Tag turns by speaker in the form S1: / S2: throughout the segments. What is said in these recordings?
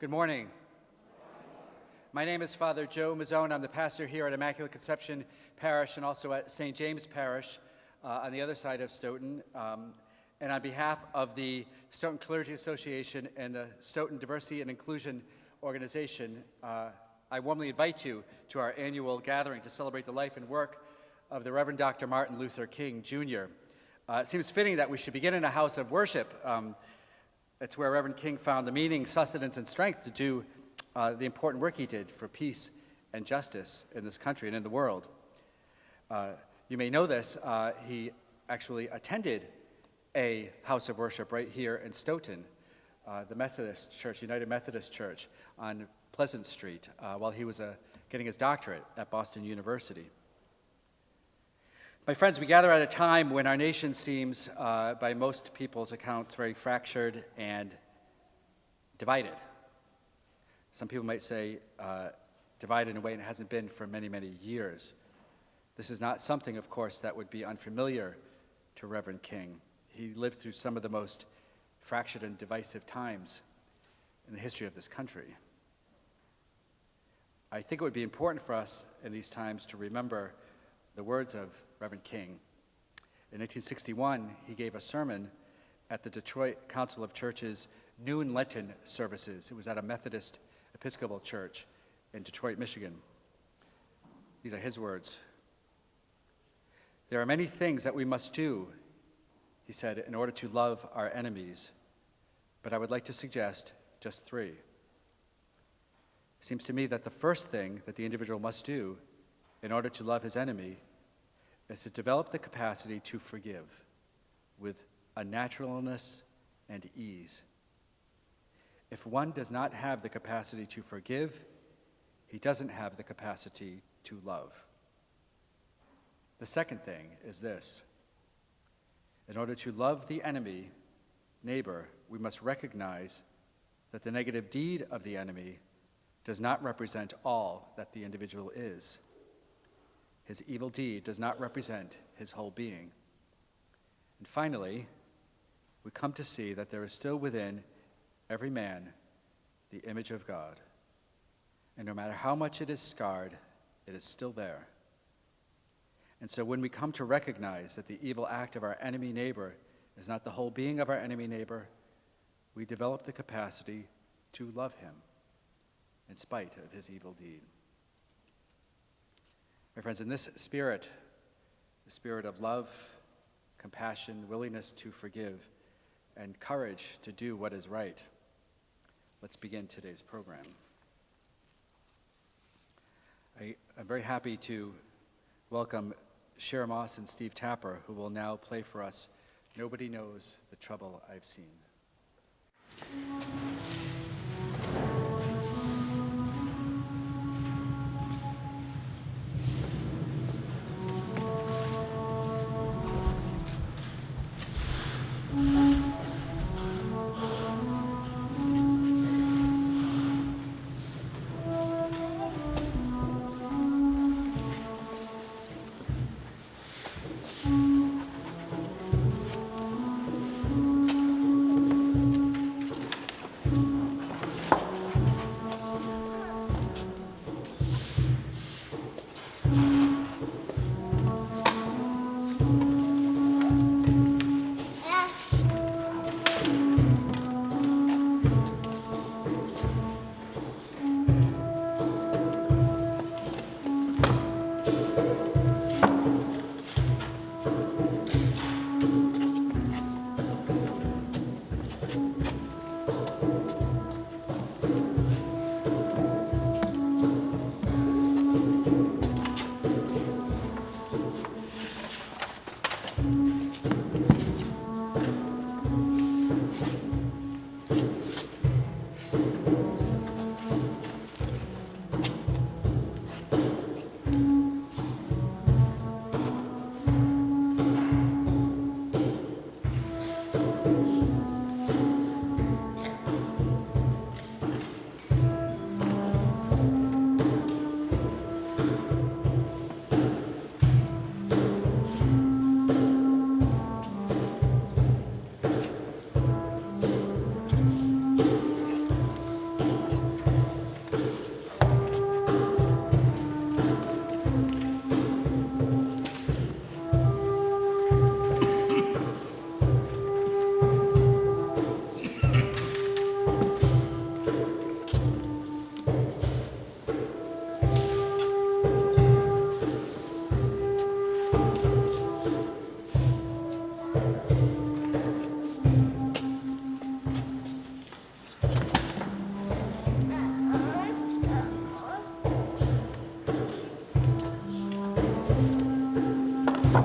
S1: Good morning. My name is Father Joe Mazzone. I'm the pastor here at Immaculate Conception Parish and also at St. James Parish on the other side of Stoughton. And on behalf of the Stoughton Clergy Association and the Stoughton Diversity and Inclusion Organization, I warmly invite you to our annual gathering to celebrate the life and work of the Reverend Dr. Martin Luther King, Jr. It seems fitting that we should begin in a house of worship. It's where Reverend King found the meaning, sustenance, and strength to do the important work he did for peace and justice in this country and in the world. You may know this, he actually attended a house of worship right here in Stoughton, the Methodist Church, United Methodist Church on Pleasant Street, while he was getting his doctorate at Boston University. My friends, we gather at a time when our nation seems, by most people's accounts, very fractured and divided. Some people might say divided in a way it hasn't been for many, many years. This is not something, of course, that would be unfamiliar to Reverend King. He lived through some of the most fractured and divisive times in the history of this country. I think it would be important for us in these times to remember the words of Reverend King. In 1861, he gave a sermon at the Detroit Council of Churches noon Lenten services. It was at a Methodist Episcopal church in Detroit, Michigan. These are his words. "There are many things that we must do," he said, "in order to love our enemies, but I would like to suggest just 3. It seems to me that the first thing that the individual must do in order to love his enemy is to develop the capacity to forgive with a naturalness and ease. If one does not have the capacity to forgive, he doesn't have the capacity to love. The second thing is this: in order to love the enemy, neighbor, we must recognize that the negative deed of the enemy does not represent all that the individual is. His evil deed does not represent his whole being. And finally, we come to see that there is still within every man the image of God. And no matter how much it is scarred, it is still there. And so when we come to recognize that the evil act of our enemy neighbor is not the whole being of our enemy neighbor, we develop the capacity to love him in spite of his evil deed. My friends, in this spirit, the spirit of love, compassion, willingness to forgive, and courage to do what is right, let's begin today's program. I'm very happy to welcome Cher Moss and Steve Tapper, who will now play for us "Nobody Knows the Trouble I've Seen." I'd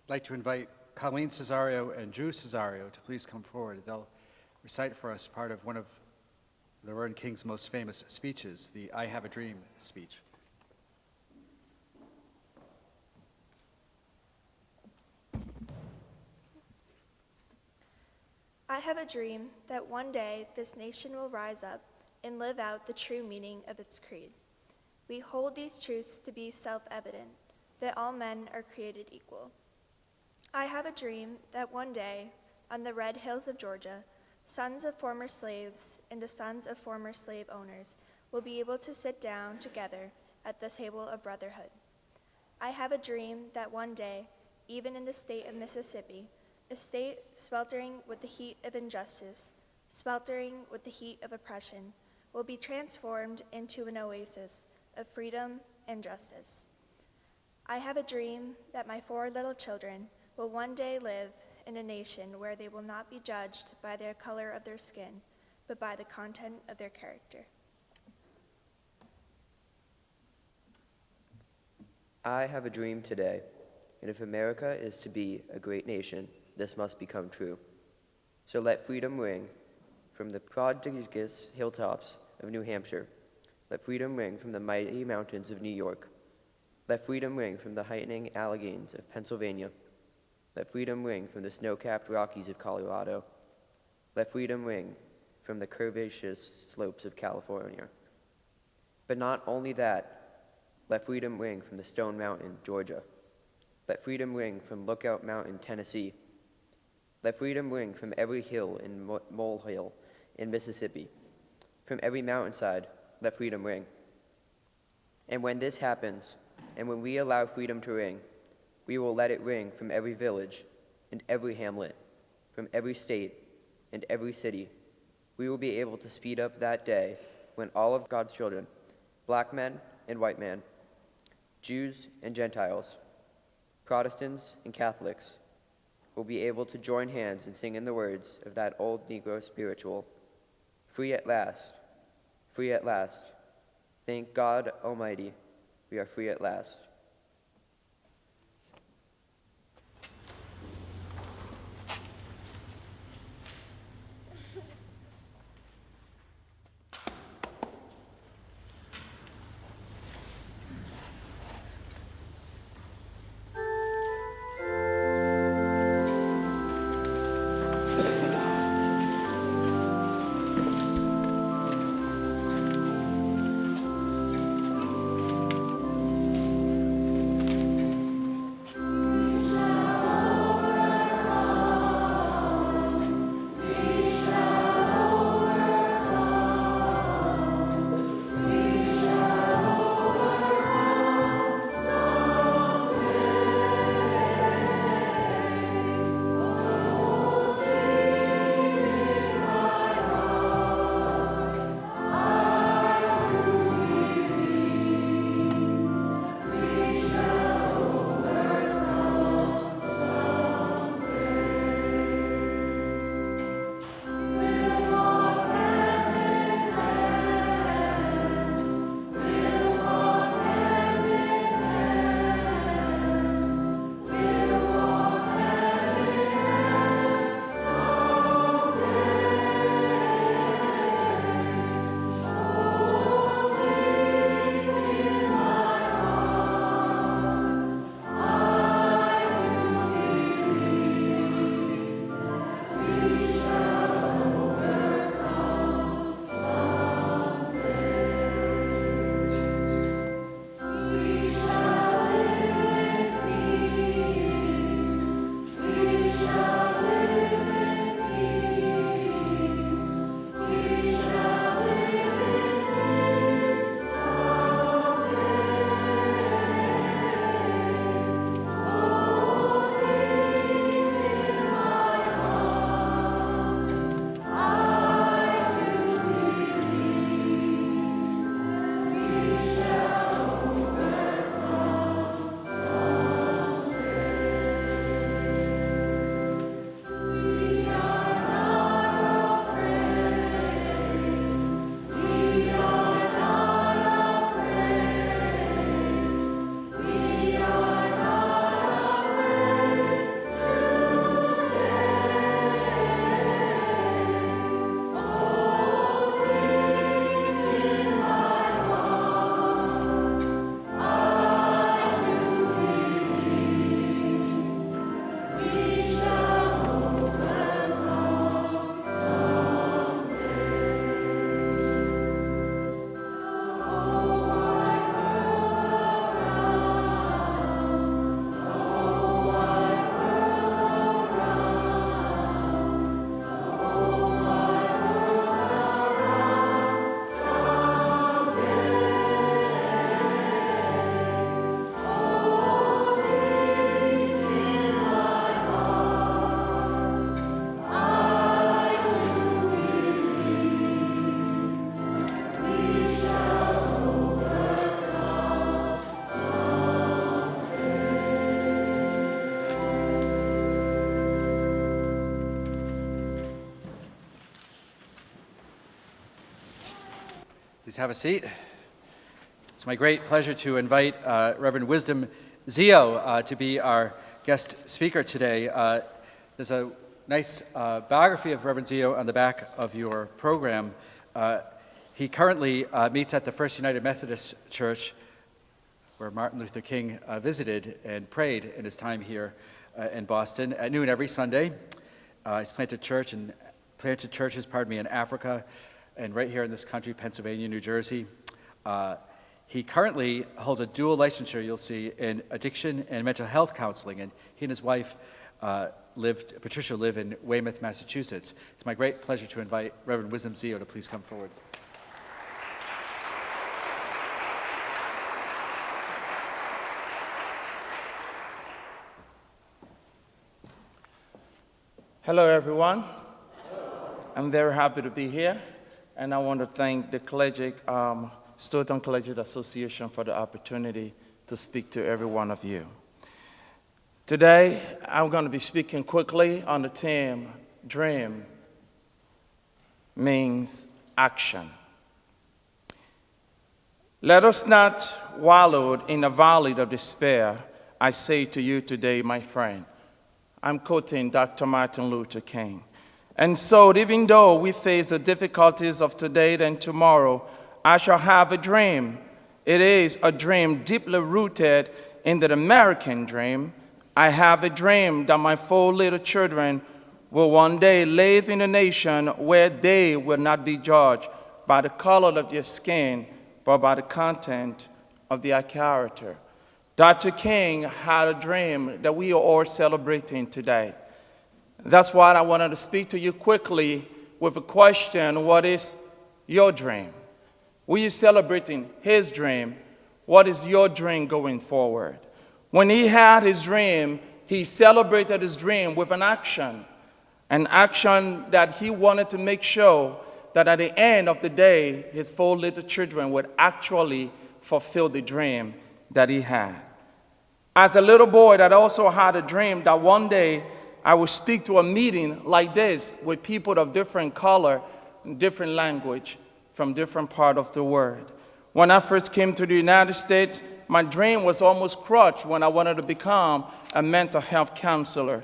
S1: like to invite Colleen Cesario and Drew Cesario to please come forward. They'll recite for us part of one of the Reverend King's most famous speeches, the I Have a Dream speech.
S2: I have a dream that one day this nation will rise up and live out the true meaning of its creed. We hold these truths to be self-evident, that all men are created equal. I have a dream that one day, on the red hills of Georgia, sons of former slaves and the sons of former slave owners will be able to sit down together at the table of brotherhood. I have a dream that one day, even in the state of Mississippi, a state sweltering with the heat of injustice, sweltering with the heat of oppression, will be transformed into an oasis of freedom and justice. I have a dream that my 4 little children will one day live in a nation where they will not be judged by the color of their skin, but by the content of their character.
S3: I have a dream today, and if America is to be a great nation, this must become true. So let freedom ring from the prodigious hilltops of New Hampshire. Let freedom ring from the mighty mountains of New York. Let freedom ring from the heightening Alleghenies of Pennsylvania. Let freedom ring from the snow-capped Rockies of Colorado. Let freedom ring from the curvaceous slopes of California. But not only that, let freedom ring from the Stone Mountain, Georgia. Let freedom ring from Lookout Mountain, Tennessee. Let freedom ring from every hill and molehill in Mississippi. From every mountainside, let freedom ring. And when this happens, and when we allow freedom to ring, we will let it ring from every village and every hamlet, from every state and every city. We will be able to speed up that day when all of God's children, black men and white men, Jews and Gentiles, Protestants and Catholics, will be able to join hands and sing in the words of that old Negro spiritual, free at last, free at last. Thank God Almighty, we are free at last.
S1: Please have a seat. It's my great pleasure to invite Reverend Wisdom Zio to be our guest speaker today. There's a nice biography of Reverend Zio on the back of your program. He currently meets at the First United Methodist Church, where Martin Luther King visited and prayed in his time here in Boston at noon every Sunday. He's planted churches, in Africa and right here in this country, Pennsylvania, New Jersey. He currently holds a dual licensure, you'll see, in addiction and mental health counseling, and he and his wife Patricia live in Weymouth, Massachusetts. It's my great pleasure to invite Reverend Wisdom Zio to please come forward.
S4: Hello, everyone. I'm very happy to be here, and I want to thank the Stoughton Collegiate Association for the opportunity to speak to every one of you. Today, I'm going to be speaking quickly on the theme, Dream Means Action. Let us not wallow in the valley of despair, I say to you today, my friend. I'm quoting Dr. Martin Luther King. And so, even though we face the difficulties of today and tomorrow, I shall have a dream. It is a dream deeply rooted in the American dream. I have a dream that my 4 little children will one day live in a nation where they will not be judged by the color of their skin, but by the content of their character. Dr. King had a dream that we are all celebrating today. That's why I wanted to speak to you quickly with a question: what is your dream? We are celebrating his dream. What is your dream going forward? When he had his dream, he celebrated his dream with an action that he wanted to make sure that at the end of the day, his 4 little children would actually fulfill the dream that he had. As a little boy that also had a dream that one day I would speak to a meeting like this with people of different color, different language, from different part of the world. When I first came to the United States, my dream was almost crushed when I wanted to become a mental health counselor.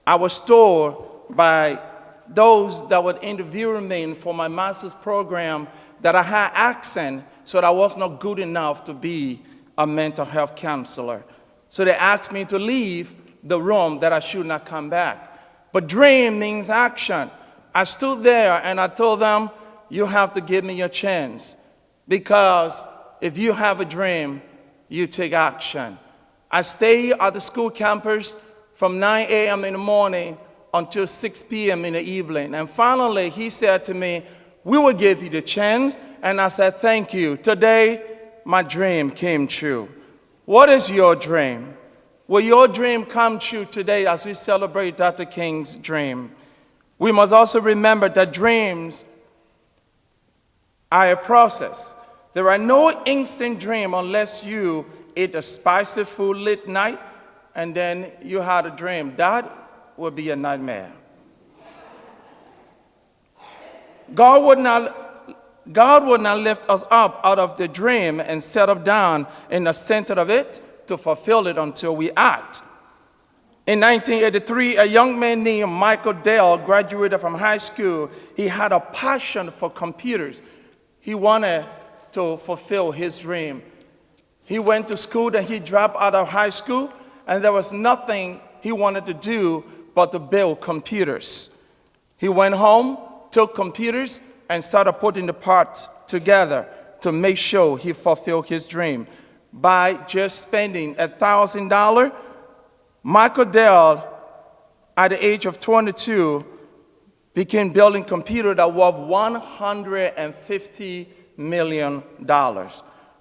S4: I was told by those that were interviewing me for my master's program that I had accent, so that I was not good enough to be a mental health counselor. So they asked me to leave the room, that I should not come back. But dream means action. I stood there and I told them, you have to give me a chance, because if you have a dream, you take action. I stayed at the school campus from 9 a.m. in the morning until 6 p.m. in the evening. And finally, he said to me, we will give you the chance. And I said, thank you. Today, my dream came true. What is your dream? Will your dream come true today as we celebrate Dr. King's dream? We must also remember that dreams are a process. There are no instant dream unless you eat a spicy food late night and then you had a dream. That would be a nightmare. God would not lift us up out of the dream and set us down in the center of it to fulfill it until we act. In 1983, a young man named Michael Dell graduated from high school. He had a passion for computers. He wanted to fulfill his dream. He went to school, and he dropped out of high school, and there was nothing he wanted to do but to build computers. He went home, took computers, and started putting the parts together to make sure he fulfilled his dream. By just spending $1,000, Michael Dell, at the age of 22, began building computers that were worth $150 million.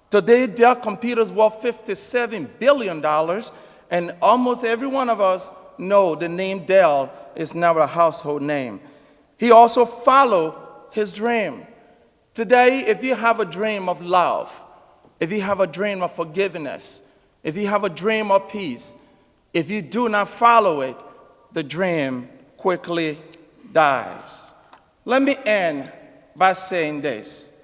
S4: Today, Dell computers worth $57 billion, and almost every one of us know the name Dell is now a household name. He also followed his dream. Today, if you have a dream of love, if you have a dream of forgiveness, if you have a dream of peace, if you do not follow it, the dream quickly dies. Let me end by saying this.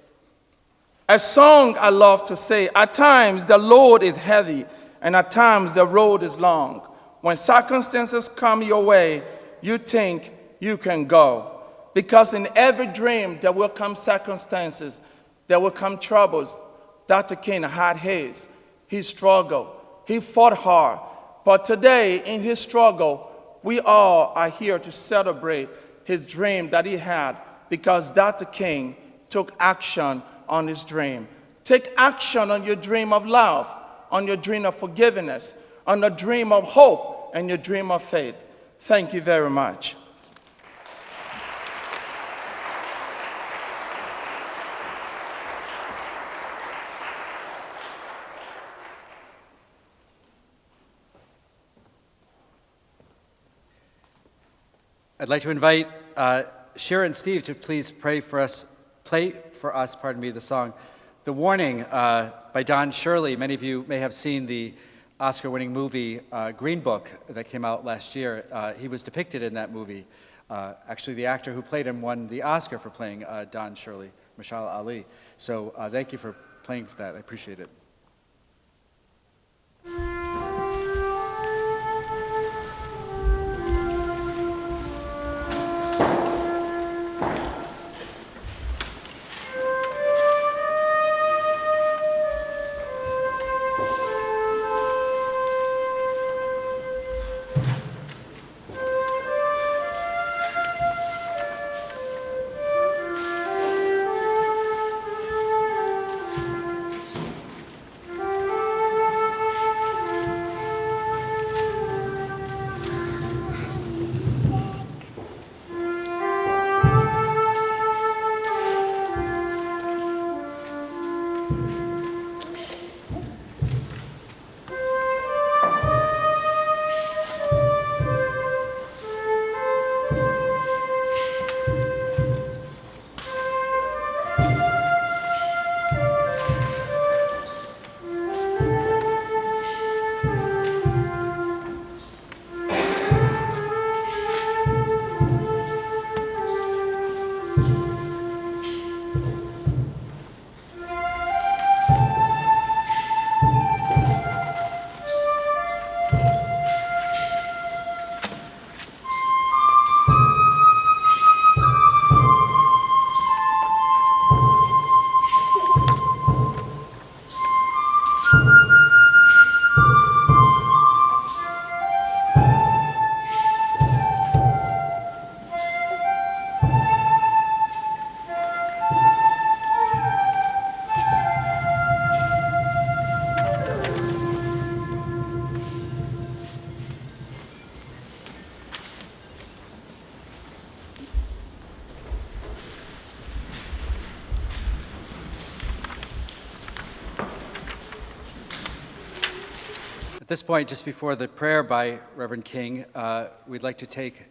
S4: A song I love to say, at times the load is heavy, and at times the road is long. When circumstances come your way, you think you can go. Because in every dream there will come circumstances, there will come troubles. Dr. King had his. He struggled. He fought hard. But today, in his struggle, we all are here to celebrate his dream that he had, because Dr. King took action on his dream. Take action on your dream of love, on your dream of forgiveness, on the dream of hope, and your dream of faith. Thank you very much.
S1: I'd like to invite Shira and Steve to please play for us, the song "The Warning" by Don Shirley. Many of you may have seen the Oscar-winning movie Green Book that came out last year. He was depicted in that movie. Actually, the actor who played him won the Oscar for playing Don Shirley, Mashallah Ali. So thank you for playing for that. I appreciate it. At this point, just before the prayer by Reverend King, we'd like to take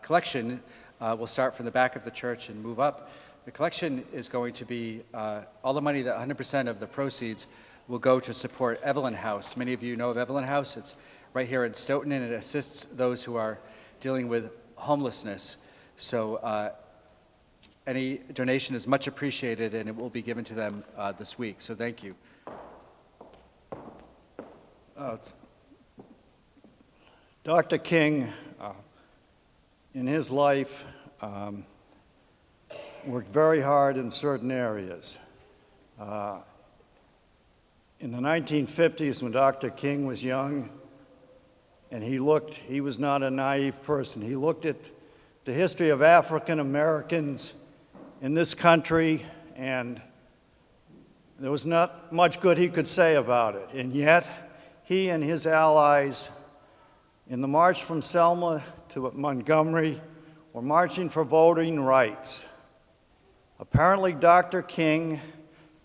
S1: collection. We'll start from the back of the church and move up. The collection is going to be all the money, that 100% of the proceeds will go to support Evelyn House. Many of you know of Evelyn House. It's right here in Stoughton, and it assists those who are dealing with homelessness. So any donation is much appreciated, and it will be given to them this week. So thank you.
S5: Dr. King, in his life, worked very hard in certain areas. In the 1950s, when Dr. King was young, and he was not a naive person. He looked at the history of African Americans in this country, and there was not much good he could say about it. And yet, he and his allies, in the march from Selma to Montgomery, were marching for voting rights. Apparently, Dr. King,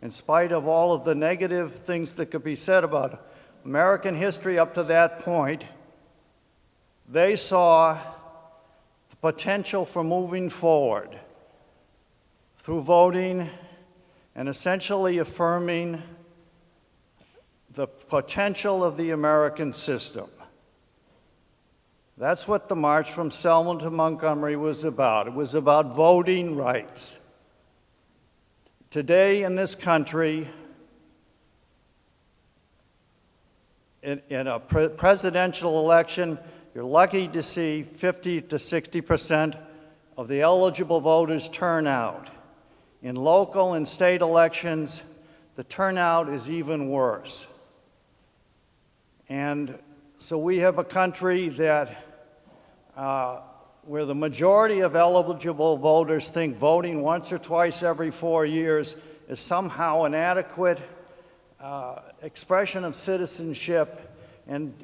S5: in spite of all of the negative things that could be said about American history up to that point, they saw the potential for moving forward through voting and essentially affirming the potential of the American system. That's what the march from Selma to Montgomery was about. It was about voting rights. today in this country, in a presidential election, you're lucky to see 50 to 60% of the eligible voters turn out. In local and state elections, the turnout is even worse. And so we have a country that where the majority of eligible voters think voting once or twice every 4 years is somehow an adequate expression of citizenship, and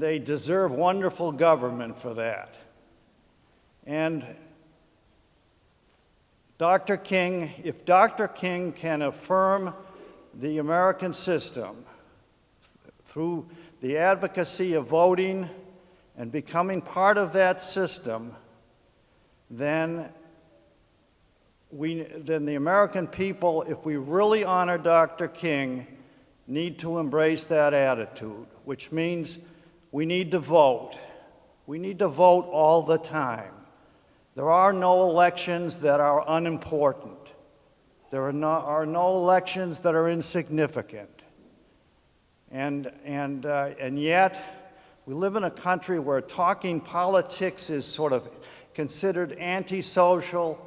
S5: they deserve wonderful government for that. And Dr. King, if Dr. King can affirm the American system through the advocacy of voting and becoming part of that system, then the American people, if we really honor Dr. King, need to embrace that attitude, which means we need to vote. We need to vote all the time. There are no elections that are unimportant. There are no elections that are insignificant. And yet, we live in a country where talking politics is sort of considered antisocial.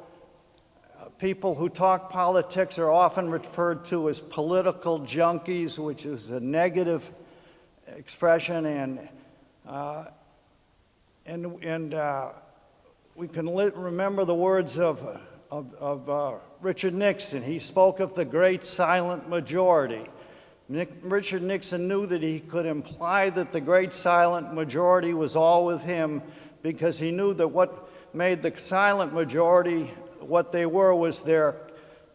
S5: People who talk politics are often referred to as political junkies, which is a negative expression, and we can remember the words of Richard Nixon. He spoke of the great silent majority. Richard Nixon knew that he could imply that the great silent majority was all with him, because he knew that what made the silent majority what they were was their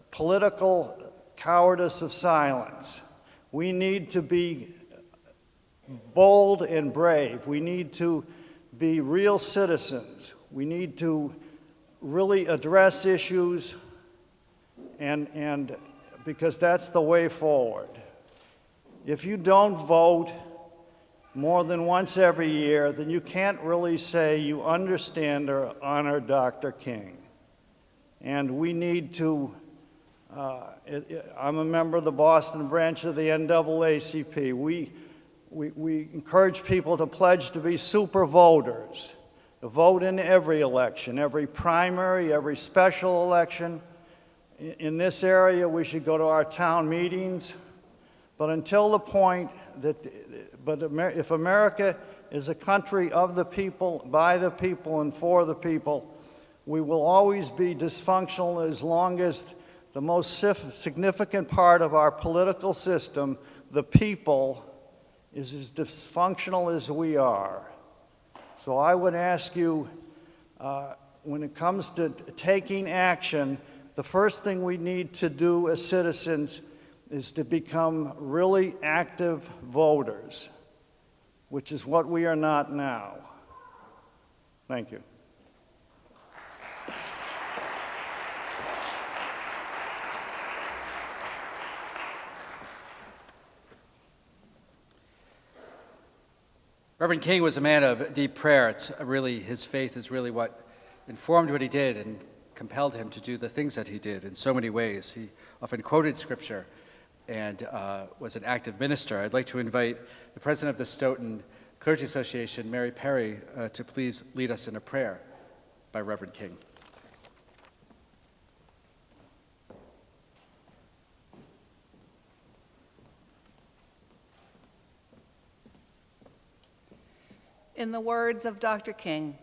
S5: political cowardice of silence. We need to be bold and brave. We need to be real citizens. We need to really address issues, and because that's the way forward. If you don't vote more than once every year, then you can't really say you understand or honor Dr. King. And we need to, I'm a member of the Boston branch of the NAACP. We encourage people to pledge to be super voters, to vote in every election, every primary, every special election. In this area, we should go to our town meetings. But until the point that, if America is a country of the people, by the people, and for the people, we will always be dysfunctional as long as the most significant part of our political system, the people, is as dysfunctional as we are. So I would ask you, when it comes to taking action, the first thing we need to do as citizens is to become really active voters, which is what we are not now. Thank you.
S1: Reverend King was a man of deep prayer. It's really, his faith is really what informed what he did and compelled him to do the things that he did in so many ways. He often quoted scripture and was an active minister. I'd like to invite the president of the Stoughton Clergy Association, Mary Perry, to please lead us in a prayer by Reverend King.
S6: In the words of Dr. King,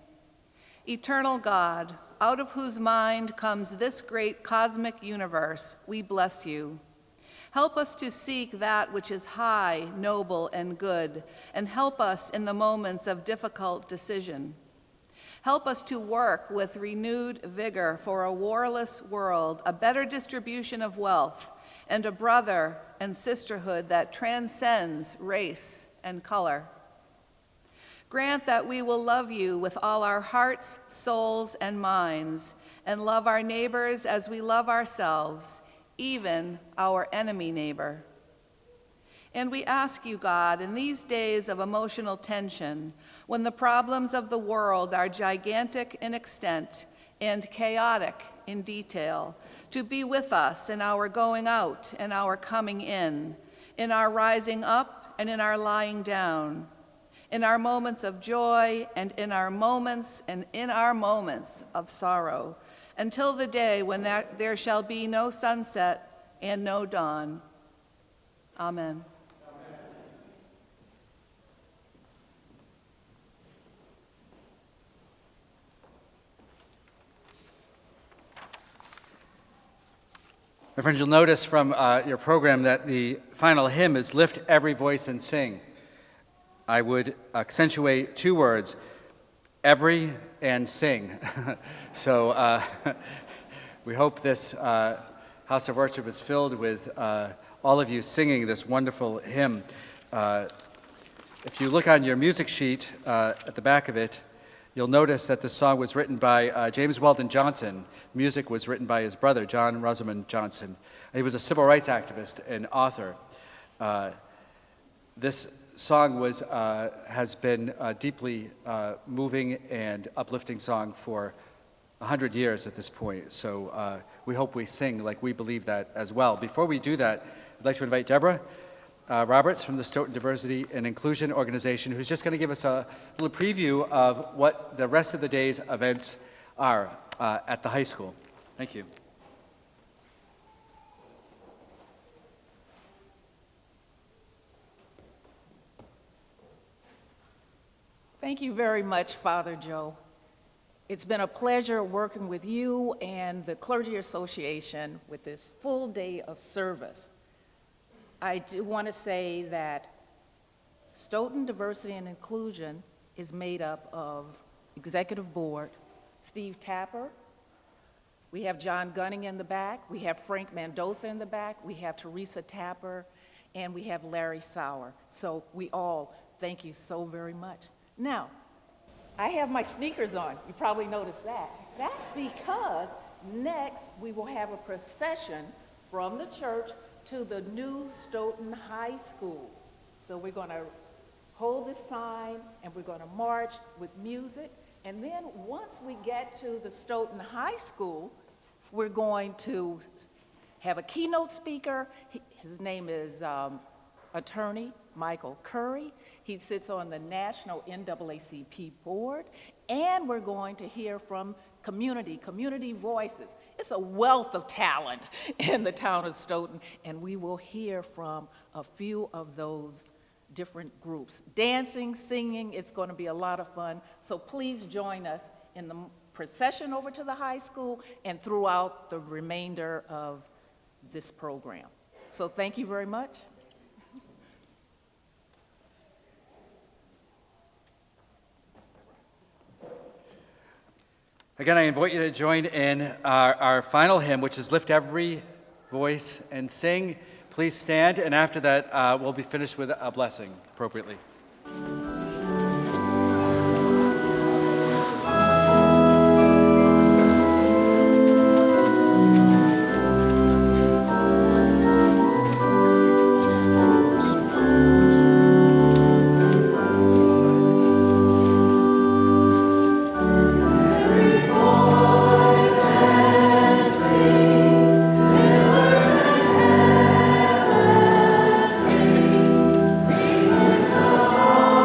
S6: "Eternal God, out of whose mind comes this great cosmic universe, we bless you. Help us to seek that which is high, noble, and good, and help us in the moments of difficult decision. Help us to work with renewed vigor for a warless world, a better distribution of wealth, and a brother and sisterhood that transcends race and color. Grant that we will love you with all our hearts, souls, and minds, and love our neighbors as we love ourselves, even our enemy neighbor. And we ask you, God, in these days of emotional tension, when the problems of the world are gigantic in extent and chaotic in detail, to be with us in our going out and our coming in our rising up and in our lying down, in our moments of joy and in our moments of sorrow, until the day when there shall be no sunset and no dawn. Amen.
S1: My friends, you'll notice from your program that the final hymn is Lift Every Voice and Sing. I would accentuate two words, every and sing. So we hope this house of worship is filled with all of you singing this wonderful hymn. If you look on your music sheet at the back of it, you'll notice that the song was written by James Weldon Johnson. Music was written by his brother, John Rosamond Johnson. He was a civil rights activist and author. This song has been a deeply moving and uplifting song for 100 years at this point. So we hope we sing like we believe that as well. Before we do that, I'd like to invite Deborah Roberts from the Stoughton Diversity and Inclusion Organization, who's just going to give us a little preview of what the rest of the day's events are at the high school. Thank you.
S7: Thank you very much, Father Joe. It's been a pleasure working with you and the Clergy Association with this full day of service. I do want to say that Stoughton Diversity and Inclusion is made up of Executive Board, Steve Tapper, we have John Gunning in the back, we have Frank Mendoza in the back, we have Teresa Tapper, and we have Larry Sauer. So we all thank you so very much. Now, I have my sneakers on. You probably noticed that. That's because next we will have a procession from the church to the new Stoughton High School. So we're going to hold this sign and we're going to march with music. And then once we get to the Stoughton High School, we're going to have a keynote speaker. His name is Attorney Michael Curry. He sits on the National NAACP board. And we're going to hear from community voices. It's a wealth of talent in the town of Stoughton, and we will hear from a few of those different groups. Dancing, singing, it's going to be a lot of fun. So please join us in the procession over to the high school and throughout the remainder of this program. So thank you very much.
S1: Again, I invite you to join in our final hymn, which is Lift Every Voice and Sing. Please stand, and after that, we'll be finished with a blessing appropriately.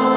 S8: All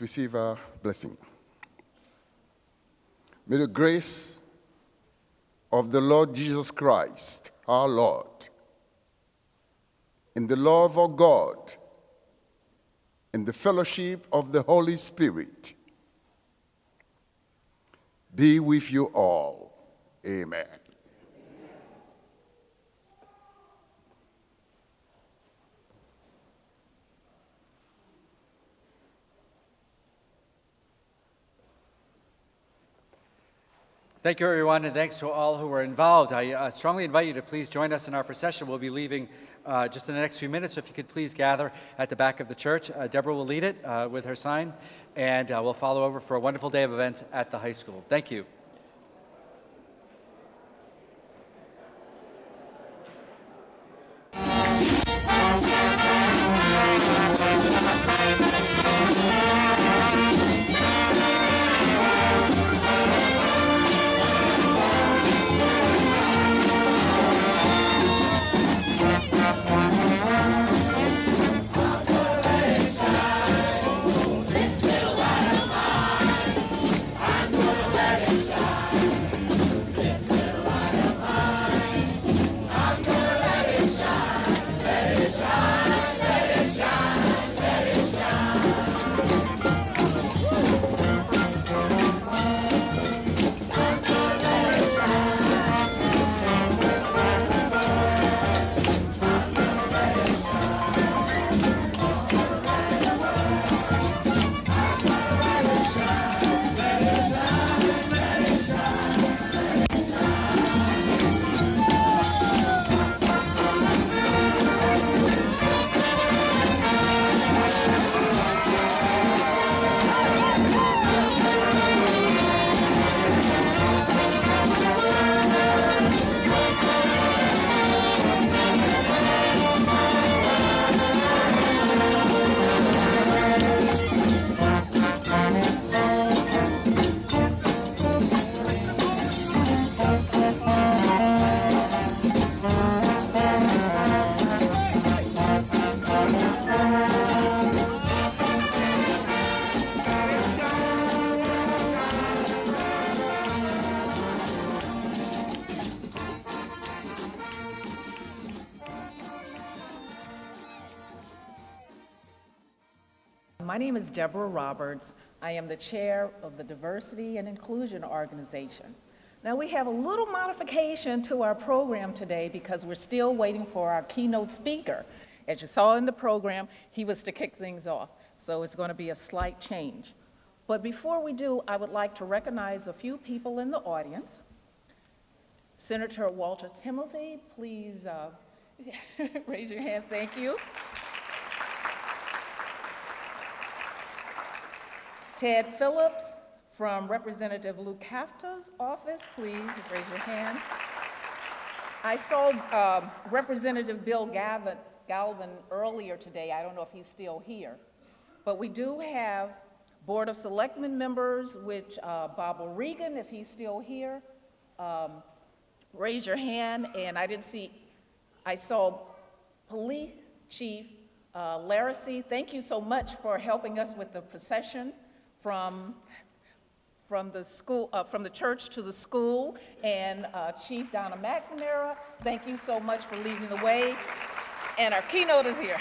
S8: Let's receive a blessing. May the grace of the Lord Jesus Christ, our Lord, and the love of God, and the fellowship of the Holy Spirit be with you all. Amen.
S1: Thank you, everyone, and thanks to all who were involved. I strongly invite you to please join us in our procession. We'll be leaving just in the next few minutes, so if you could please gather at the back of the church. Deborah will lead it with her sign, and we'll follow over for a wonderful day of events at the high school. Thank you.
S7: My name is Deborah Roberts. I am the chair of the Diversity and Inclusion Organization. Now, we have a little modification to our program today because we're still waiting for our keynote speaker. As you saw in the program, he was to kick things off, so it's going to be a slight change. But before we do, I would like to recognize a few people in the audience. Senator Walter Timothy, please raise your hand. Thank you. Ted Phillips from Representative Luke Hafta's office, please raise your hand. I saw Representative Bill Galvin earlier today. I don't know if he's still here. But we do have Board of Selectmen members, which Bob O'Regan, if he's still here, raise your hand. And I saw Police Chief Laracy. Thank you so much for helping us with the procession from the church to the school, and Chief Donna McNamara, thank you so much for leading the way. And our keynote is here.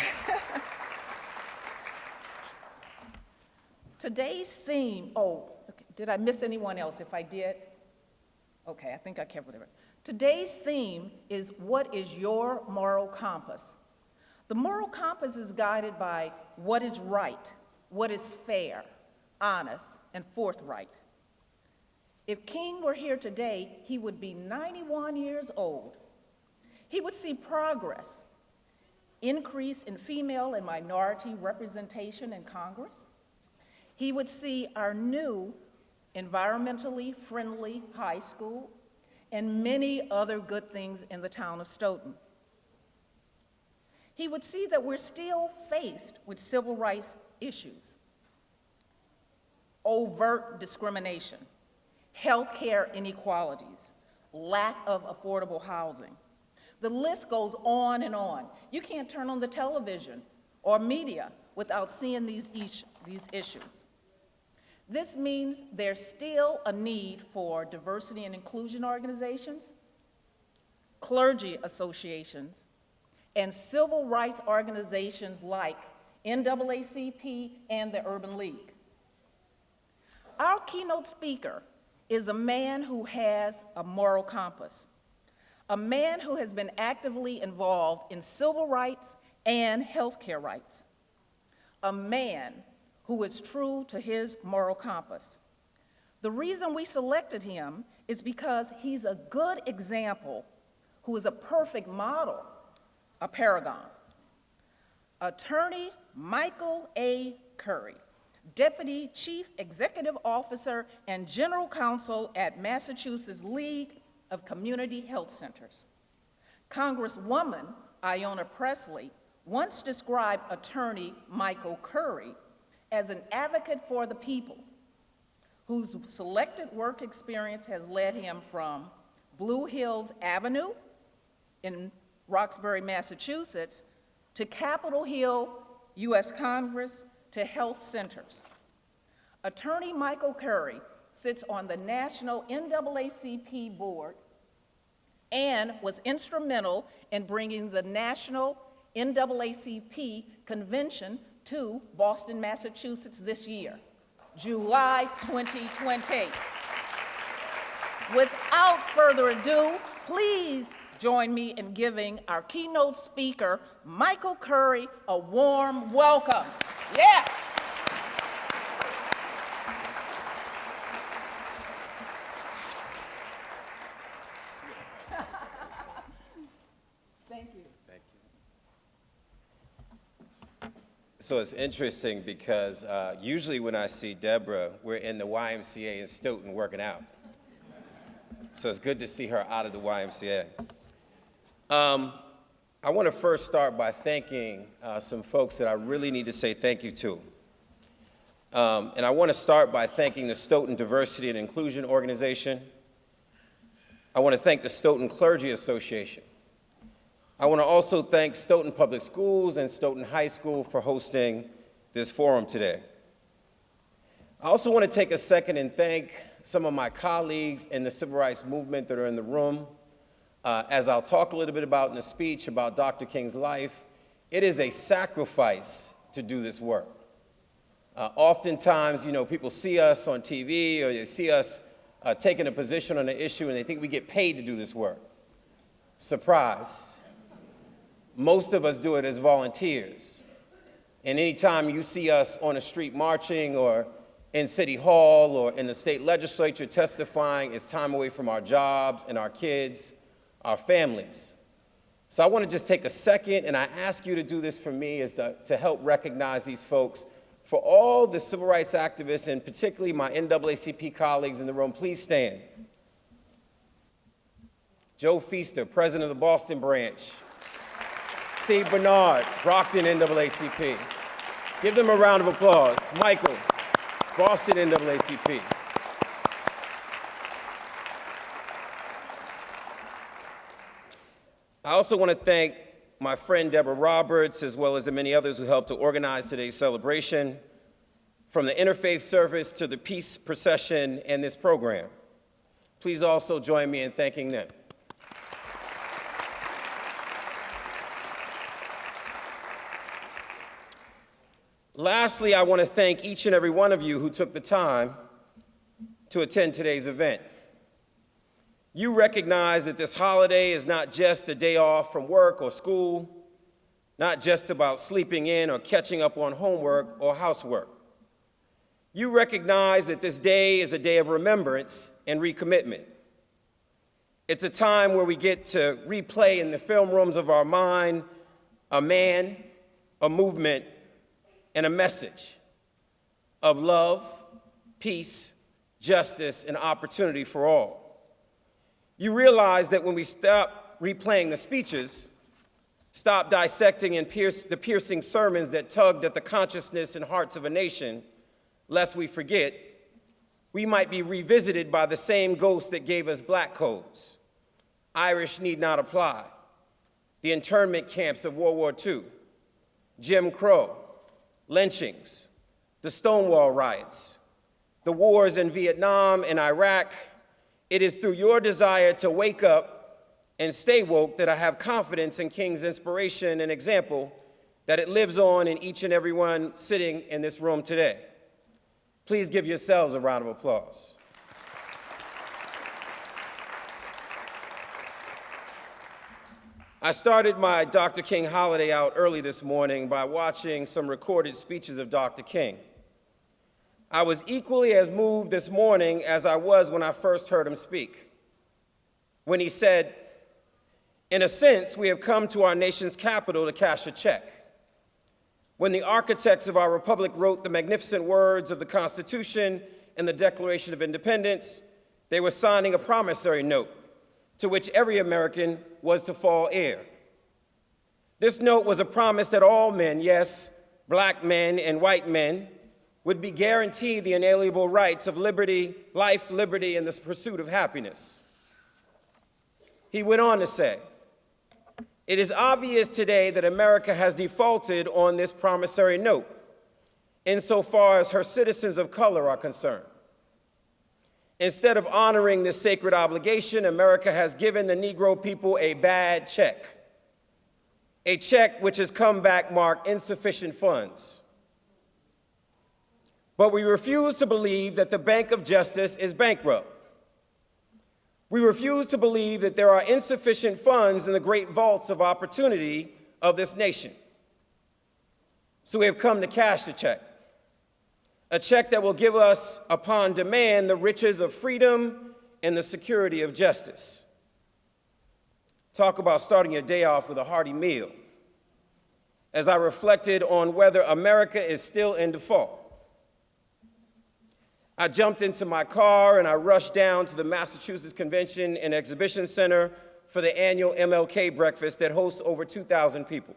S7: Today's theme, okay, did I miss anyone else? If I did, okay, I think I covered it. Today's theme is, what is your moral compass? The moral compass is guided by what is right, what is fair, honest, and forthright. If King were here today, he would be 91 years old. He would see progress, increase in female and minority representation in Congress. He would see our new environmentally friendly high school and many other good things in the town of Stoughton. He would see that we're still faced with civil rights issues, overt discrimination, healthcare inequalities, lack of affordable housing. The list goes on and on. You can't turn on the television or media without seeing these issues. This means there's still a need for diversity and inclusion organizations, clergy associations, and civil rights organizations like NAACP and the Urban League. Our keynote speaker is a man who has a moral compass, a man who has been actively involved in civil rights and healthcare rights, a man who is true to his moral compass. The reason we selected him is because he's a good example, who is a perfect model, a paragon. Attorney Michael A. Curry, Deputy Chief Executive Officer and General Counsel at Massachusetts League of Community Health Centers. Congresswoman Ayanna Pressley once described Attorney Michael Curry as an advocate for the people, whose selected work experience has led him from Blue Hills Avenue in Roxbury, Massachusetts, to Capitol Hill, U.S. Congress, to health centers. Attorney Michael Curry sits on the National NAACP board and was instrumental in bringing the National NAACP Convention to Boston, Massachusetts this year, July 2020. Without further ado, please join me in giving our keynote speaker, Michael Curry, a warm welcome. Yeah. Thank you.
S9: Thank you. So it's interesting because usually when I see Deborah, we're in the YMCA in Stoughton working out. So it's good to see her out of the YMCA. I want to first start by thanking some folks that I really need to say thank you to. And I want to start by thanking the Stoughton Diversity and Inclusion Organization. I want to thank the Stoughton Clergy Association. I want to also thank Stoughton Public Schools and Stoughton High School for hosting this forum today. I also want to take a second and thank some of my colleagues in the civil rights movement that are in the room. As I'll talk a little bit about in the speech about Dr. King's life, it is a sacrifice to do this work. Oftentimes, people see us on TV or they see us taking a position on an issue and they think we get paid to do this work. Surprise. Most of us do it as volunteers. And anytime you see us on the street marching or in City Hall or in the state legislature testifying, it's time away from our jobs and our kids, our families. So I want to just take a second, and I ask you to do this for me, is to help recognize these folks. For all the civil rights activists, and particularly my NAACP colleagues in the room, please stand. Joe Feaster, president of the Boston branch. Steve Bernard, Brockton NAACP. Give them a round of applause. Michael, Boston NAACP. I also want to thank my friend Deborah Roberts, as well as the many others who helped to organize today's celebration, from the interfaith service to the peace procession and this program. Please also join me in thanking them. Lastly, I want to thank each and every one of you who took the time to attend today's event. You recognize that this holiday is not just a day off from work or school, not just about sleeping in or catching up on homework or housework. You recognize that this day is a day of remembrance and recommitment. It's a time where we get to replay in the film rooms of our mind a man, a movement, and a message of love, peace, justice, and opportunity for all. You realize that when we stop replaying the speeches, stop dissecting and the piercing sermons that tugged at the consciousness and hearts of a nation, lest we forget, we might be revisited by the same ghost that gave us black codes. Irish need not apply. The internment camps of World War II, Jim Crow, lynchings, the Stonewall riots, the wars in Vietnam and Iraq, it is through your desire to wake up and stay woke that I have confidence in King's inspiration and example, that it lives on in each and every one sitting in this room today. Please give yourselves a round of applause. I started my Dr. King holiday out early this morning by watching some recorded speeches of Dr. King. I was equally as moved this morning as I was when I first heard him speak, when he said, "In a sense, we have come to our nation's capital to cash a check." When the architects of our republic wrote the magnificent words of the Constitution and the Declaration of Independence, they were signing a promissory note to which every American was to fall heir. This note was a promise that all men, yes, black men and white men, would be guaranteed the inalienable rights of liberty, life, liberty, and the pursuit of happiness. He went on to say, "It is obvious today that America has defaulted on this promissory note insofar as her citizens of color are concerned. Instead of honoring this sacred obligation, America has given the Negro people a bad check, a check which has come back marked insufficient funds. But we refuse to believe that the Bank of Justice is bankrupt. We refuse to believe that there are insufficient funds in the great vaults of opportunity of this nation. So we have come to cash the check, a check that will give us, upon demand, the riches of freedom and the security of justice." Talk about starting your day off with a hearty meal. As I reflected on whether America is still in default, I jumped into my car and I rushed down to the Massachusetts Convention and Exhibition Center for the annual MLK breakfast that hosts over 2,000 people.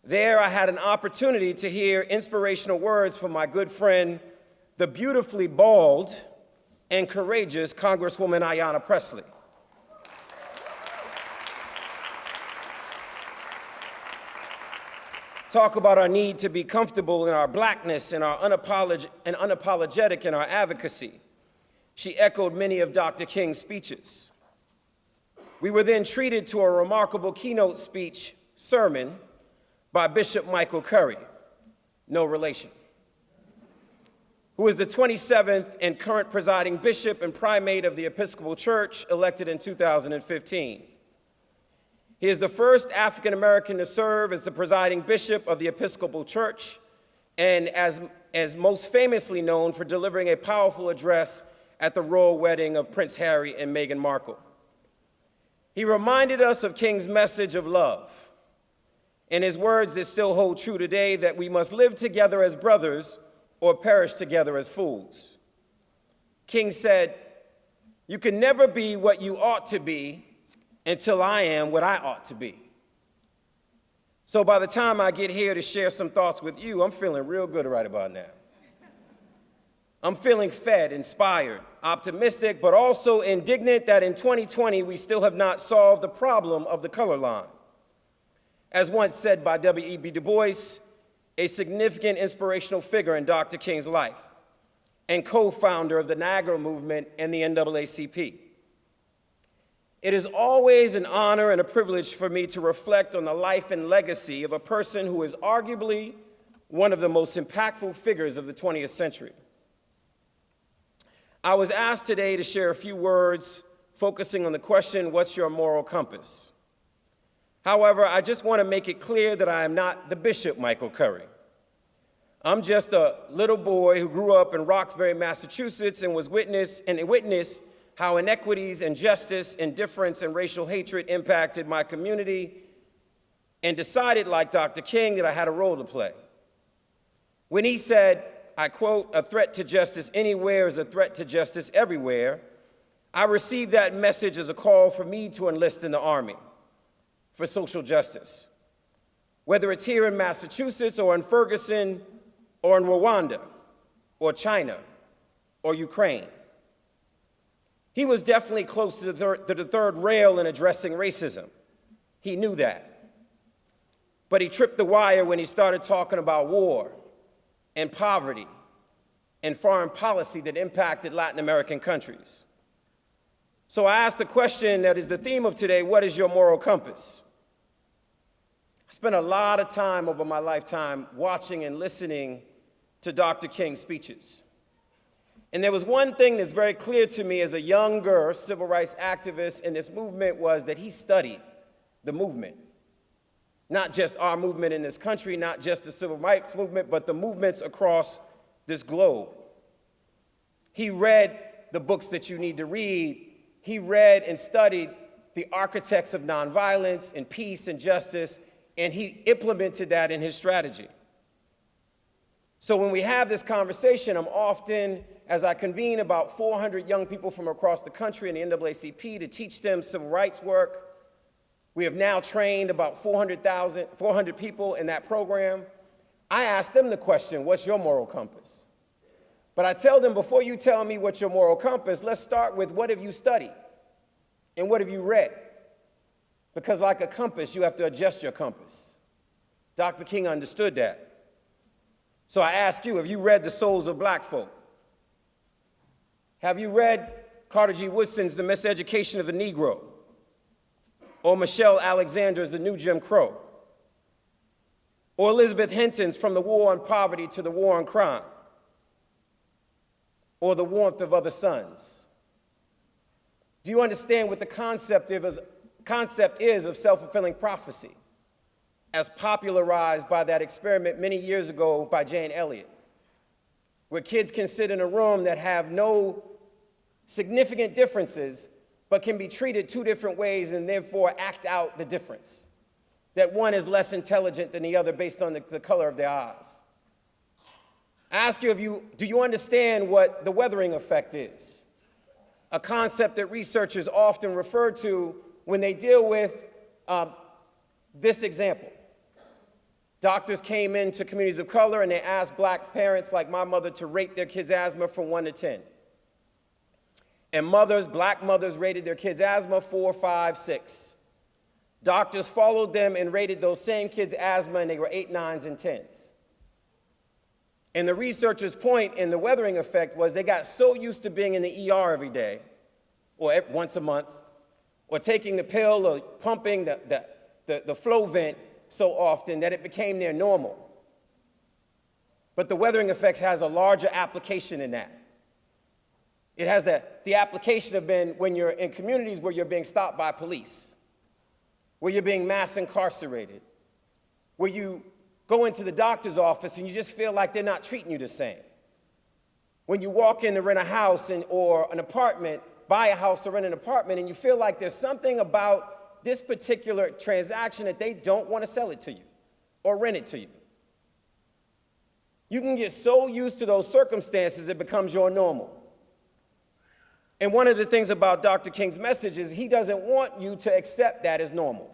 S9: There, I had an opportunity to hear inspirational words from my good friend, the beautifully bald and courageous Congresswoman Ayanna Pressley. Talk about our need to be comfortable in our blackness and unapologetic in our advocacy. She echoed many of Dr. King's speeches. We were then treated to a remarkable keynote speech sermon by Bishop Michael Curry, no relation, who is the 27th and current presiding bishop and primate of the Episcopal Church, elected in 2015. He is the first African American to serve as the presiding bishop of the Episcopal Church, and as most famously known for delivering a powerful address at the royal wedding of Prince Harry and Meghan Markle. He reminded us of King's message of love, and his words that still hold true today, that we must live together as brothers or perish together as fools. King said, "You can never be what you ought to be until I am what I ought to be." So by the time I get here to share some thoughts with you, I'm feeling real good right about now. I'm feeling fed, inspired, optimistic, but also indignant that in 2020 we still have not solved the problem of the color line. As once said by W.E.B. Du Bois, a significant inspirational figure in Dr. King's life and co-founder of the Niagara Movement and the NAACP. It is always an honor and a privilege for me to reflect on the life and legacy of a person who is arguably one of the most impactful figures of the 20th century. I was asked today to share a few words focusing on the question, what's your moral compass? However, I just want to make it clear that I am not the Bishop Michael Curry. I'm just a little boy who grew up in Roxbury, Massachusetts, and witnessed how inequities, injustice, indifference, and racial hatred impacted my community, and decided, like Dr. King, that I had a role to play. When he said, I quote, "A threat to justice anywhere is a threat to justice everywhere," I received that message as a call for me to enlist in the Army for social justice, whether it's here in Massachusetts or in Ferguson or in Rwanda or China or Ukraine. He was definitely close to the third rail in addressing racism. He knew that. But he tripped the wire when he started talking about war and poverty and foreign policy that impacted Latin American countries. So I asked the question that is the theme of today: what is your moral compass? I spent a lot of time over my lifetime watching and listening to Dr. King's speeches. And there was one thing that's very clear to me as a younger civil rights activist in this movement, was that he studied the movement. Not just our movement in this country, not just the civil rights movement, but the movements across this globe. He read the books that you need to read. He read and studied the architects of nonviolence and peace and justice, and he implemented that in his strategy. So when we have this conversation, I'm often, as I convene about 400 young people from across the country in the NAACP to teach them civil rights work, we have now trained about 400 people in that program. I ask them the question, what's your moral compass? But I tell them, before you tell me what's your moral compass, let's start with what have you studied and what have you read? Because like a compass, you have to adjust your compass. Dr. King understood that. So I ask you, have you read The Souls of Black Folk? Have you read Carter G. Woodson's The Miseducation of the Negro? Or Michelle Alexander's The New Jim Crow? Or Elizabeth Hinton's From the War on Poverty to the War on Crime? Or The Warmth of Other Suns? Do you understand what the concept is of self-fulfilling prophecy, as popularized by that experiment many years ago by Jane Elliott, where kids can sit in a room that have no significant differences, but can be treated two different ways and therefore act out the difference, that one is less intelligent than the other based on the color of their eyes. I ask you, do you understand what the weathering effect is? A concept that researchers often refer to when they deal with this example. Doctors came into communities of color and they asked black parents like my mother to rate their kids' asthma from 1 to 10. And black mothers rated their kids' asthma 4, 5, 6. Doctors followed them and rated those same kids' asthma, and they were 8, 9s, and 10s. And the researchers' point in the weathering effect was they got so used to being in the ER every day, or once a month, or taking the pill or pumping the flow vent so often that it became their normal. But the weathering effects has a larger application in that. It has the application of when you're in communities where you're being stopped by police, where you're being mass incarcerated, where you go into the doctor's office and you just feel like they're not treating you the same. When you walk in to rent a house or an apartment, buy a house or rent an apartment, and you feel like there's something about this particular transaction that they don't want to sell it to you or rent it to you. You can get so used to those circumstances it becomes your normal. And one of the things about Dr. King's message is he doesn't want you to accept that as normal.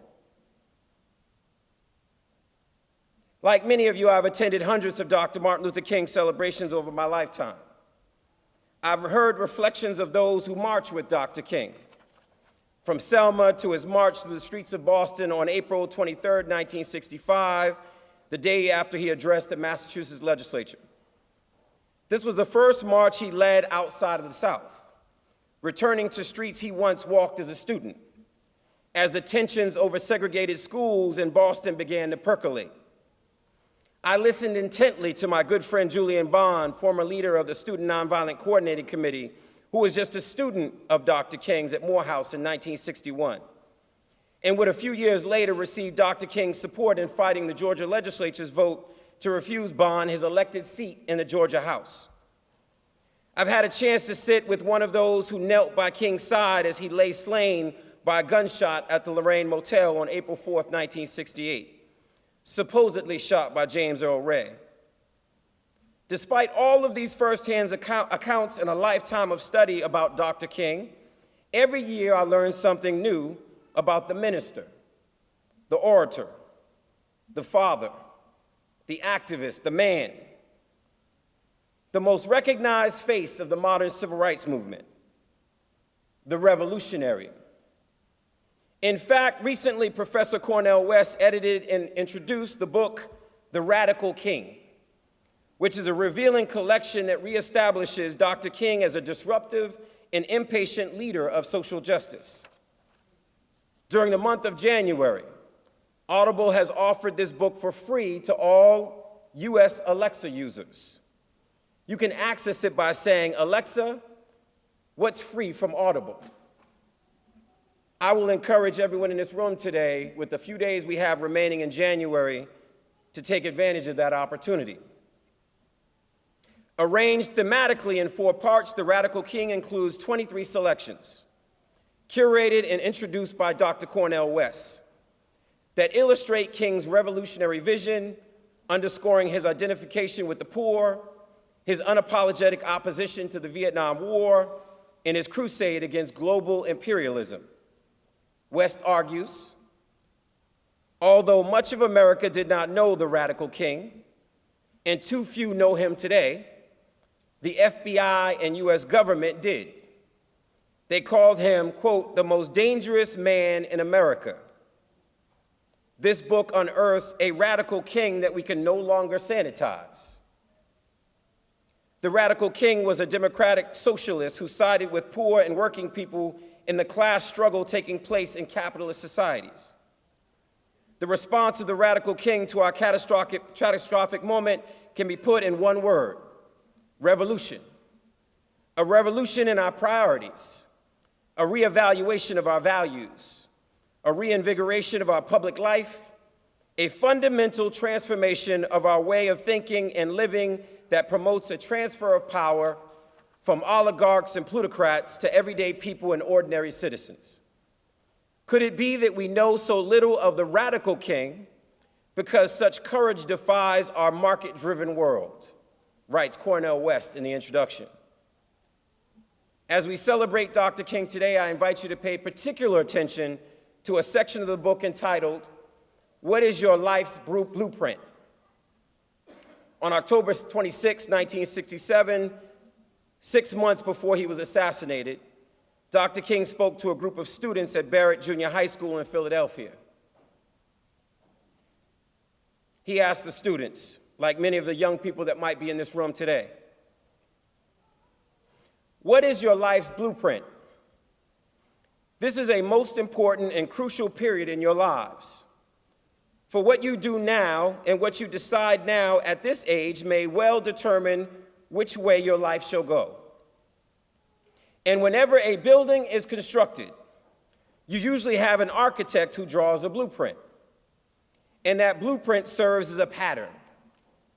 S9: Like many of you, I've attended hundreds of Dr. Martin Luther King celebrations over my lifetime. I've heard reflections of those who marched with Dr. King, from Selma to his march through the streets of Boston on April 23, 1965, the day after he addressed the Massachusetts legislature. This was the first march he led outside of the South, returning to streets he once walked as a student, as the tensions over segregated schools in Boston began to percolate. I listened intently to my good friend Julian Bond, former leader of the Student Nonviolent Coordinating Committee, who was just a student of Dr. King's at Morehouse in 1961, and would a few years later receive Dr. King's support in fighting the Georgia legislature's vote to refuse Bond his elected seat in the Georgia House. I've had a chance to sit with one of those who knelt by King's side as he lay slain by a gunshot at the Lorraine Motel on April 4, 1968, supposedly shot by James Earl Ray. Despite all of these firsthand accounts and a lifetime of study about Dr. King, every year I learn something new about the minister, the orator, the father, the activist, the man, the most recognized face of the modern civil rights movement, the revolutionary. In fact, recently, Professor Cornel West edited and introduced the book, The Radical King, which is a revealing collection that reestablishes Dr. King as a disruptive and impatient leader of social justice. During the month of January, Audible has offered this book for free to all US Alexa users. You can access it by saying, "Alexa, what's free from Audible?" I will encourage everyone in this room today, with the few days we have remaining in January, to take advantage of that opportunity. Arranged thematically in 4 parts, The Radical King includes 23 selections, curated and introduced by Dr. Cornel West, that illustrate King's revolutionary vision, underscoring his identification with the poor, his unapologetic opposition to the Vietnam War, and his crusade against global imperialism. West argues, although much of America did not know the Radical King, and too few know him today, the FBI and US government did. They called him, quote, "the most dangerous man in America." This book unearths a radical king that we can no longer sanitize. The Radical King was a democratic socialist who sided with poor and working people in the class struggle taking place in capitalist societies. The response of the Radical King to our catastrophic moment can be put in one word: revolution. A revolution in our priorities, a reevaluation of our values, a reinvigoration of our public life, a fundamental transformation of our way of thinking and living that promotes a transfer of power from oligarchs and plutocrats to everyday people and ordinary citizens. Could it be that we know so little of the Radical King because such courage defies our market-driven world, writes Cornel West in the introduction. As we celebrate Dr. King today, I invite you to pay particular attention to a section of the book entitled, "What is Your Life's Blueprint?" On October 26, 1967, 6 months before he was assassinated, Dr. King spoke to a group of students at Barrett Junior High School in Philadelphia. He asked the students, like many of the young people that might be in this room today, "What is your life's blueprint?" This is a most important and crucial period in your lives. For what you do now and what you decide now at this age may well determine which way your life shall go. And whenever a building is constructed, you usually have an architect who draws a blueprint. And that blueprint serves as a pattern,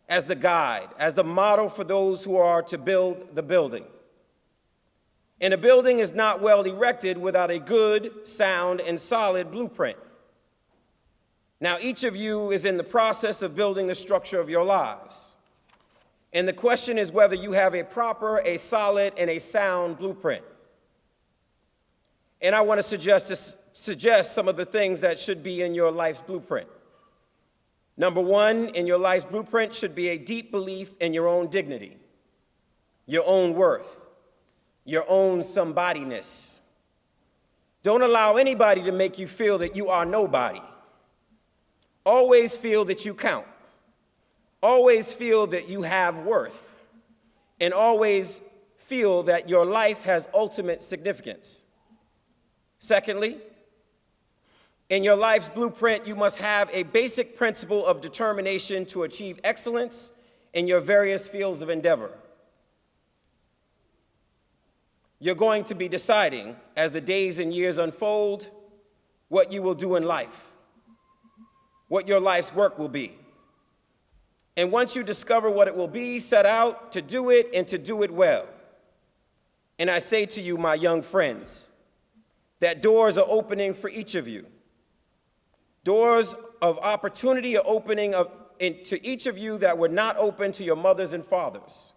S9: as the guide, as the model for those who are to build the building. And a building is not well erected without a good, sound, and solid blueprint. Now, each of you is in the process of building the structure of your lives. And the question is whether you have a proper, a solid, and a sound blueprint. And I want to suggest some of the things that should be in your life's blueprint. Number one, in your life's blueprint should be a deep belief in your own dignity, your own worth, your own somebodyness. Don't allow anybody to make you feel that you are nobody. Always feel that you count. Always feel that you have worth. And always feel that your life has ultimate significance. Secondly, in your life's blueprint, you must have a basic principle of determination to achieve excellence in your various fields of endeavor. You're going to be deciding, as the days and years unfold, what you will do in life, what your life's work will be. And once you discover what it will be, set out to do it and to do it well. And I say to you, my young friends, that doors are opening for each of you. Doors of opportunity are opening to each of you that were not open to your mothers and fathers.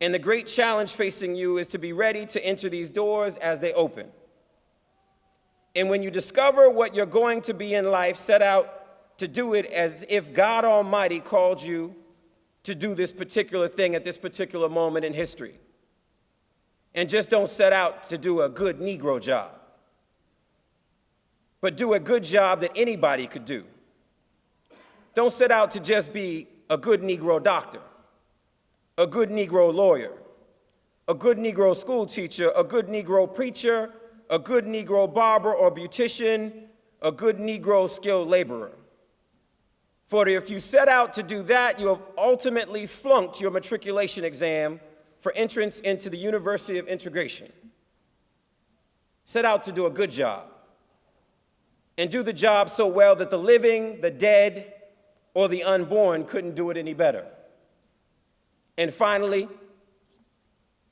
S9: And the great challenge facing you is to be ready to enter these doors as they open. And when you discover what you're going to be in life, set out to do it as if God Almighty called you to do this particular thing at this particular moment in history. And just don't set out to do a good Negro job, but do a good job that anybody could do. Don't set out to just be a good Negro doctor, a good Negro lawyer, a good Negro school teacher, a good Negro preacher, a good Negro barber or beautician, a good Negro skilled laborer. For if you set out to do that, you have ultimately flunked your matriculation exam for entrance into the University of Integration. Set out to do a good job, and do the job so well that the living, the dead, or the unborn couldn't do it any better. And finally,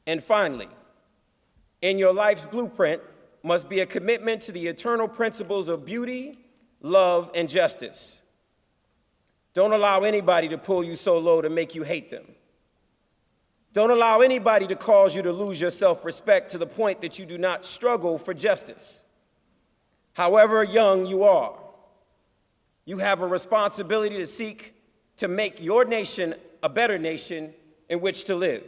S9: in your life's blueprint must be a commitment to the eternal principles of beauty, love, and justice. Don't allow anybody to pull you so low to make you hate them. Don't allow anybody to cause you to lose your self-respect to the point that you do not struggle for justice. However young you are, you have a responsibility to seek to make your nation a better nation in which to live.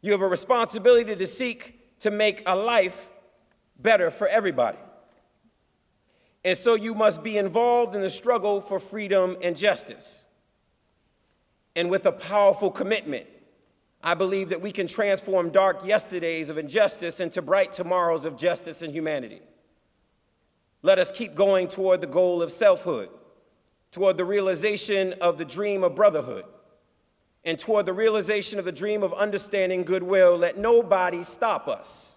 S9: You have a responsibility to seek to make a life better for everybody. And so you must be involved in the struggle for freedom and justice. And with a powerful commitment, I believe that we can transform dark yesterdays of injustice into bright tomorrows of justice and humanity. Let us keep going toward the goal of selfhood, toward the realization of the dream of brotherhood, and toward the realization of the dream of understanding goodwill. Let nobody stop us.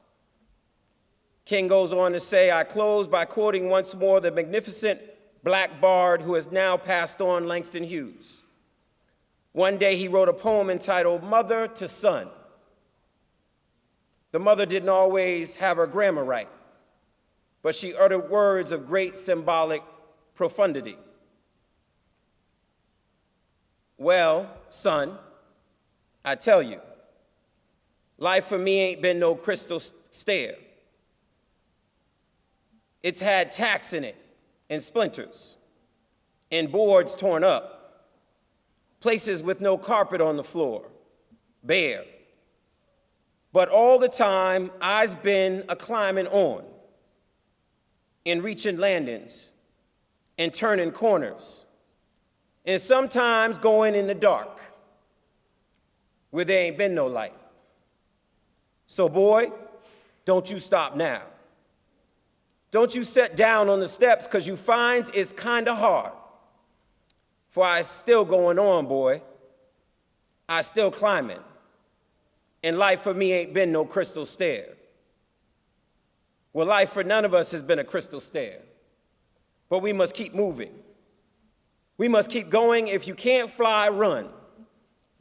S9: King goes on to say, I close by quoting once more the magnificent black bard who has now passed on, Langston Hughes. One day he wrote a poem entitled Mother to Son. The mother didn't always have her grammar right, but she uttered words of great symbolic profundity. Well, son, I tell you, life for me ain't been no crystal stair. It's had tacks in it, and splinters, and boards torn up, places with no carpet on the floor, bare. But all the time, I's been a climbing on, and reaching landings, and turning corners, and sometimes going in the dark, where there ain't been no light. So boy, don't you stop now. Don't you sit down on the steps, because you finds it's kind of hard. For I still going on, boy. I still climbing. And life for me ain't been no crystal stair. Well, life for none of us has been a crystal stair. But we must keep moving. We must keep going. If you can't fly, run.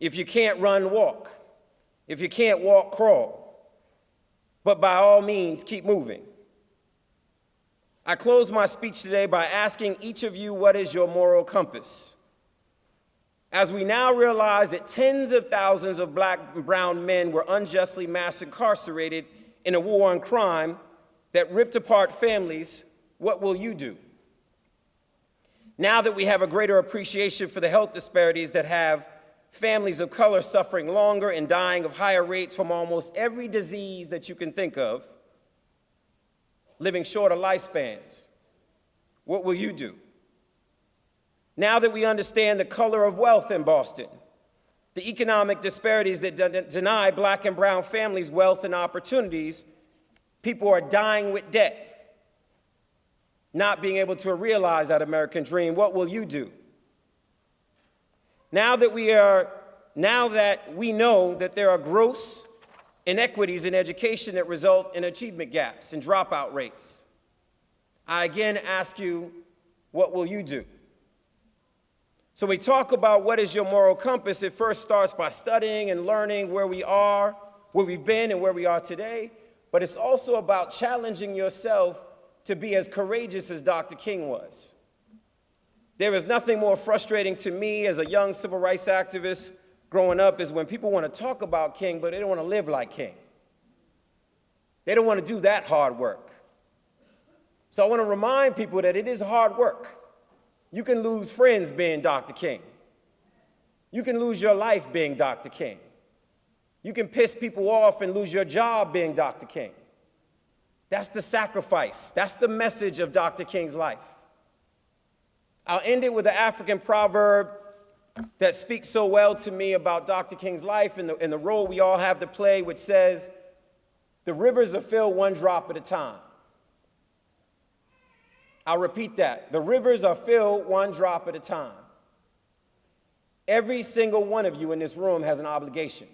S9: If you can't run, walk. If you can't walk, crawl. But by all means, keep moving. I close my speech today by asking each of you, what is your moral compass? As we now realize that tens of thousands of black and brown men were unjustly mass incarcerated in a war on crime that ripped apart families, what will you do? Now that we have a greater appreciation for the health disparities that have families of color suffering longer and dying of higher rates from almost every disease that you can think of, living shorter lifespans, what will you do? Now that we understand the color of wealth in Boston, the economic disparities that deny black and brown families wealth and opportunities, people are dying with debt, not being able to realize that American dream, what will you do? Now that we know that there are gross inequities in education that result in achievement gaps and dropout rates, I again ask you, what will you do? So we talk about what is your moral compass. It first starts by studying and learning where we are, where we've been and where we are today, but it's also about challenging yourself to be as courageous as Dr. King was. There is nothing more frustrating to me as a young civil rights activist growing up is when people want to talk about King, but they don't want to live like King. They don't want to do that hard work. So I want to remind people that it is hard work. You can lose friends being Dr. King. You can lose your life being Dr. King. You can piss people off and lose your job being Dr. King. That's the sacrifice. That's the message of Dr. King's life. I'll end it with an African proverb that speaks so well to me about Dr. King's life and the role we all have to play, which says, the rivers are filled one drop at a time. I'll repeat that. The rivers are filled one drop at a time. Every single one of you in this room has an obligation,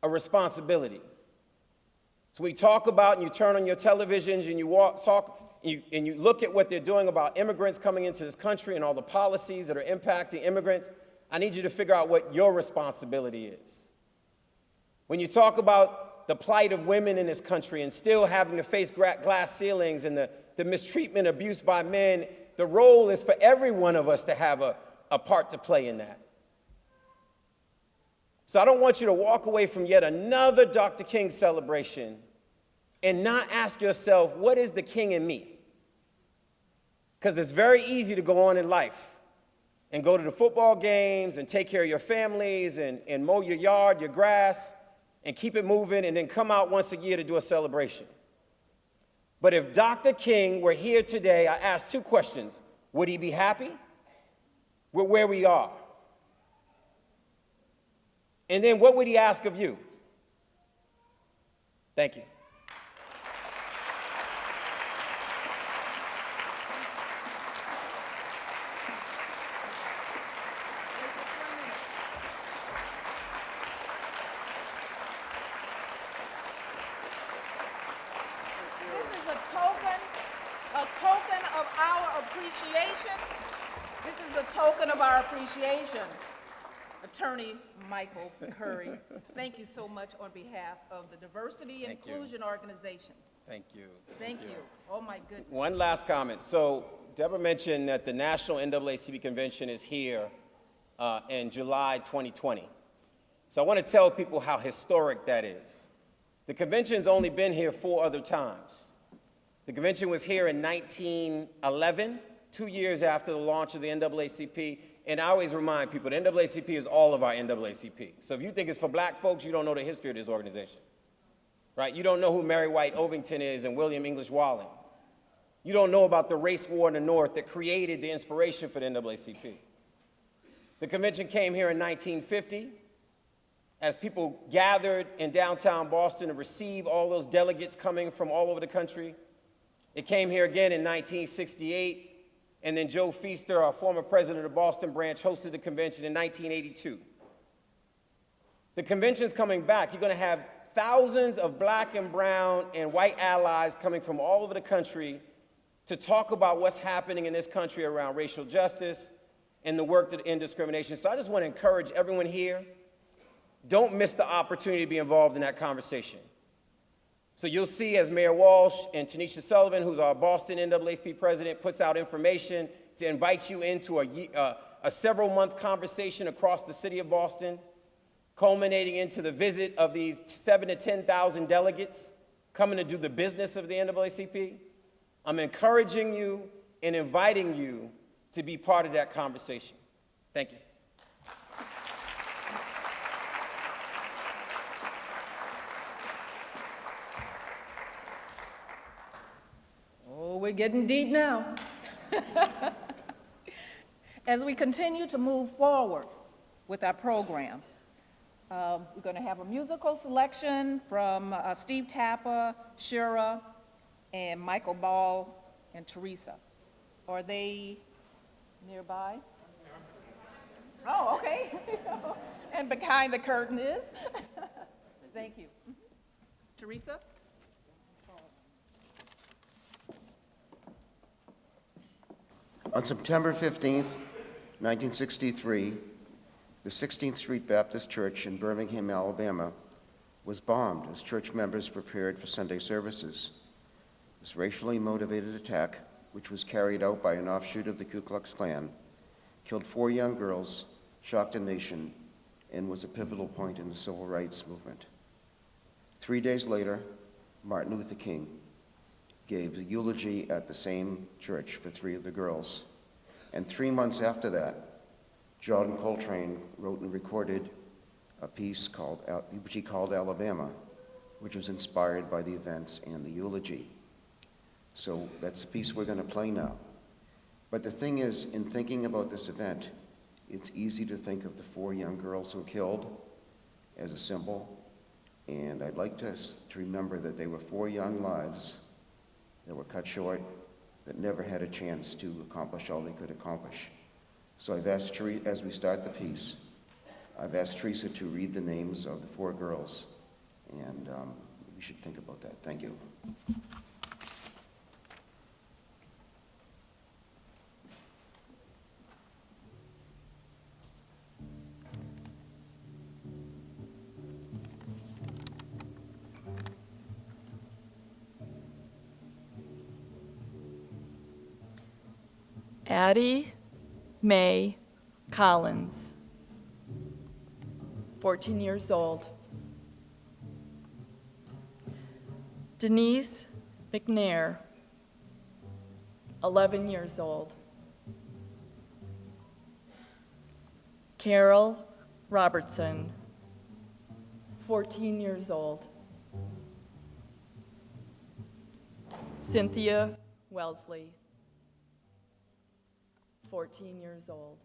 S9: a responsibility. So we talk about, and you turn on your televisions and you look at what they're doing about immigrants coming into this country and all the policies that are impacting immigrants. I need you to figure out what your responsibility is. When you talk about the plight of women in this country and still having to face glass ceilings and the mistreatment, abuse by men, the role is for every one of us to have a part to play in that. So I don't want you to walk away from yet another Dr. King celebration and not ask yourself, what is the King in me? Because it's very easy to go on in life and go to the football games and take care of your families and mow your yard, your grass, and keep it moving, and then come out once a year to do a celebration. But if Dr. King were here today, I ask two questions. Would he be happy with where we are? And then what would he ask of you? Thank you.
S7: This is a token of our appreciation. This is a token of our appreciation. Attorney Michael Curry, thank you so much on behalf of the Diversity and Inclusion Organization.
S9: Thank you.
S7: Thank you. Oh, my goodness.
S9: One last comment. So Deborah mentioned that the National NAACP Convention is here in July 2020. So I want to tell people how historic that is. The convention's only been here 4 other times. The convention was here in 1911, 2 years after the launch of the NAACP. And I always remind people, the NAACP is all of our NAACP. So if you think it's for black folks, you don't know the history of this organization, right? You don't know who Mary White Ovington is and William English Wallen. You don't know about the race war in the North that created the inspiration for the NAACP. The convention came here in 1950 as people gathered in downtown Boston to receive all those delegates coming from all over the country. It came here again in 1968. And then Joe Feaster, our former president of the Boston branch, hosted the convention in 1982. The convention's coming back. You're going to have thousands of black and brown and white allies coming from all over the country to talk about what's happening in this country around racial justice and the work to end discrimination. So I just want to encourage everyone here, don't miss the opportunity to be involved in that conversation. So you'll see as Mayor Walsh and Tanisha Sullivan, who's our Boston NAACP president, puts out information to invite you into a several-month conversation across the city of Boston, culminating into the visit of these 7,000 to 10,000 delegates coming to do the business of the NAACP. I'm encouraging you and inviting you to be part of that conversation. Thank you.
S7: Oh, we're getting deep now. As we continue to move forward with our program, we're going to have a musical selection from Steve Tapper, Shira, and Michael Ball and Teresa. Are they nearby? Oh, okay. And behind the curtain is? Thank you. Teresa?
S10: On September 15th, 1963, the 16th Street Baptist Church in Birmingham, Alabama, was bombed as church members prepared for Sunday services. This racially motivated attack, which was carried out by an offshoot of the Ku Klux Klan, killed 4 young girls, shocked the nation, and was a pivotal point in the civil rights movement. 3 days later, Martin Luther King gave a eulogy at the same church for 3 of the girls. And 3 months after that, John Coltrane wrote and recorded a piece which he called Alabama, which was inspired by the events and the eulogy. So that's the piece we're going to play now. But the thing is, in thinking about this event, it's easy to think of the 4 young girls who were killed as a symbol, and I'd like us to remember that they were 4 young lives that were cut short, that never had a chance to accomplish all they could accomplish. So I've asked Teresa, as we start the piece, I've asked Teresa to read the names of the 4 girls, and we should think about that. Thank you.
S11: Addie Mae Collins, 14 years old. Denise McNair, 11 years old. Carol Robertson, 14 years old. Cynthia Wellesley, 14 years old.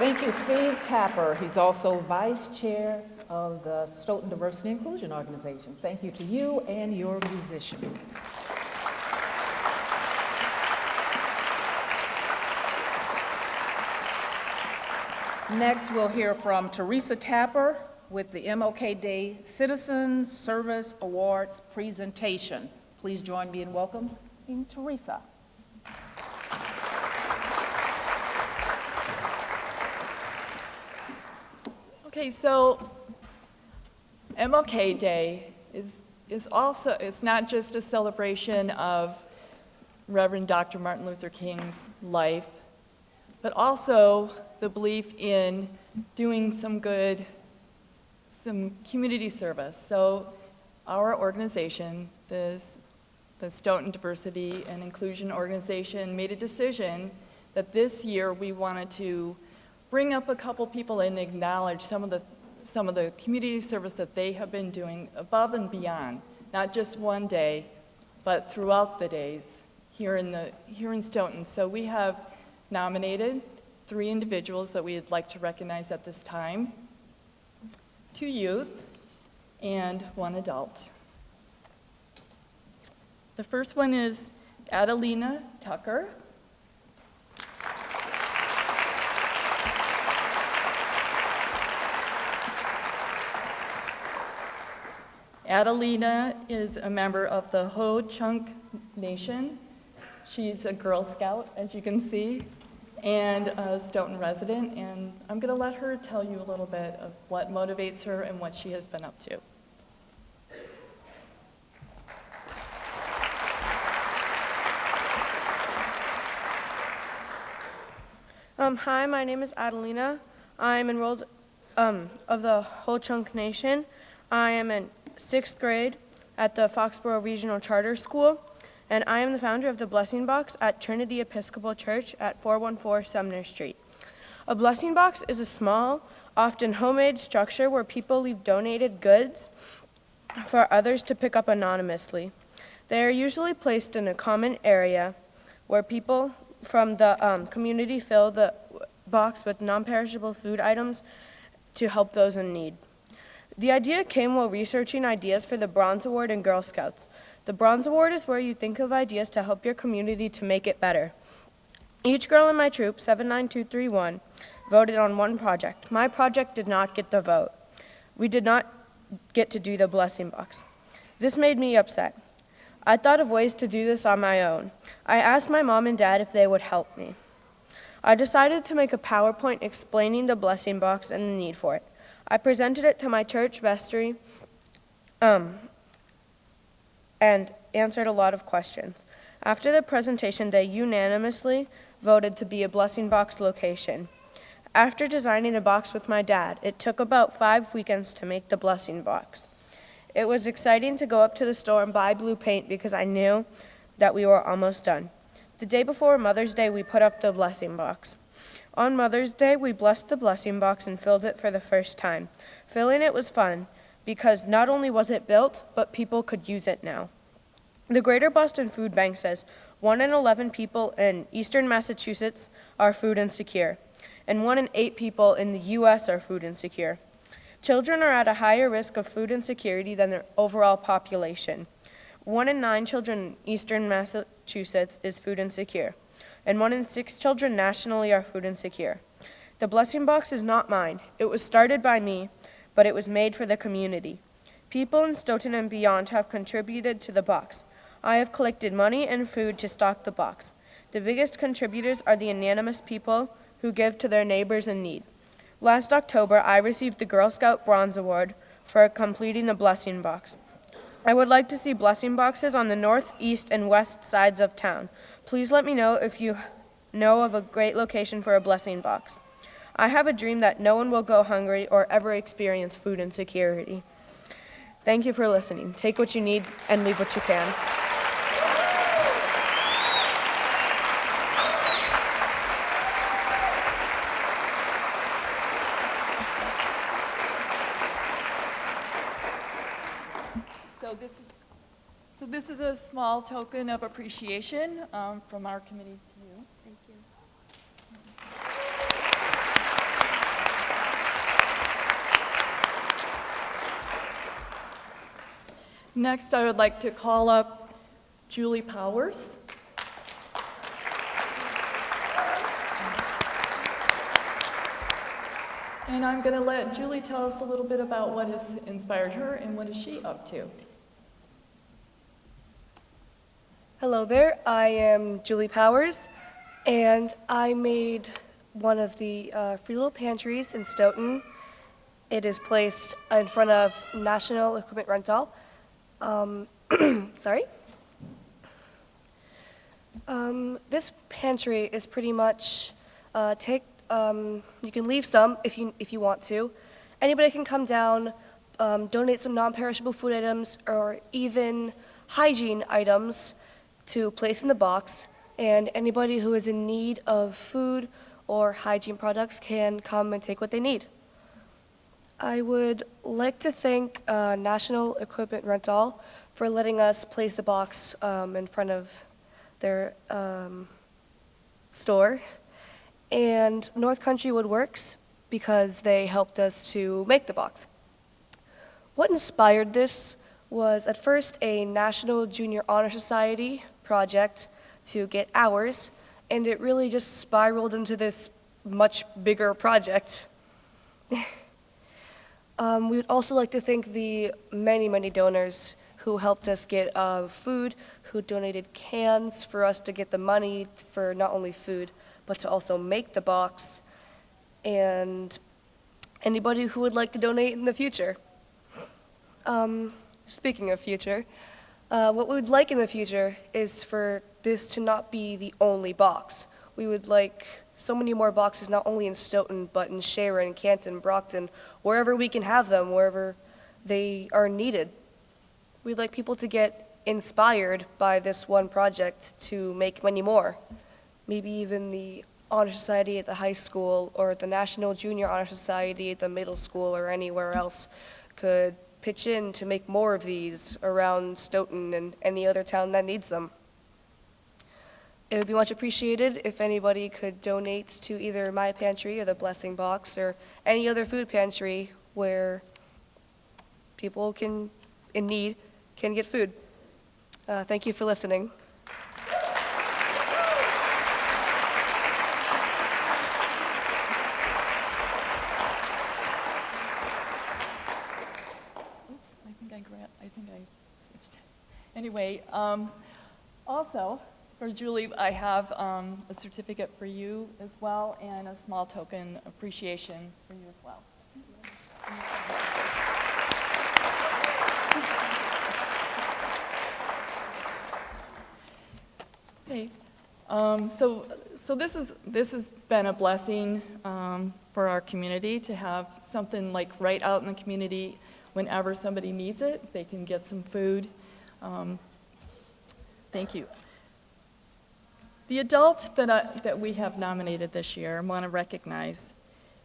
S7: Thank you, Steve Tapper. He's also Vice Chair of the Stoughton Diversity and Inclusion Organization. Thank you to you and your musicians. Next, we'll hear from Teresa Tapper with the MLK Day Citizen Service Awards presentation. Please join me in welcoming Teresa.
S11: Okay, so MLK Day is also, it's not just a celebration of Reverend Dr. Martin Luther King's life, but also the belief in doing some good, some community service. So our organization, the Stoughton Diversity and Inclusion Organization, made a decision that this year we wanted to bring up a couple people and acknowledge some of the community service that they have been doing above and beyond, not just one day, but throughout the days here in Stoughton. So we have nominated 3 individuals that we'd like to recognize at this time, 2 youth and 1 adult. The first one is Adelina Tucker. Adelina is a member of the Ho-Chunk Nation. She's a Girl Scout, as you can see, and a Stoughton resident, and I'm going to let her tell you a little bit of what motivates her and what she has been up to.
S12: Hi, my name is Adelina. I'm enrolled of the Ho-Chunk Nation. I am in 6th grade at the Foxborough Regional Charter School, and I am the founder of the Blessing Box at Trinity Episcopal Church at 414 Sumner Street. A blessing box is a small, often homemade structure where people leave donated goods for others to pick up anonymously. They are usually placed in a common area where people from the community fill the box with non-perishable food items to help those in need. The idea came while researching ideas for the Bronze Award in Girl Scouts. The Bronze Award is where you think of ideas to help your community to make it better. Each girl in my troop, 79231, voted on one project. My project did not get the vote. We did not get to do the blessing box. This made me upset. I thought of ways to do this on my own. I asked my mom and dad if they would help me. I decided to make a PowerPoint explaining the blessing box and the need for it. I presented it to my church vestry and answered a lot of questions. After the presentation, they unanimously voted to be a blessing box location. After designing the box with my dad, it took about 5 weekends to make the blessing box. It was exciting to go up to the store and buy blue paint because I knew that we were almost done. The day before Mother's Day, we put up the blessing box. On Mother's Day, we blessed the blessing box and filled it for the first time. Filling it was fun because not only was it built, but people could use it now. The Greater Boston Food Bank says 1 in 11 people in eastern Massachusetts are food insecure, and 1 in 8 people in the U.S. are food insecure. Children are at a higher risk of food insecurity than their overall population. 1 in 9 children in eastern Massachusetts is food insecure, and 1 in 6 children nationally are food insecure. The blessing box is not mine. It was started by me, but it was made for the community. People in Stoughton and beyond have contributed to the box. I have collected money and food to stock the box. The biggest contributors are the anonymous people who give to their neighbors in need. Last October, I received the Girl Scout Bronze Award for completing the blessing box. I would like to see blessing boxes on the north, east, and west sides of town. Please let me know if you know of a great location for a blessing box. I have a dream that no one will go hungry or ever experience food insecurity. Thank you for listening. Take what you need and leave what you can.
S11: So this is a small token of appreciation from our committee to you.
S12: Thank you.
S11: Next, I would like to call up Julie Powers. And I'm going to let Julie tell us a little bit about what has inspired her and what is she up to.
S13: Hello there, I am Julie Powers, and I made one of the free little pantries in Stoughton. It is placed in front of National Equipment Rental. Sorry. This pantry is pretty much you can leave some if you want to. Anybody can come down, donate some non-perishable food items or even hygiene items to place in the box, and anybody who is in need of food or hygiene products can come and take what they need. I would like to thank National Equipment Rental for letting us place the box in front of their store, and North Country Woodworks because they helped us to make the box. What inspired this was at first a National Junior Honor Society project to get hours, and it really just spiraled into this much bigger project. We would also like to thank the many donors who helped us get food, who donated cans for us to get the money for not only food, but to also make the box, and anybody who would like to donate in the future. Speaking of future, what we would like in the future is for this to not be the only box. We would like so many more boxes, not only in Stoughton, but in Sharon, Canton, Brockton, wherever we can have them, wherever they are needed. We'd like people to get inspired by this one project to make many more. Maybe even the Honor Society at the high school or the National Junior Honor Society at the middle school or anywhere else could pitch in to make more of these around Stoughton and any other town that needs them. It would be much appreciated if anybody could donate to either my pantry or the Blessing Box or any other food pantry where people in need can get food. Thank you for listening.
S11: Anyway, also, for Julie, I have a certificate for you as well and a small token appreciation for you as well. Okay, so this has been a blessing for our community to have something like right out in the community whenever somebody needs it, they can get some food. Thank you. The adult that we have nominated this year and want to recognize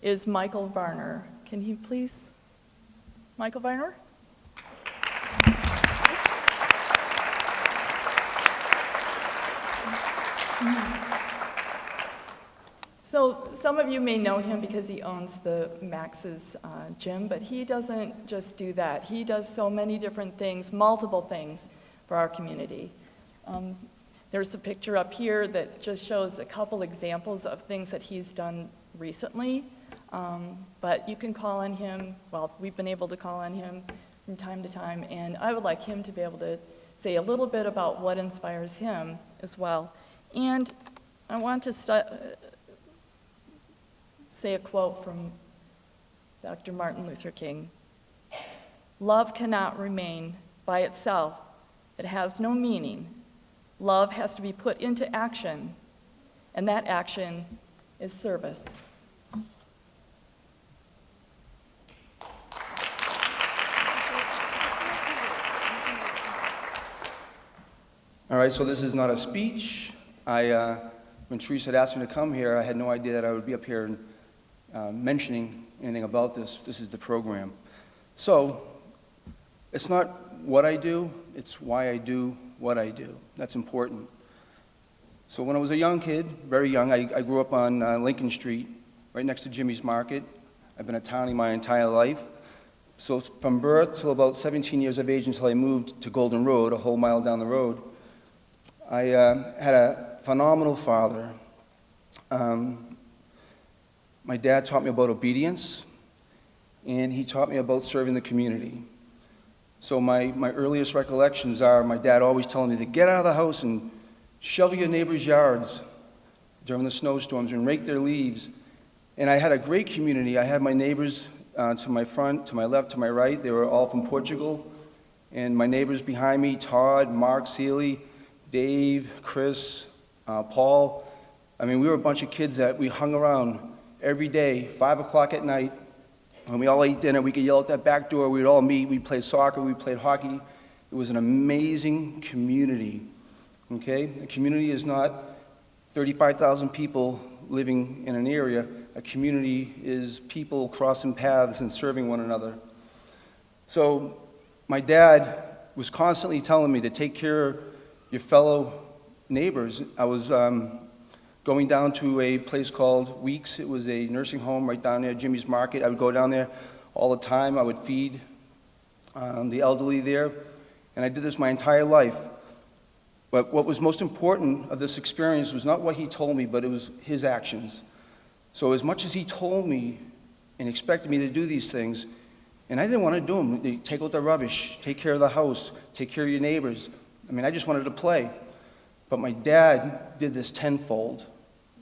S11: is Michael Varner. Can he please, Michael Varner? So some of you may know him because he owns the Max's gym, but he doesn't just do that. He does so many different things, multiple things for our community. There's a picture up here that just shows a couple examples of things that he's done recently, but you can call on him, well, we've been able to call on him from time to time, and I would like him to be able to say a little bit about what inspires him as well. And I want to say a quote from Dr. Martin Luther King. Love cannot remain by itself. It has no meaning. Love has to be put into action, and that action is service.
S14: All right, so this is not a speech. When Teresa had asked me to come here, I had no idea that I would be up here and mentioning anything about this. This is the program. So it's not what I do, it's why I do what I do. That's important. So when I was a young kid, very young, I grew up on Lincoln Street, right next to Jimmy's Market. I've been a townie my entire life. So from birth till about 17 years of age until I moved to Golden Road, a whole mile down the road, I had a phenomenal father. My dad taught me about obedience, and he taught me about serving the community. So my earliest recollections are my dad always telling me to get out of the house and shovel your neighbors' yards during the snowstorms and rake their leaves. And I had a great community. I had my neighbors to my front, to my left, to my right. They were all from Portugal. And my neighbors behind me, Todd, Mark, Seeley, Dave, Chris, Paul. I mean, we were a bunch of kids that we hung around every day, 5 o'clock at night. When we all ate dinner, we could yell at that back door. We'd all meet. We'd play soccer. We played hockey. It was an amazing community, okay? A community is not 35,000 people living in an area. A community is people crossing paths and serving one another. So my dad was constantly telling me to take care of your fellow neighbors. I was going down to a place called Weeks. It was a nursing home right down there, Jimmy's Market. I would go down there all the time. I would feed the elderly there, and I did this my entire life. But what was most important of this experience was not what he told me, but it was his actions. So as much as he told me and expected me to do these things, and I didn't want to do them, take out the rubbish, take care of the house, take care of your neighbors. I mean, I just wanted to play. But my dad did this tenfold.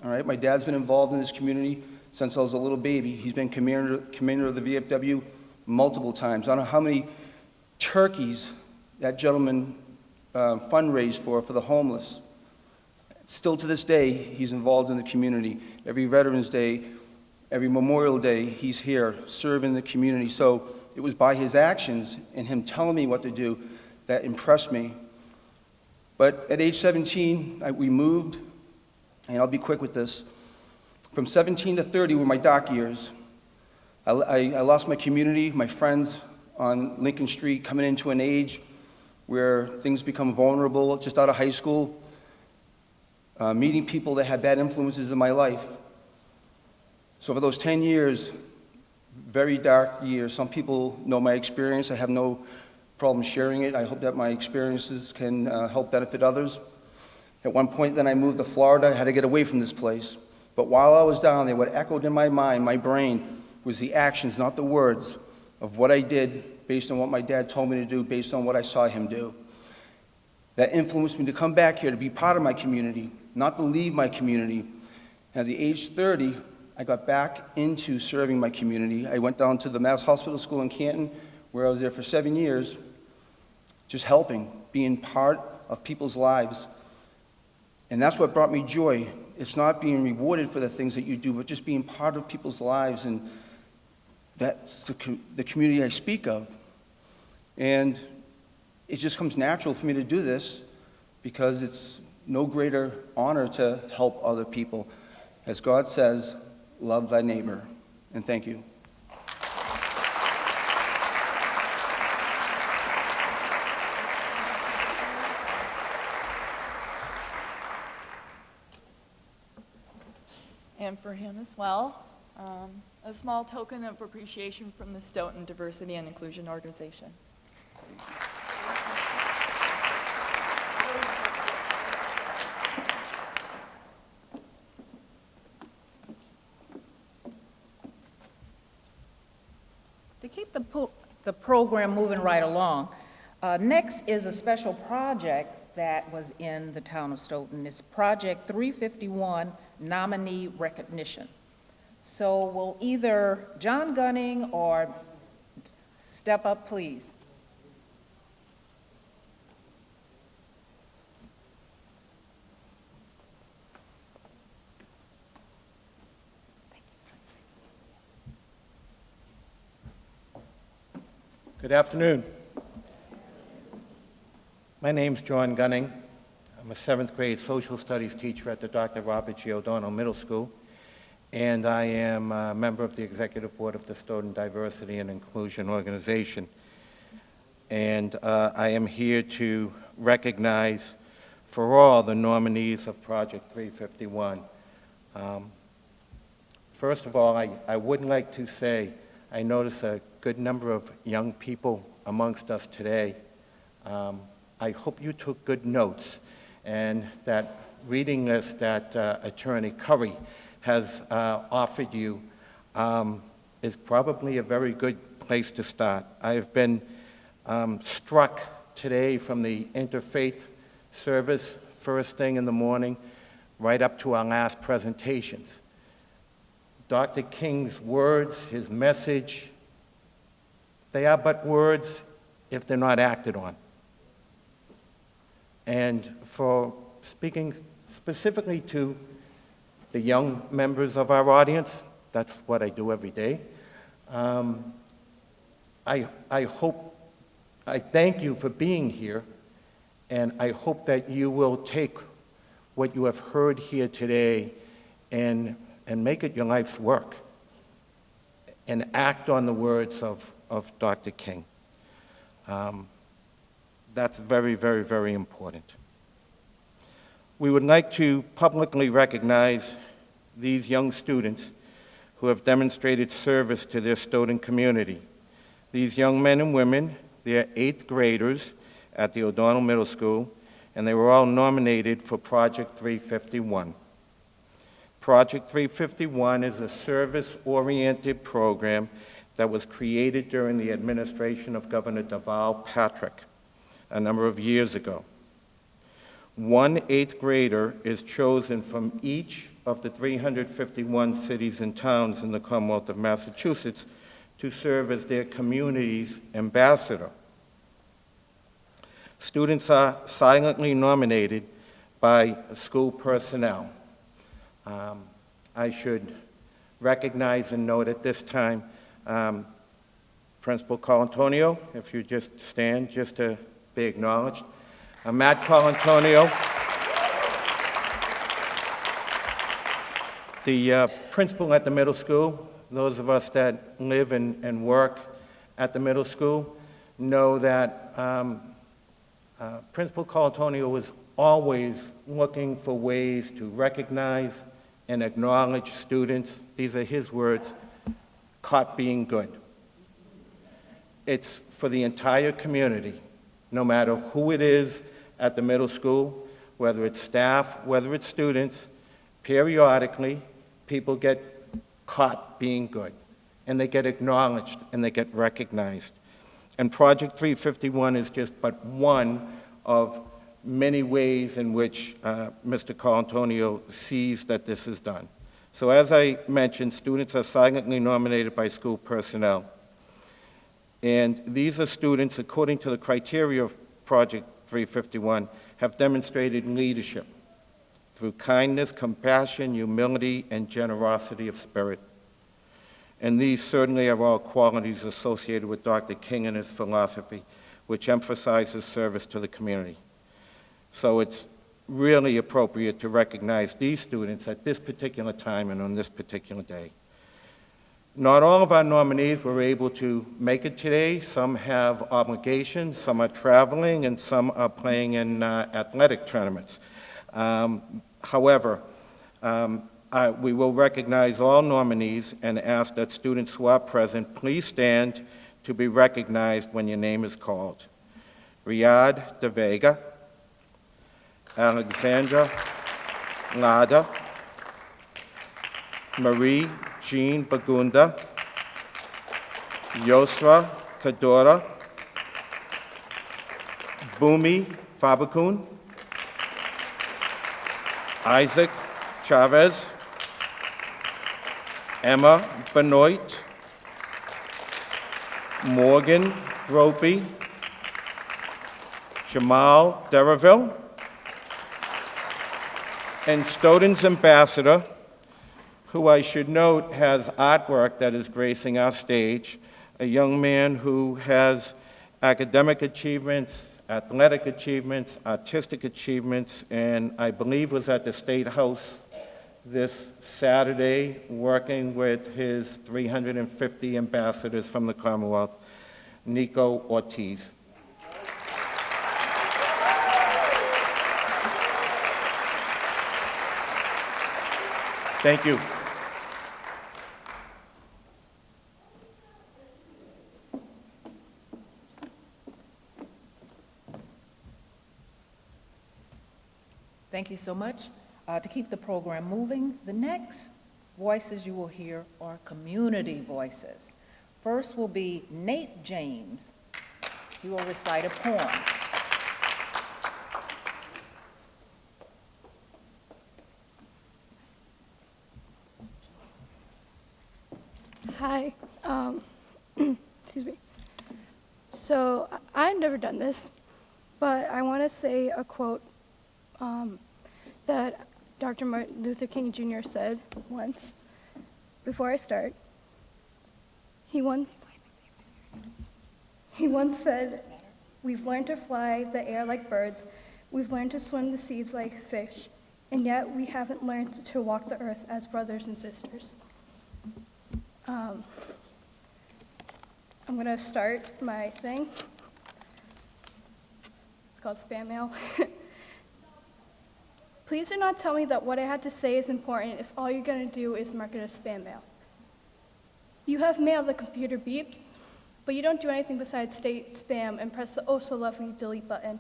S14: All right, my dad's been involved in this community since I was a little baby. He's been commander of the VFW multiple times. I don't know how many turkeys that gentleman fundraised for the homeless. Still to this day, he's involved in the community. Every Veterans Day, every Memorial Day, he's here serving the community. So it was by his actions and him telling me what to do that impressed me. But at age 17, we moved, and I'll be quick with this. From 17 to 30 were my dark years. I lost my community, my friends on Lincoln Street, coming into an age where things become vulnerable, just out of high school, meeting people that had bad influences in my life. So for those 10 years, very dark years, some people know my experience. I have no problem sharing it. I hope that my experiences can help benefit others. At one point, then I moved to Florida. I had to get away from this place. But while I was down there, what echoed in my mind, my brain, was the actions, not the words, of what I did based on what my dad told me to do, based on what I saw him do. That influenced me to come back here, to be part of my community, not to leave my community. At the age 30, I got back into serving my community. I went down to the Mass Hospital School in Canton, where I was there for 7 years, just helping, being part of people's lives. And that's what brought me joy. It's not being rewarded for the things that you do, but just being part of people's lives. And that's the community I speak of. And it just comes natural for me to do this because it's no greater honor to help other people. As God says, love thy neighbor. And thank you.
S11: And for him as well, a small token of appreciation from the Stoughton Diversity and Inclusion Organization.
S7: To keep the program moving right along, next is a special project that was in the town of Stoughton. It's Project 351, Nominee Recognition. So will either John Gunning or step up, please.
S15: Good afternoon. My name's John Gunning. I'm a 7th grade social studies teacher at the Dr. Robert G. O'Donnell Middle School, and I am a member of the executive board of the Stoughton Diversity and Inclusion Organization. And I am here to recognize for all the nominees of Project 351. First of all, I would like to say I noticed a good number of young people amongst us today. I hope you took good notes, and that reading list that Attorney Curry has offered you is probably a very good place to start. I've been struck today from the interfaith service, first thing in the morning, right up to our last presentations. Dr. King's words, his message, they are but words if they're not acted on. And for speaking specifically to the young members of our audience, that's what I do every day. I thank you for being here, and I hope that you will take what you have heard here today and make it your life's work and act on the words of Dr. King. That's very, very, very important. We would like to publicly recognize these young students who have demonstrated service to their Stoughton community. These young men and women, they are 8th graders at the O'Donnell Middle School, and they were all nominated for Project 351. Project 351 is a service-oriented program that was created during the administration of Governor Deval Patrick a number of years ago. One 8th grader is chosen from each of the 351 cities and towns in the Commonwealth of Massachusetts to serve as their community's ambassador. Students are silently nominated by school personnel. I should recognize and note at this time Principal Colantonio, if you just stand just to be acknowledged. Matt Colantonio, the principal at the middle school. Those of us that live and work at the middle school know that Principal Colantonio was always looking for ways to recognize and acknowledge students. These are his words, caught being good. It's for the entire community, no matter who it is at the middle school, whether it's staff, whether it's students. Periodically, people get caught being good, and they get acknowledged, and they get recognized. And Project 351 is just but one of many ways in which Mr. Colantonio sees that this is done. So as I mentioned, students are silently nominated by school personnel. And these are students, according to the criteria of Project 351, have demonstrated leadership through kindness, compassion, humility, and generosity of spirit. And these certainly are all qualities associated with Dr. King and his philosophy, which emphasizes service to the community. So it's really appropriate to recognize these students at this particular time and on this particular day. Not all of our nominees were able to make it today. Some have obligations, some are traveling, and some are playing in athletic tournaments. However, we will recognize all nominees and ask that students who are present please stand to be recognized when your name is called. Riyad De Vega, Alexandra Lada, Marie Jean Bagunda, Yosra Kadora, Bumi Fabakun, Isaac Chavez, Emma Benoit, Morgan Gropey, Jamal Deraville, and Stoughton's ambassador, who I should note has artwork that is gracing our stage, a young man who has academic achievements, athletic achievements, artistic achievements, and I believe was at the State House this Saturday working with his 350 ambassadors from the Commonwealth, Nico Ortiz. Thank you.
S7: Thank you so much. To keep the program moving, the next voices you will hear are community voices. First will be Nate James. He will recite a poem.
S16: Hi. Excuse me. So I've never done this, but I want to say a quote that Dr. Martin Luther King Jr. said once. Before I start, he once said, "We've learned to fly the air like birds. We've learned to swim the seas like fish, and yet we haven't learned to walk the earth as brothers and sisters." I'm going to start my thing. It's called Spam Mail. Please do not tell me that what I had to say is important if all you're going to do is mark it as spam mail. You have mail, the computer beeps, but you don't do anything besides state spam and press the oh so lovely delete button.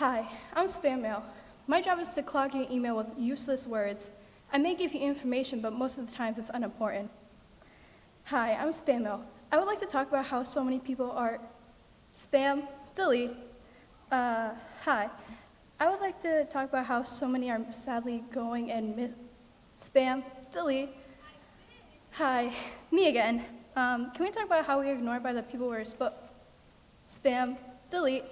S16: Hi, I'm Spam Mail. My job is to clog your email with useless words. I may give you information, but most of the times it's unimportant. Hi, I'm Spam Mail. I would like to talk about how so many people are spam, delete. Hi. I would like to talk about how so many are sadly going and spam, delete. Hi, me again. Can we talk about how we are ignored by the people we're spam, delete.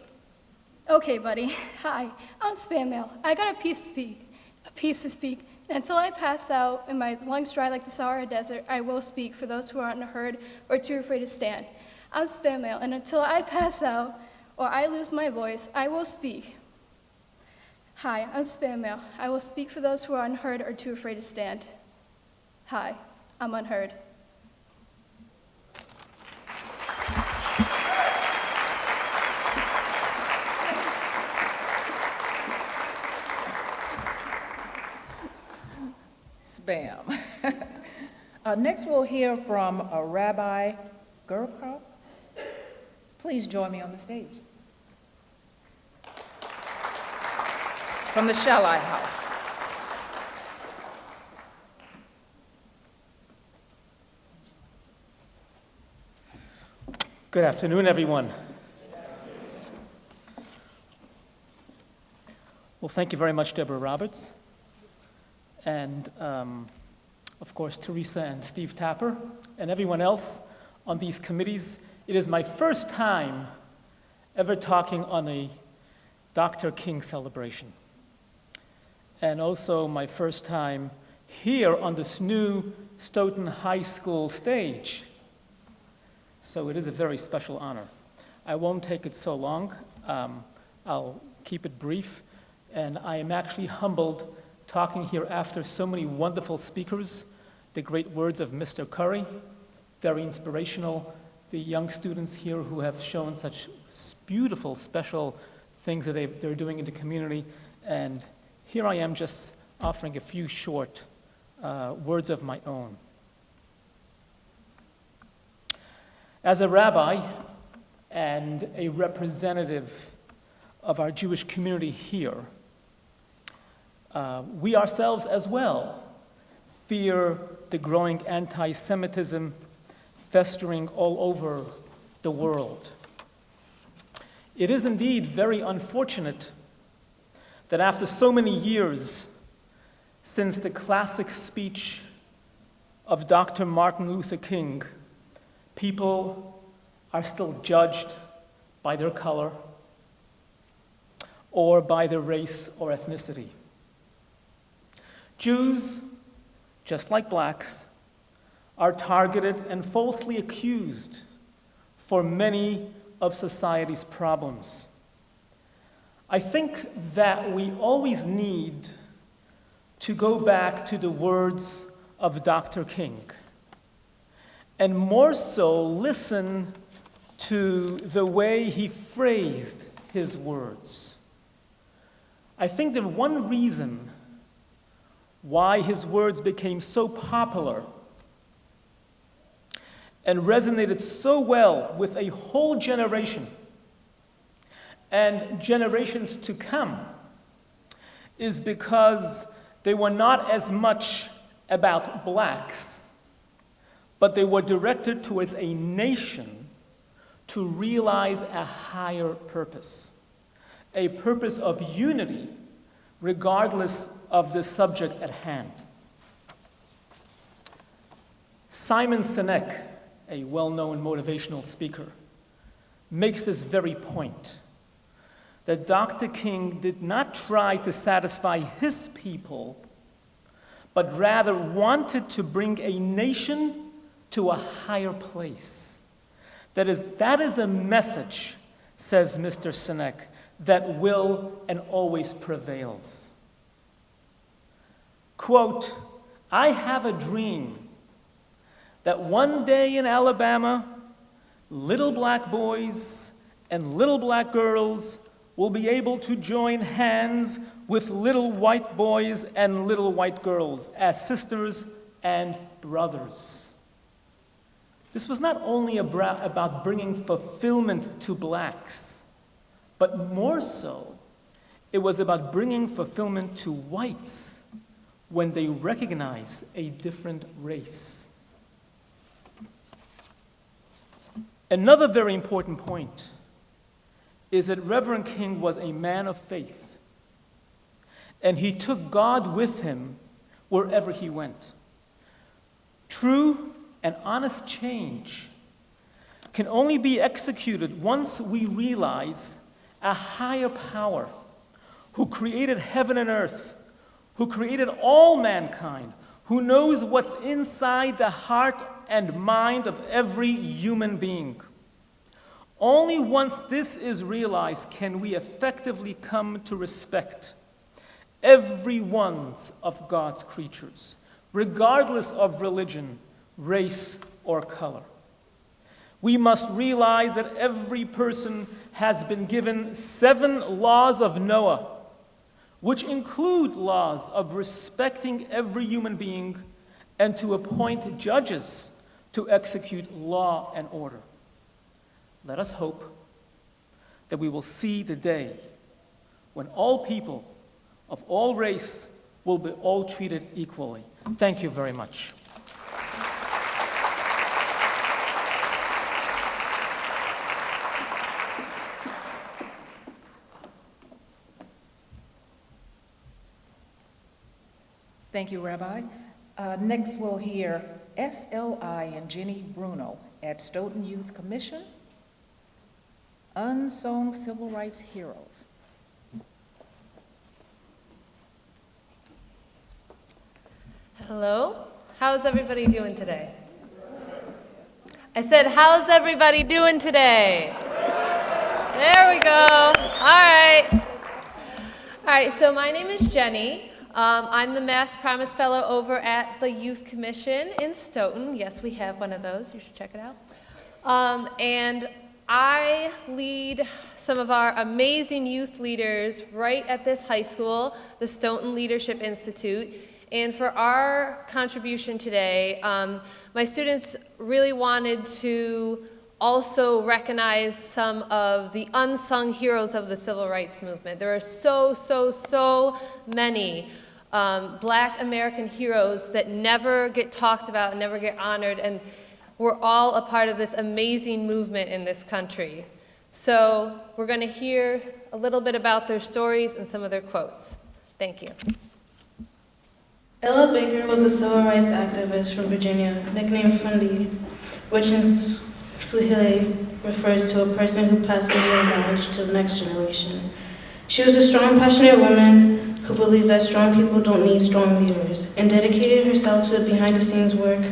S16: Okay, buddy. Hi, I'm Spam Mail. I got a piece to speak. Until I pass out and my lungs dry like the Sahara Desert, I will speak for those who aren't heard or too afraid to stand. I'm Spam Mail, and until I pass out or I lose my voice, I will speak. Hi, I'm Spam Mail. I will speak for those who are unheard or too afraid to stand. Hi, I'm unheard.
S7: Spam. Next, we'll hear from Rabbi Gurkha. Please join me on the stage. From the Shalai House.
S17: Good afternoon, everyone. Well, thank you very much, Deborah Roberts. And, of course, Teresa and Steve Tapper, and everyone else on these committees. It is my first time ever talking on a Dr. King celebration. And also my first time here on this new Stoughton High School stage. So it is a very special honor. I won't take it so long. I'll keep it brief. And I am actually humbled talking here after so many wonderful speakers, the great words of Mr. Curry, very inspirational, the young students here who have shown such beautiful, special things that they're doing in the community, and here I am just offering a few short words of my own. As a rabbi and a representative of our Jewish community here, we ourselves as well fear the growing anti-Semitism festering all over the world. It is indeed very unfortunate that after so many years since the classic speech of Dr. Martin Luther King, people are still judged by their color or by their race or ethnicity. Jews, just like blacks, are targeted and falsely accused for many of society's problems. I think that we always need to go back to the words of Dr. King, and more so listen to the way he phrased his words. I think that one reason why his words became so popular and resonated so well with a whole generation and generations to come is because they were not as much about blacks, but they were directed towards a nation to realize a higher purpose, a purpose of unity, regardless of the subject at hand. Simon Sinek, a well-known motivational speaker, makes this very point, that Dr. King did not try to satisfy his people, but rather wanted to bring a nation to a higher place. That is a message, says Mr. Sinek, that will and always prevails. Quote, "I have a dream that one day in Alabama, little black boys and little black girls will be able to join hands with little white boys and little white girls as sisters and brothers." This was not only about bringing fulfillment to blacks, but more so, it was about bringing fulfillment to whites when they recognize a different race. Another very important point is that Reverend King was a man of faith, and he took God with him wherever he went. True and honest change can only be executed once we realize a higher power who created heaven and earth, who created all mankind, who knows what's inside the heart and mind of every human being. Only once this is realized can we effectively come to respect every one of God's creatures, regardless of religion, race, or color. We must realize that every person has been given 7 laws of Noah, which include laws of respecting every human being and to appoint judges to execute law and order. Let us hope that we will see the day when all people of all race will be all treated equally. Thank you very much.
S7: Thank you, Rabbi. Next, we'll hear SLI and Jenny Bruno at Stoughton Youth Commission, Unsung Civil Rights Heroes.
S18: Hello, how's everybody doing today? I said, how's everybody doing today? There we go. All right, so my name is Jenny. I'm the Mass Promise Fellow over at the Youth Commission in Stoughton. Yes, we have one of those. You should check it out. And I lead some of our amazing youth leaders right at this high school, the Stoughton Leadership Institute. And for our contribution today, my students really wanted to also recognize some of the unsung heroes of the civil rights movement. There are so many Black American heroes that never get talked about and never get honored, and we're all a part of this amazing movement in this country. So we're going to hear a little bit about their stories and some of their quotes. Thank you.
S19: Ella Baker was a civil rights activist from Virginia, nicknamed Fundi, which in Swahili refers to a person who passes their knowledge to the next generation. She was a strong, passionate woman who believed that strong people don't need strong leaders, and dedicated herself to the behind-the-scenes work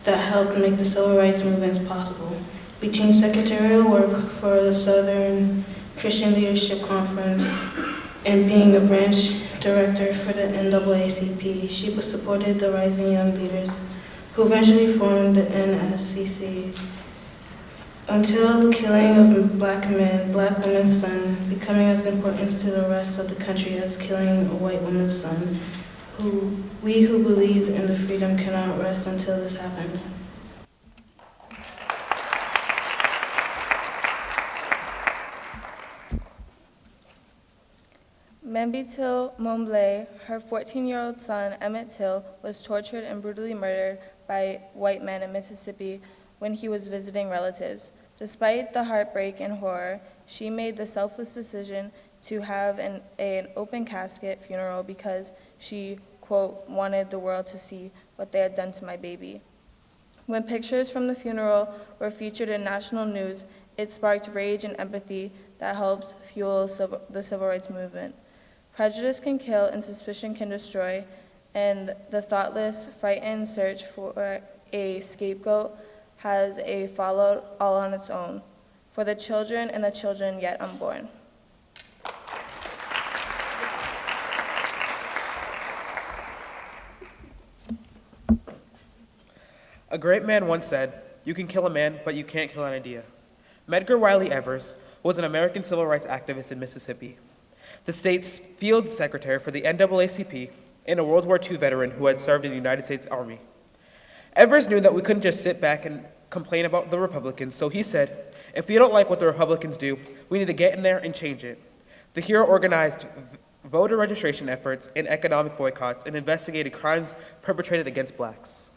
S19: that helped make the civil rights movements possible. Between secretarial work for the Southern Christian Leadership Conference and being a branch director for the NAACP, she supported the rising young leaders who eventually formed the NSCC. Until the killing of black men, black women's son, becoming as important to the rest of the country as killing a white woman's son, we who believe in the freedom cannot rest until this happens.
S20: Membi Till Momble, her 14-year-old son, Emmett Till, was tortured and brutally murdered by white men in Mississippi when he was visiting relatives. Despite the heartbreak and horror, she made the selfless decision to have an open casket funeral because she, quote, wanted the world to see what they had done to my baby. When pictures from the funeral were featured in national news, it sparked rage and empathy that helped fuel the civil rights movement. Prejudice can kill and suspicion can destroy, and the thoughtless, frightened search for a scapegoat has a fallout all on its own for the children and the children yet unborn.
S21: A great man once said, "You can kill a man, but you can't kill an idea." Medgar Wiley Evers was an American civil rights activist in Mississippi, the state's field secretary for the NAACP, and a World War II veteran who had served in the United States Army. Evers knew that we couldn't just sit back and complain about the Republicans, so he said, "If we don't like what the Republicans do, we need to get in there and change it." The hero organized voter registration efforts and economic boycotts and investigated crimes perpetrated against blacks.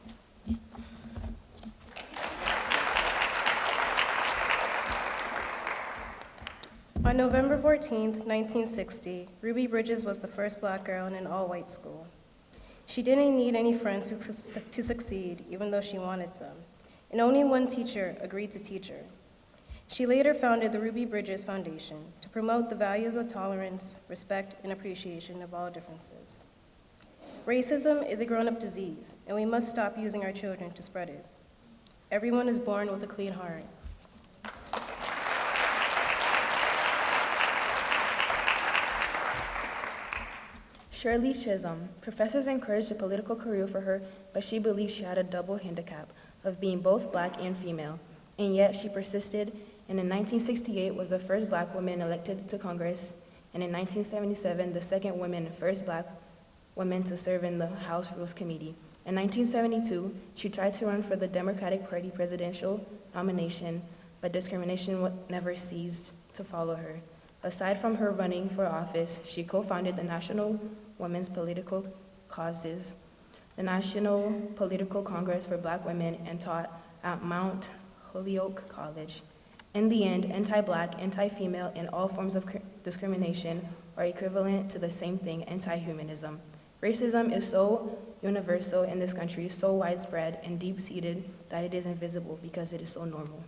S22: On November 14, 1960, Ruby Bridges was the first black girl in an all-white school. She didn't need any friends to succeed, even though she wanted some, and only one teacher agreed to teach her. She later founded the Ruby Bridges Foundation to promote the values of tolerance, respect, and appreciation of all differences. Racism is a grown-up disease, and we must stop using our children to spread it. Everyone is born with a clean heart.
S23: Shirley Chisholm. Professors encouraged a political career for her, but she believed she had a double handicap of being both black and female, and yet she persisted, and in 1968 was the first black woman elected to Congress, and in 1977 the second first black woman to serve in the House Rules Committee. In 1972, she tried to run for the Democratic Party presidential nomination, but discrimination never ceased to follow her. Aside from her running for office, she co-founded the National Women's Political Causes, the National Political Congress for Black Women, and taught at Mount Holyoke College. In the end, anti-black, anti-female, and all forms of discrimination are equivalent to the same thing, anti-humanism. Racism is so universal in this country, so widespread and deep-seated that it is invisible because it is so normal.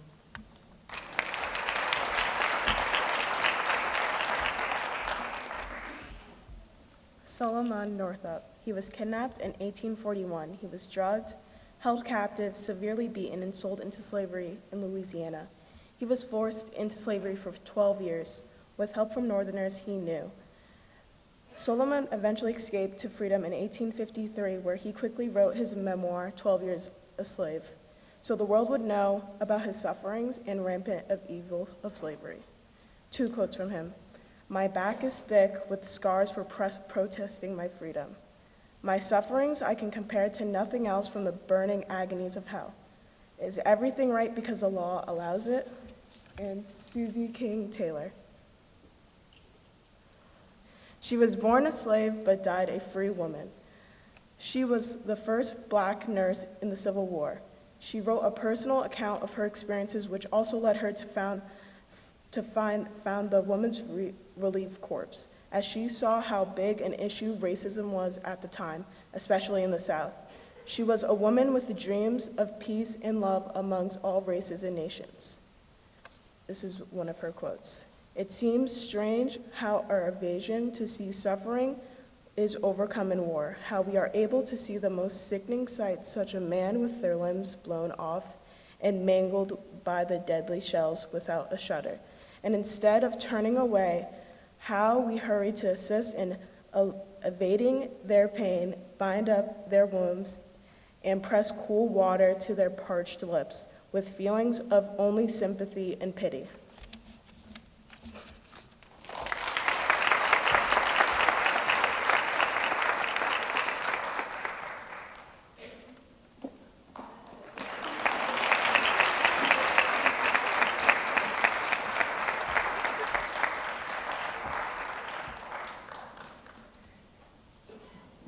S24: Solomon Northup. He was kidnapped in 1841. He was drugged, held captive, severely beaten, and sold into slavery in Louisiana. He was forced into slavery for 12 years. With help from Northerners he knew. Solomon eventually escaped to freedom in 1853, where he quickly wrote his memoir, 12 Years a Slave, so the world would know about his sufferings and rampant of evil of slavery. 2 quotes from him. "My back is thick with scars for protesting my freedom. My sufferings I can compare to nothing else from the burning agonies of hell. Is everything right because the law allows it?" And Susie King Taylor. She was born a slave but died a free woman. She was the first black nurse in the Civil War. She wrote a personal account of her experiences, which also led her to found the Women's Relief Corps, as she saw how big an issue racism was at the time, especially in the South. She was a woman with dreams of peace and love amongst all races and nations. This is one of her quotes. "It seems strange how our evasion to see suffering is overcome in war, how we are able to see the most sickening sights, such a man with their limbs blown off and mangled by the deadly shells without a shudder. And instead of turning away, how we hurry to assist in evading their pain, bind up their wounds, and press cool water to their parched lips with feelings of only sympathy and pity."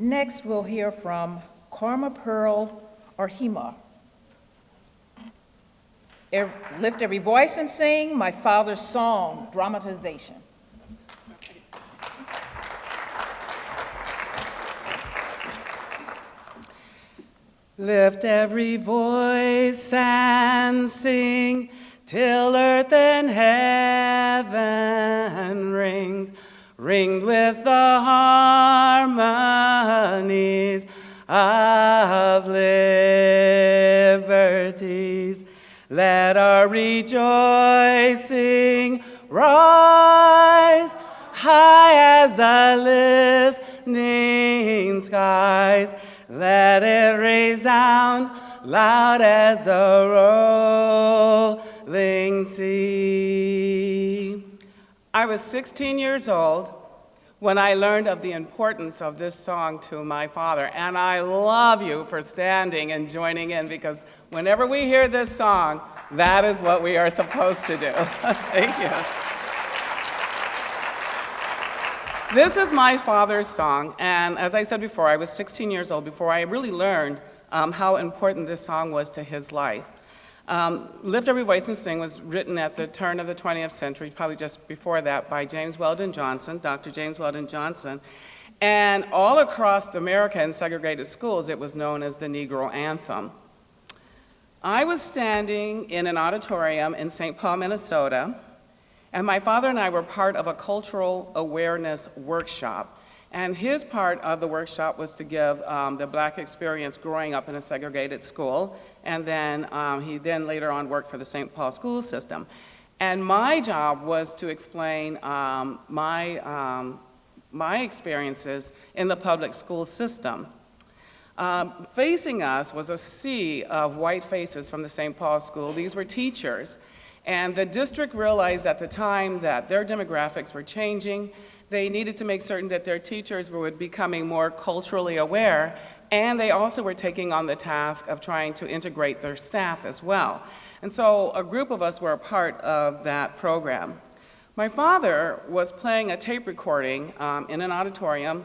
S7: Next, we'll hear from Karma Pearl or Hema. Lift every voice and sing My Father's Song, dramatization.
S2: Lift every voice and sing till earth and heaven rings, ringed with the harmonies of liberties. Let our rejoicing rise high as the listening skies. Let it resound loud as the rolling sea. I was 16 years old when I learned of the importance of this song to my father, and I love you for standing and joining in, because whenever we hear this song, that is what we are supposed to do. Thank you. This is my father's song, and as I said before, I was 16 years old before I really learned how important this song was to his life. Lift Every Voice and Sing was written at the turn of the 20th century, probably just before that, by James Weldon Johnson, Dr. James Weldon Johnson. And all across America in segregated schools, it was known as the Negro Anthem. I was standing in an auditorium in St. Paul, Minnesota, and my father and I were part of a cultural awareness workshop. And his part of the workshop was to give the Black experience growing up in a segregated school. And then he then later on worked for the St. Paul school system. And my job was to explain my experiences in the public school system. Facing us was a sea of white faces from the St. Paul school. These were teachers. And the district realized at the time that their demographics were changing. They needed to make certain that their teachers were becoming more culturally aware, and they also were taking on the task of trying to integrate their staff as well. And so a group of us were a part of that program. My father was playing a tape recording in an auditorium,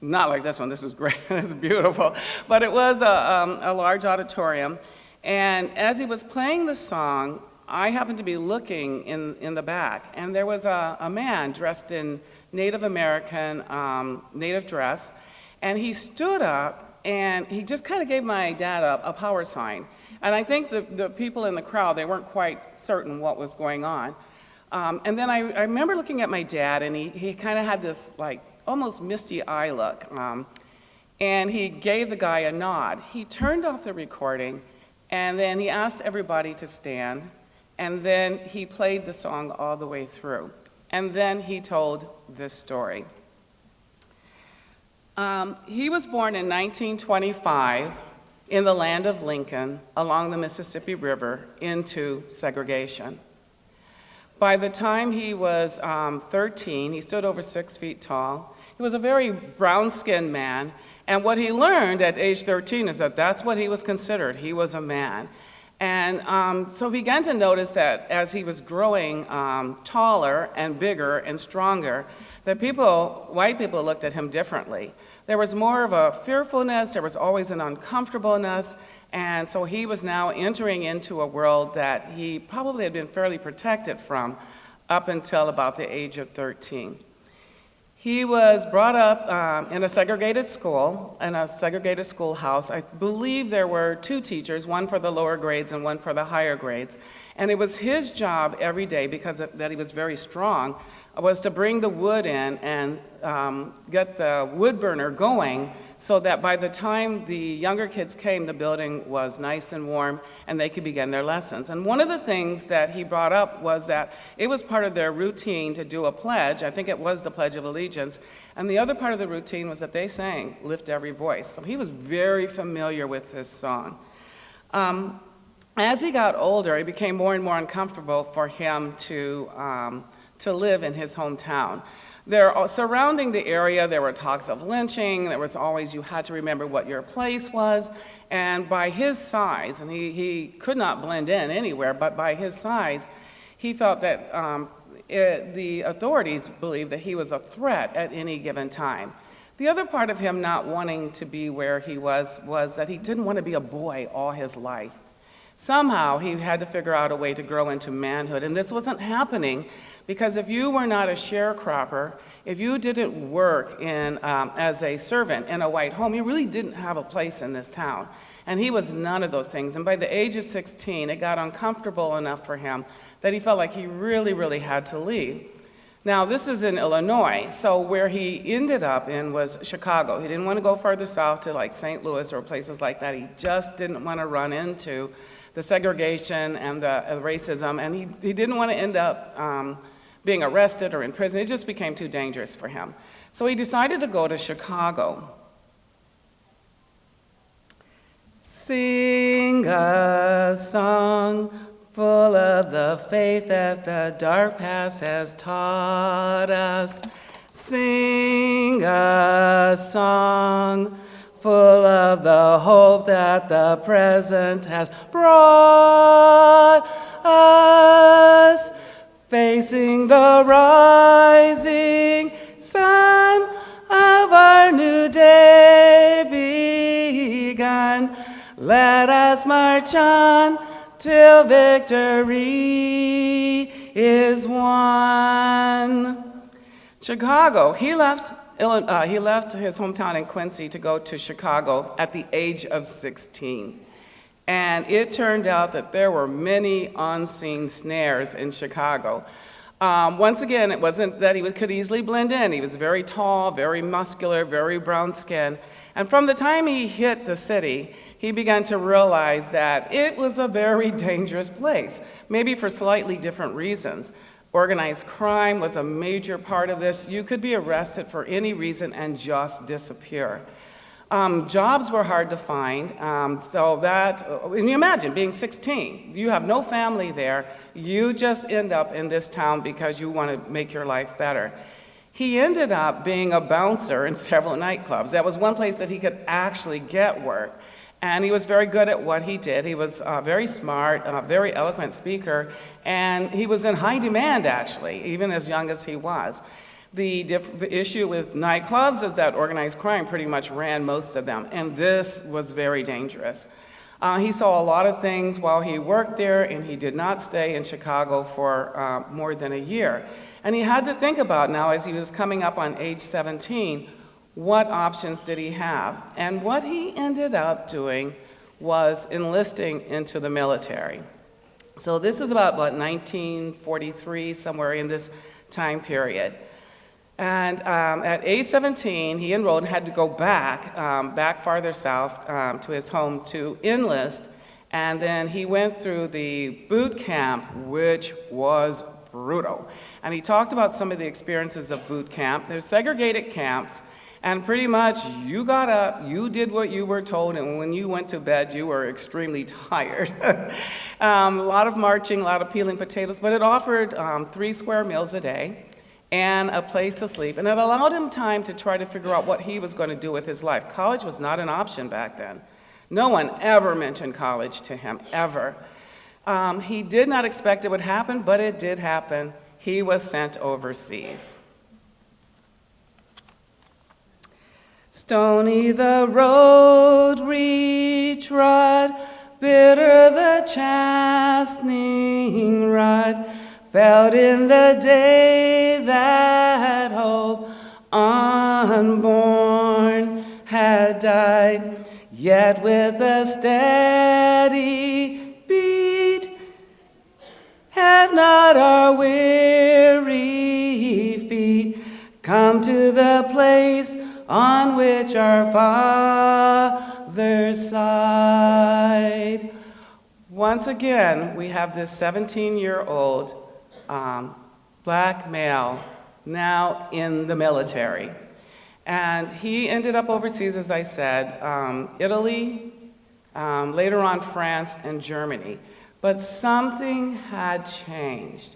S2: not like this one, this is great, this is beautiful, but it was a large auditorium. And as he was playing the song, I happened to be looking in the back, and there was a man dressed in Native American native dress, and he stood up and he just kind of gave my dad a power sign. And I think the people in the crowd, they weren't quite certain what was going on. And then I remember looking at my dad, and he kind of had this like almost misty eye look, and he gave the guy a nod. He turned off the recording, and then he asked everybody to stand. And then he played the song all the way through. And then he told this story. He was born in 1925 in the land of Lincoln along the Mississippi River into segregation. By the time he was 13, he stood over 6 feet tall. He was a very brown-skinned man. And what he learned at age 13 is that that's what he was considered. He was a man. And so he began to notice that as he was growing taller and bigger and stronger, that white people looked at him differently. There was more of a fearfulness, there was always an uncomfortableness, and so he was now entering into a world that he probably had been fairly protected from up until about the age of 13. He was brought up in a segregated school, in a segregated schoolhouse. I believe there were 2 teachers, one for the lower grades and one for the higher grades. And it was his job every day, because that he was very strong, was to bring the wood in and get the wood burner going so that by the time the younger kids came, the building was nice and warm and they could begin their lessons. And one of the things that he brought up was that it was part of their routine to do a pledge. I think it was the Pledge of Allegiance. And the other part of the routine was that they sang Lift Every Voice. So he was very familiar with this song. As he got older, it became more and more uncomfortable for him to live in his hometown. Surrounding the area, there were talks of lynching. There was always, you had to remember what your place was. And by his size, and he could not blend in anywhere, but by his size, he felt that the authorities believed that he was a threat at any given time. The other part of him not wanting to be where he was that he didn't want to be a boy all his life. Somehow he had to figure out a way to grow into manhood, and this wasn't happening because if you were not a sharecropper, if you didn't work as a servant in a white home, you really didn't have a place in this town. And he was none of those things. And by the age of 16, it got uncomfortable enough for him that he felt like he really, really had to leave. Now, this is in Illinois, so where he ended up in was Chicago. He didn't want to go further south to like St. Louis or places like that. He just didn't want to run into the segregation and the racism, and he didn't want to end up being arrested or in prison. It just became too dangerous for him. So he decided to go to Chicago. Sing a song full of the faith that the dark past has taught us. Sing a song full of the hope that the present has brought us. Facing the rising sun of our new day begun, let us march on till victory is won. Chicago, he left his hometown in Quincy to go to Chicago at the age of 16. And it turned out that there were many unseen snares in Chicago. Once again, it wasn't that he could easily blend in. He was very tall, very muscular, very brown skin. And from the time he hit the city, he began to realize that it was a very dangerous place, maybe for slightly different reasons. Organized crime was a major part of this. You could be arrested for any reason and just disappear. Jobs were hard to find, and you imagine being 16, you have no family there, you just end up in this town because you want to make your life better. He ended up being a bouncer in several nightclubs. That was one place that he could actually get work. And he was very good at what he did. He was very smart, a very eloquent speaker, and he was in high demand, actually, even as young as he was. The issue with nightclubs is that organized crime pretty much ran most of them, and this was very dangerous. He saw a lot of things while he worked there, and he did not stay in Chicago for more than a year. And he had to think about now, as he was coming up on age 17, what options did he have? And what he ended up doing was enlisting into the military. So this is about 1943, somewhere in this time period. And at age 17, he enrolled and had to go back farther south to his home to enlist. And then he went through the boot camp, which was brutal. And he talked about some of the experiences of boot camp. There's segregated camps, and pretty much you got up, you did what you were told, and when you went to bed, you were extremely tired. A lot of marching, a lot of peeling potatoes, but it offered 3 square meals a day and a place to sleep, and it allowed him time to try to figure out what he was going to do with his life. College was not an option back then. No one ever mentioned college to him, ever. He did not expect it would happen, but it did happen. He was sent overseas. Stony the road we trod, bitter the chastening rod, felt in the day that hope unborn had died, yet with a steady beat have not our weary feet come to the place on which our fathers sighed. Once again, we have this 17-year-old black male now in the military. And he ended up overseas, as I said, Italy, later on France and Germany. But something had changed.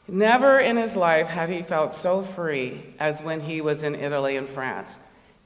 S2: Never in his life had he felt so free as when he was in Italy and France.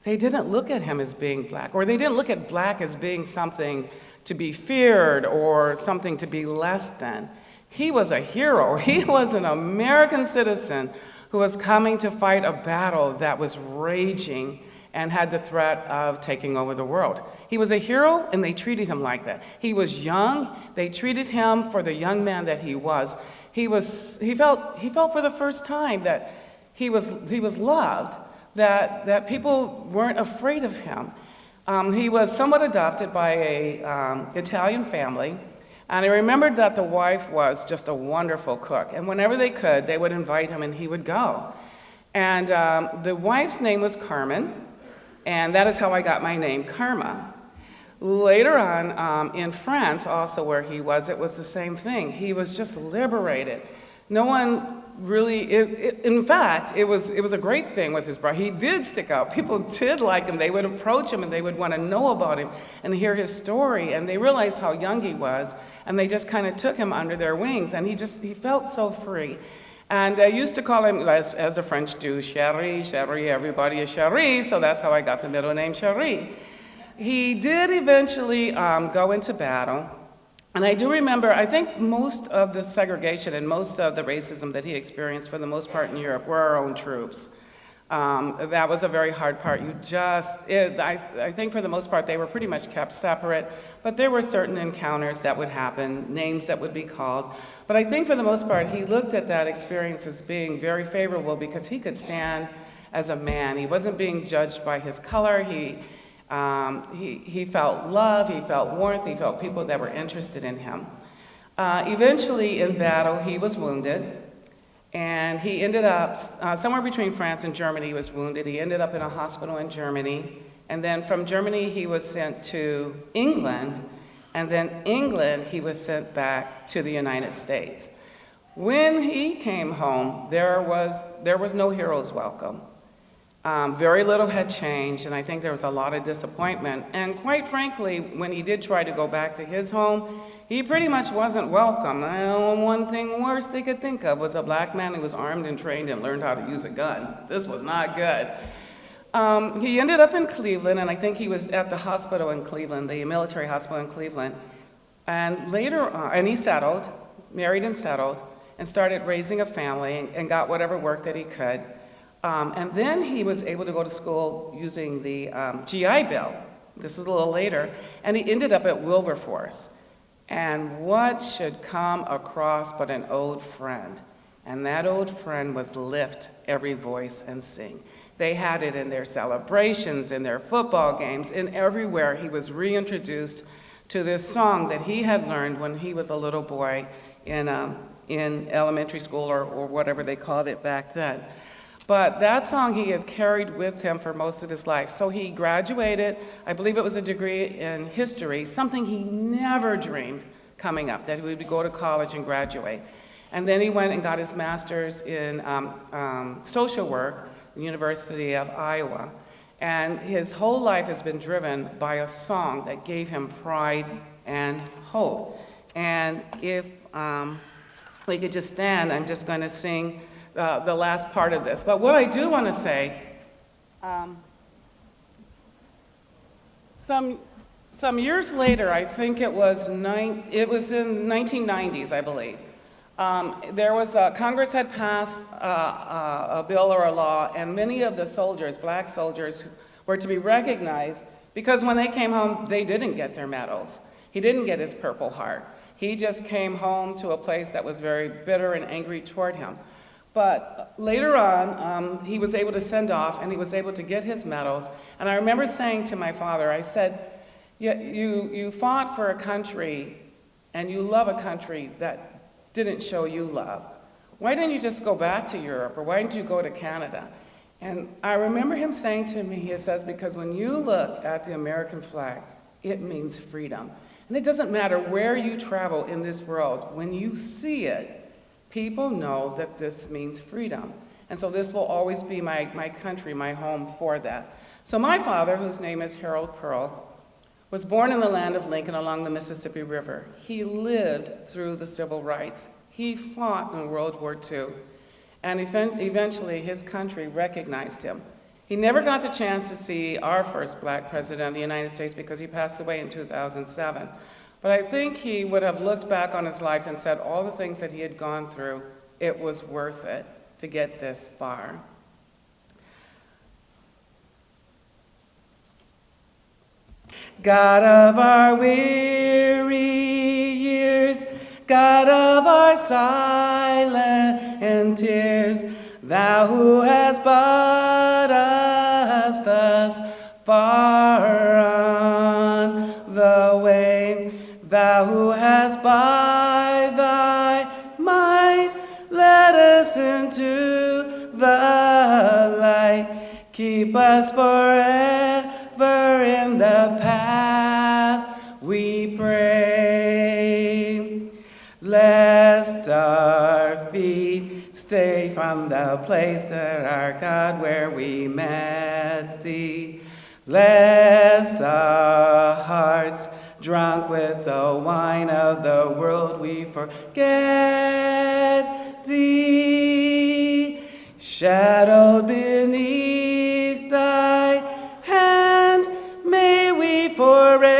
S2: They didn't look at him as being black, or they didn't look at black as being something to be feared or something to be less than. He was a hero. He was an American citizen who was coming to fight a battle that was raging and had the threat of taking over the world. He was a hero, and they treated him like that. He was young. They treated him for the young man that he was. He felt for the first time that he was loved, that people weren't afraid of him. He was somewhat adopted by a Italian family, and I remembered that the wife was just a wonderful cook, and whenever they could, they would invite him and he would go. And the wife's name was Carmen, and that is how I got my name, Karma. Later on, in France, also where he was, it was the same thing. He was just liberated. No one really, in fact, it was a great thing with his brother. He did stick out. People did like him. They would approach him and they would want to know about him and hear his story. And they realized how young he was, and they just kind of took him under their wings. And he felt so free. And I used to call him, as the French do, Chéri, Chéri, everybody is Chéri, so that's how I got the middle name Chéri. He did eventually go into battle. And I do remember, I think most of the segregation and most of the racism that he experienced for the most part in Europe were our own troops. That was a very hard part. I think for the most part they were pretty much kept separate, but there were certain encounters that would happen, names that would be called. But I think for the most part he looked at that experience as being very favorable because he could stand as a man. He wasn't being judged by his color. He felt love, he felt warmth, he felt people that were interested in him. Eventually in battle he was wounded, and he ended up somewhere between France and Germany. He was wounded. He ended up in a hospital in Germany, and then from Germany he was sent to England, and then England he was sent back to the United States. When he came home, there was no hero's welcome. Very little had changed, and I think there was a lot of disappointment. And quite frankly, when he did try to go back to his home, he pretty much wasn't welcome. One thing worse they could think of was a black man who was armed and trained and learned how to use a gun. This was not good. He ended up in Cleveland, and I think he was at the hospital in Cleveland, the military hospital in Cleveland. And later on, and he settled, married and settled, and started raising a family and got whatever work that he could. And then he was able to go to school using the GI Bill. This is a little later. And he ended up at Wilberforce. And what should come across but an old friend? And that old friend was Lift Every Voice and Sing. They had it in their celebrations, in their football games, and everywhere. He was reintroduced to this song that he had learned when he was a little boy in elementary school or whatever they called it back then. But that song he has carried with him for most of his life. So he graduated, I believe it was a degree in history, something he never dreamed coming up, that he would go to college and graduate. And then he went and got his master's in social work, University of Iowa. And his whole life has been driven by a song that gave him pride and hope. And if we could just stand, I'm just going to sing the last part of this. But what I do want to say, some years later, I think it was in the 1990s, I believe, there was Congress had passed a bill or a law, and many of the soldiers, black soldiers, were to be recognized because when they came home, they didn't get their medals. He didn't get his Purple Heart. He just came home to a place that was very bitter and angry toward him. But later on, he was able to send off, and he was able to get his medals. And I remember saying to my father, I said, you fought for a country, and you love a country that didn't show you love. Why didn't you just go back to Europe, or why didn't you go to Canada? And I remember him saying to me, he says, because when you look at the American flag, it means freedom. And it doesn't matter where you travel in this world, when you see it, people know that this means freedom. And so this will always be my country, my home for that. So my father, whose name is Harold Pearl, was born in the land of Lincoln along the Mississippi River. He lived through the civil rights. He fought in World War II. And eventually his country recognized him. He never got the chance to see our first black president of the United States because he passed away in 2007. But I think he would have looked back on his life and said all the things that he had gone through, it was worth it to get this far. God of our weary years, God of our silent tears, thou who hast brought us thus far on the way, thou who hast by thy might led us into the light, keep us forever in the path we pray. Lest our feet stray from the place that our God where we met thee, lest our hearts drunk with the wine of the world we forget thee, shadowed beneath thy hand, may we forever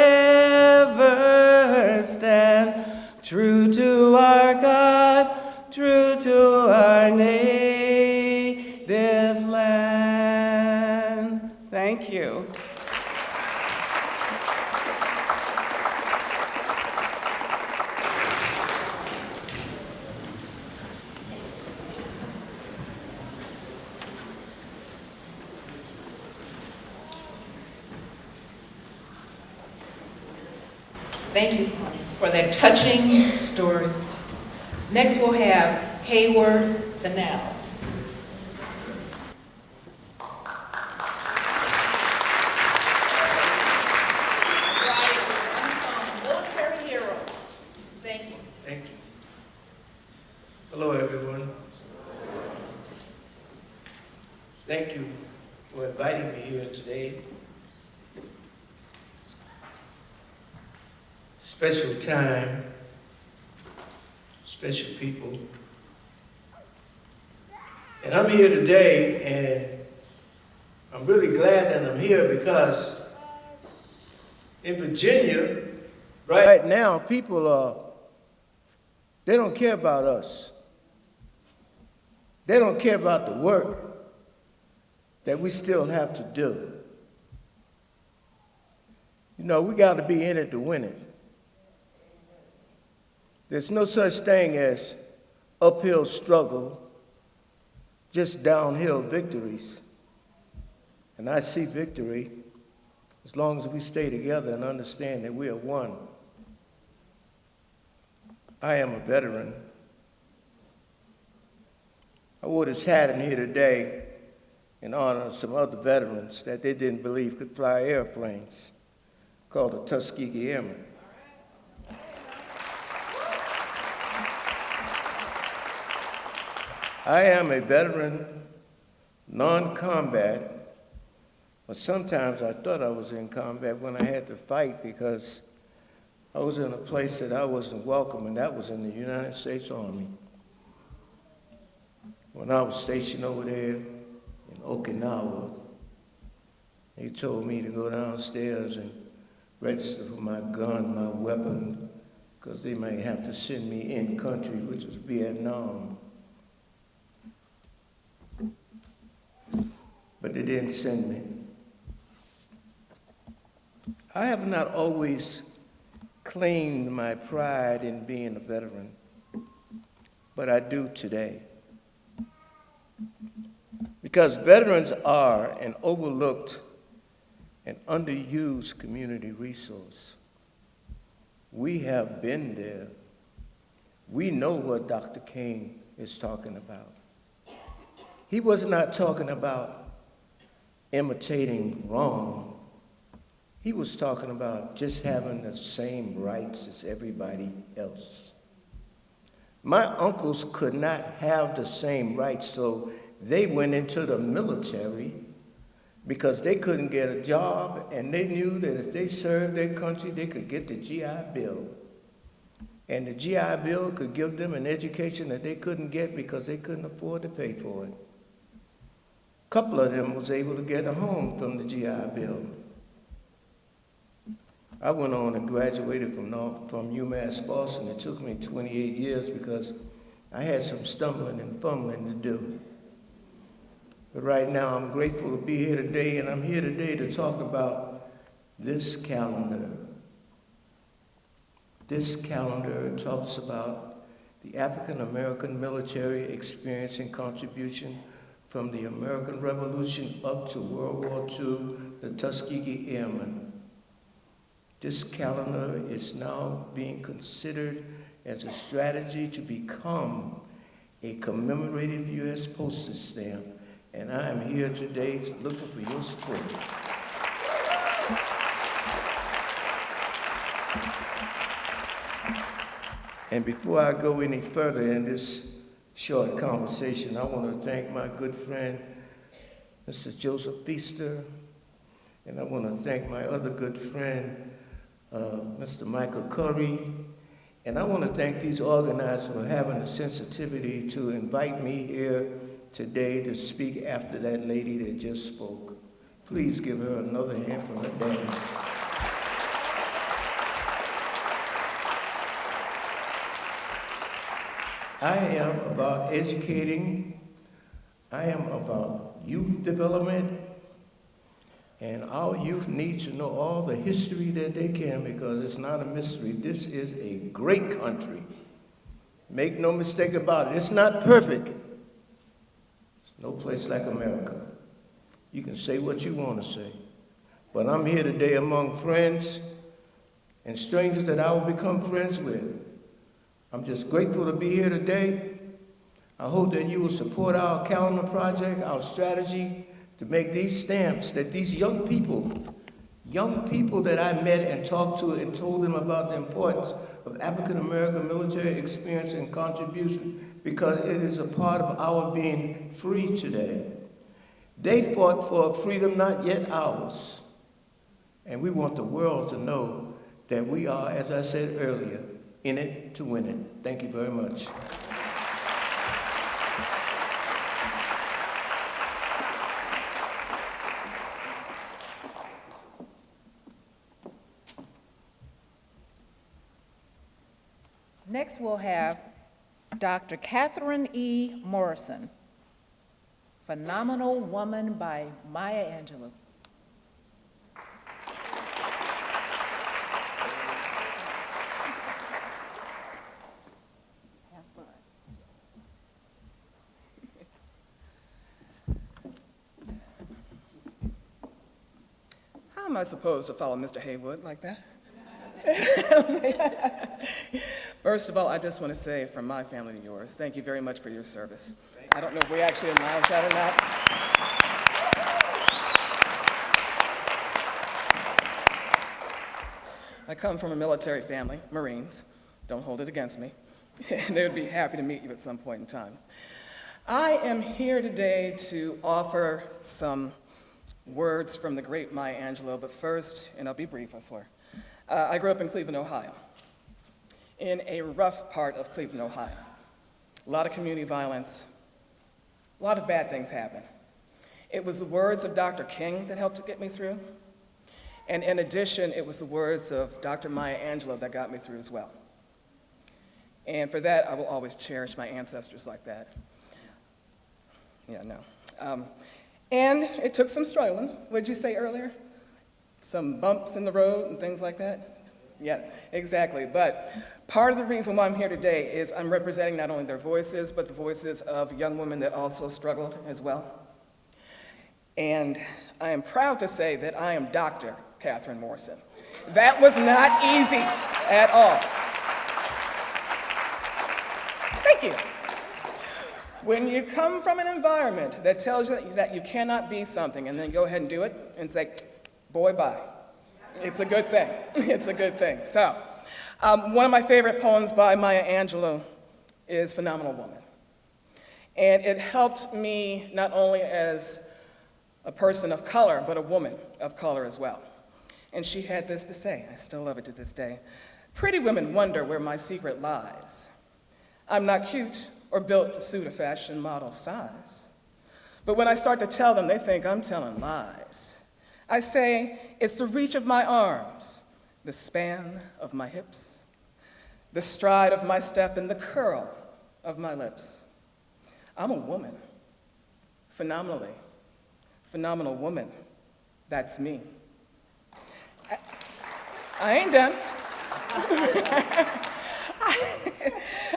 S2: stand, true to our God, true to our native land. Thank you.
S3: Thank you for that touching story. Next, we'll have Hayward Fennell. Military hero. Thank you.
S4: Thank you. Hello, everyone. Thank you for inviting me here today. Special time, special people. And I'm here today, and I'm really glad that I'm here because in Virginia, right now, people they don't care about us. They don't care about the work that we still have to do. You know, we got to be in it to win it. There's no such thing as uphill struggle, just downhill victories. And I see victory as long as we stay together and understand that we are one. I am a veteran. I wore this hat in here today in honor of some other veterans that they didn't believe could fly airplanes, called the Tuskegee Airmen. I am a veteran, non-combat, but sometimes I thought I was in combat when I had to fight because I was in a place that I wasn't welcome, and that was in the United States Army. When I was stationed over there in Okinawa, they told me to go downstairs and register for my gun, my weapon, because they might have to send me in country, which was Vietnam. But they didn't send me. I have not always claimed my pride in being a veteran, but I do today. Because veterans are an overlooked and underused community resource. We have been there. We know what Dr. King is talking about. He was not talking about imitating wrong. He was talking about just having the same rights as everybody else. My uncles could not have the same rights, so they went into the military because they couldn't get a job, and they knew that if they served their country, they could get the GI Bill. And the GI Bill could give them an education that they couldn't get because they couldn't afford to pay for it. A couple of them was able to get a home from the GI Bill. I went on and graduated from UMass Boston. It took me 28 years because I had some stumbling and fumbling to do. But right now, I'm grateful to be here today, and I'm here today to talk about This calendar talks about the African American military experience and contribution from the American Revolution up to World War II, the Tuskegee Airmen. This calendar is now being considered as a strategy to become a commemorative U.S. postage stamp, and I am here today looking for your support. And before I go any further in this short conversation, I want to thank my good friend, Mr. Joseph Feaster, and I want to thank my other good friend, Mr. Michael Curry, and I want to thank these organizers for having the sensitivity to invite me here today to speak after that lady that just spoke. Please give her another hand for her daddy. I am about educating, I am about youth development, and our youth need to know all the history that they can because it's not a mystery. This is a great country. Make no mistake about it. It's not perfect. There's no place like America. You can say what you want to say. But I'm here today among friends and strangers that I will become friends with. I'm just grateful to be here today. I hope that you will support our calendar project, our strategy to make these stamps that these young people that I met and talked to and told them about the importance of African American military experience and contribution because it is a part of our being free today. They fought for a freedom not yet ours. And we want the world to know that we are, as I said earlier, in it to win it. Thank you very much.
S3: Next, we'll have Dr. Catherine E. Morrison, Phenomenal Woman by Maya Angelou.
S1: How am I supposed to follow Mr. Haywood like that? First of all, I just want to say from my family to yours, thank you very much for your service. I don't know if we actually acknowledge that or not. I come from a military family, Marines. Don't hold it against me. And they would be happy to meet you at some point in time. I am here today to offer some words from the great Maya Angelou, but first, and I'll be brief, I swear. I grew up in Cleveland, Ohio, in a rough part of Cleveland, Ohio. A lot of community violence, a lot of bad things happen. It was the words of Dr. King that helped to get me through, and in addition, it was the words of Dr. Maya Angelou that got me through as well. And for that, I will always cherish my ancestors like that. Yeah, no. And it took some struggling. What did you say earlier? Some bumps in the road and things like that? Yeah, exactly. But part of the reason why I'm here today is I'm representing not only their voices, but the voices of young women that also struggled as well. And I am proud to say that I am Dr. Catherine Morrison. That was not easy at all. Thank you. When you come from an environment that tells you that you cannot be something and then go ahead and do it and say, boy, bye. It's a good thing. It's a good thing. So, one of my favorite poems by Maya Angelou is Phenomenal Woman. And it helped me not only as a person of color, but a woman of color as well. And she had this to say, I still love it to this day. Pretty women wonder where my secret lies. I'm not cute or built to suit a fashion model size. But when I start to tell them, they think I'm telling lies. I say, it's the reach of my arms, the span of my hips, the stride of my step, and the curl of my lips. I'm a woman, phenomenal woman. That's me. I ain't done.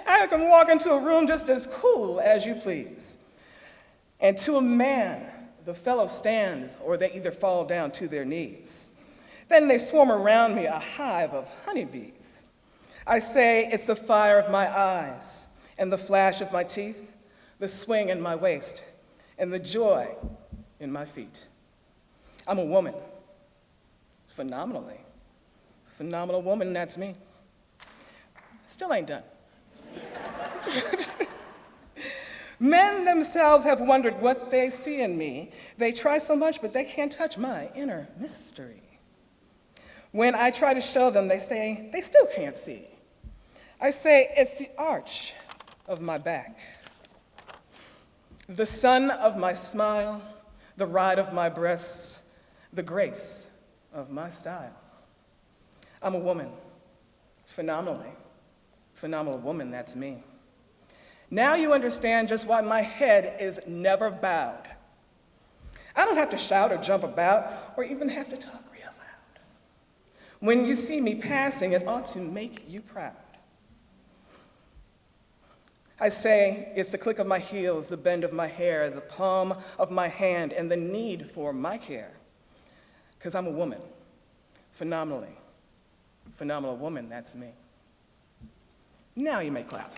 S1: I can walk into a room just as cool as you please. And to a man, the fellow stands, or they either fall down to their knees. Then they swarm around me, a hive of honeybees. I say it's the fire of my eyes, and the flash of my teeth, the swing in my waist, and the joy in my feet. I'm a woman, phenomenally. Phenomenal woman, that's me. Still ain't done. Men themselves have wondered what they see in me. They try so much, but they can't touch my inner mystery. When I try to show them, they say they still can't see. I say it's the arch of my back, the sun of my smile, the ride of my breasts, the grace of my style. I'm a woman, phenomenally. Phenomenal woman, that's me. Now you understand just why my head is never bowed. I don't have to shout or jump about or even have to talk real loud. When you see me passing, it ought to make you proud. I say it's the click of my heels, the bend of my hair, the palm of my hand, and the need for my care. Because I'm a woman, phenomenally. Phenomenal woman, that's me. Now you may clap.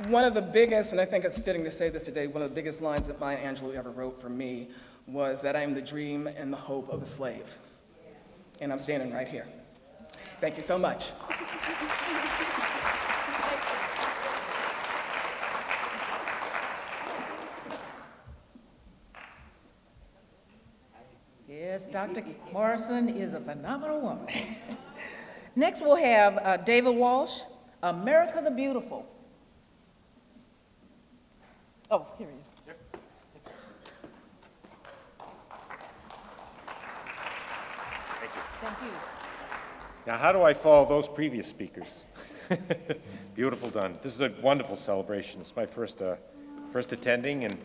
S1: One of the biggest, and I think it's fitting to say this today, one of the biggest lines that Maya Angelou ever wrote for me was that I am the dream and the hope of a slave. And I'm standing right here. Thank you so much.
S3: Yes, Dr. Morrison is a phenomenal woman. Next, we'll have David Walsh, America the Beautiful. Oh, here he is.
S5: Yep. Thank you.
S3: Thank you.
S5: Now, how do I follow those previous speakers? Beautiful done. This is a wonderful celebration. It's my first attending, and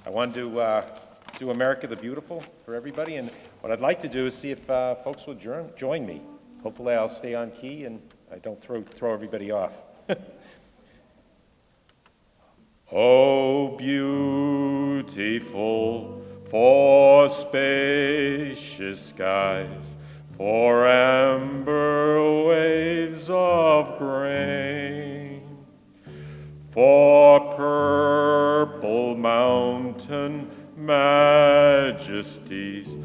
S5: I wanted to do America the Beautiful for everybody. And what I'd like to do is see if folks will join me. Hopefully, I'll stay on key and I don't throw everybody off. Oh, beautiful for spacious skies, for amber waves of grain, for purple mountain majesties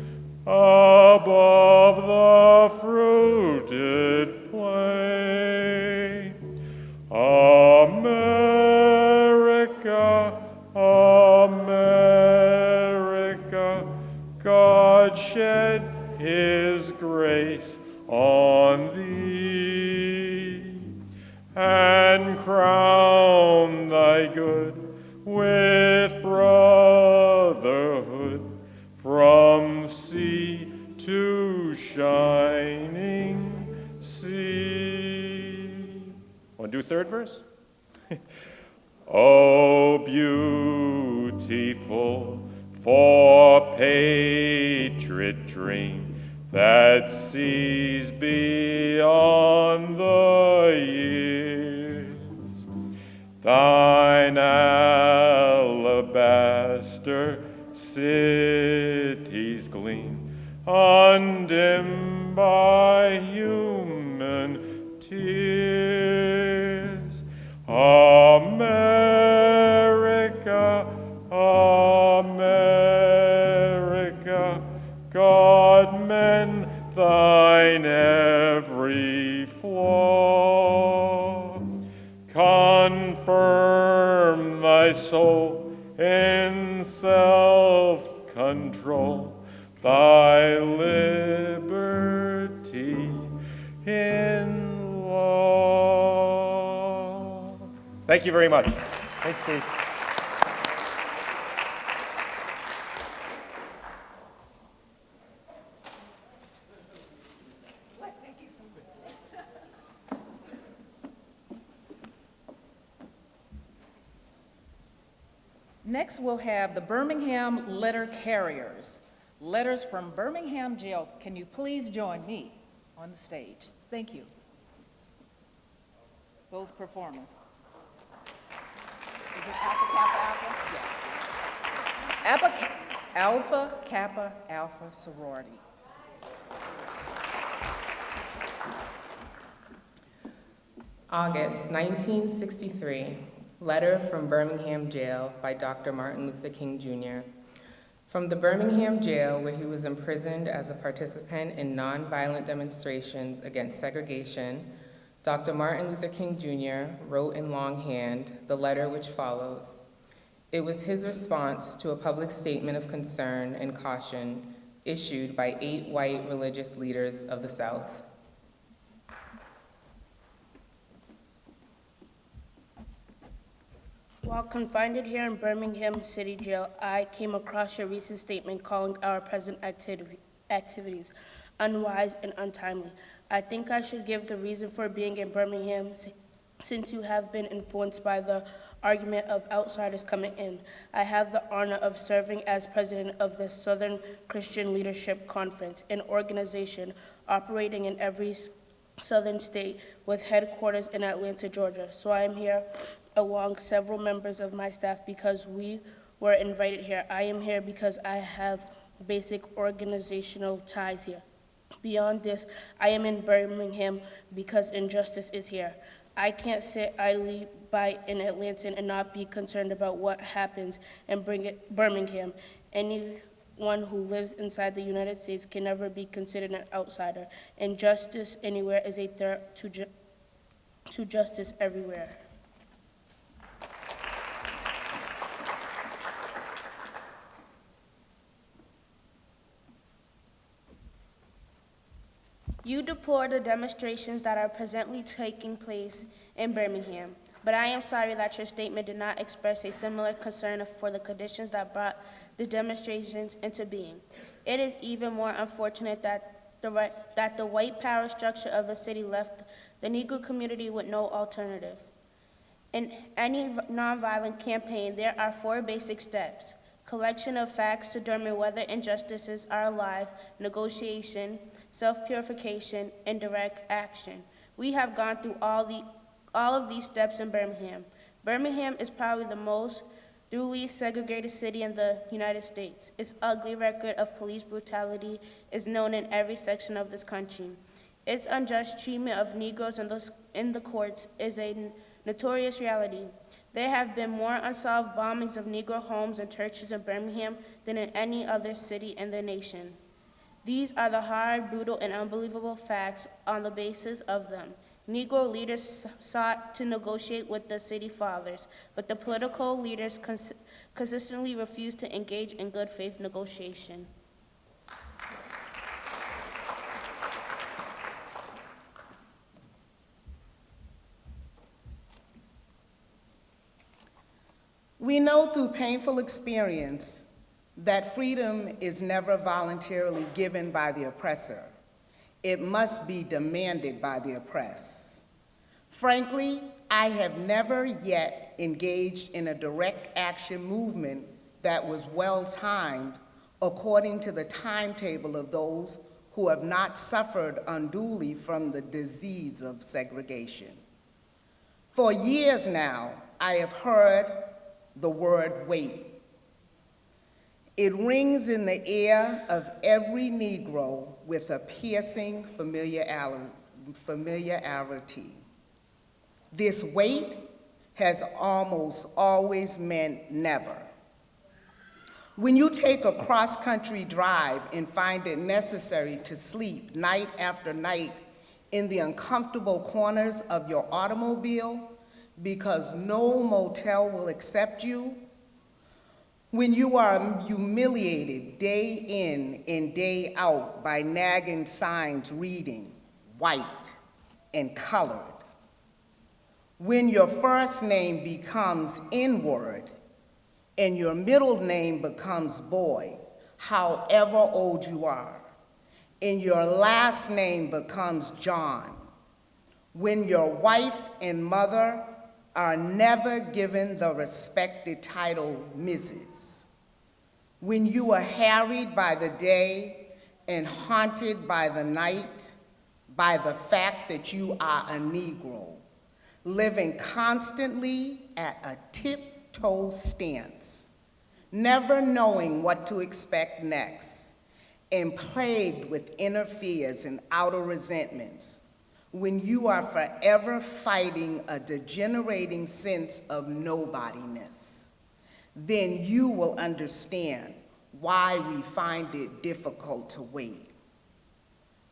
S5: above the fruited plain. America, America, God shed his grace on thee, and crown thy good with brotherhood from sea to shining sea. Want to do third verse? Oh, beautiful for patriot dream that sees beyond the years. Thine alabaster cities gleam, undimmed by human tears. America, America, God mend thine every flaw. Confirm thy soul in self-control, thy liberty in law. Thank you very much. Thanks, Steve.
S3: Next, we'll have the Birmingham letter carriers. Letters from Birmingham Jail. Can you please join me on the stage? Thank you. Those performers. Is it Alpha Kappa Alpha? Yes. Alpha Kappa Alpha sorority.
S6: August 1963, letter from Birmingham Jail by Dr. Martin Luther King Jr. From the Birmingham jail, where he was imprisoned as a participant in nonviolent demonstrations against segregation, Dr. Martin Luther King Jr. wrote in longhand the letter which follows. It was his response to a public statement of concern and caution issued by 8 white religious leaders of the South.
S22: While confined here in Birmingham City Jail, I came across your recent statement calling our present activities unwise and untimely. I think I should give the reason for being in Birmingham since you have been influenced by the argument of outsiders coming in. I have the honor of serving as president of the Southern Christian Leadership Conference, an organization operating in every southern state with headquarters in Atlanta, Georgia. So I am here along several members of my staff because we were invited here. I am here because I have basic organizational ties here. Beyond this, I am in Birmingham because injustice is here. I can't sit idly by in Atlanta and not be concerned about what happens in Birmingham. Anyone who lives inside the United States can never be considered an outsider. Injustice anywhere is a threat to justice everywhere. You deplore the demonstrations that are presently taking place in Birmingham, but I am sorry that your statement did not express a similar concern for the conditions that brought the demonstrations into being. It is even more unfortunate that the white power structure of the city left the Negro community with no alternative. In any nonviolent campaign, there are 4 basic steps: collection of facts to determine whether injustices are alive, negotiation, self-purification, and direct action. We have gone through all of these steps in Birmingham. Birmingham is probably the most thoroughly segregated city in the United States. Its ugly record of police brutality is known in every section of this country. Its unjust treatment of Negroes in the courts is a notorious reality. There have been more unsolved bombings of Negro homes and churches in Birmingham than in any other city in the nation. These are the hard, brutal, and unbelievable facts. On the basis of them, Negro leaders sought to negotiate with the city fathers, but the political leaders consistently refused to engage in good faith negotiation.
S8: We know through painful experience that freedom is never voluntarily given by the oppressor. It must be demanded by the oppressed. Frankly, I have never yet engaged in a direct action movement that was well-timed according to the timetable of those who have not suffered unduly from the disease of segregation. For years now, I have heard the word wait. It rings in the ear of every Negro with a piercing familiarity. This wait has almost always meant never. When you take a cross-country drive and find it necessary to sleep night after night in the uncomfortable corners of your automobile because no motel will accept you, when you are humiliated day in and day out by nagging signs reading white and colored, when your first name becomes N-word and your middle name becomes boy, however old you are, and your last name becomes John, when your wife and mother are never given the respected title Mrs. When you are harried by the day and haunted by the night, by the fact that you are a Negro, living constantly at a tiptoe stance, never knowing what to expect next, and plagued with inner fears and outer resentments, when you are forever fighting a degenerating sense of nobodiness, then you will understand why we find it difficult to wait.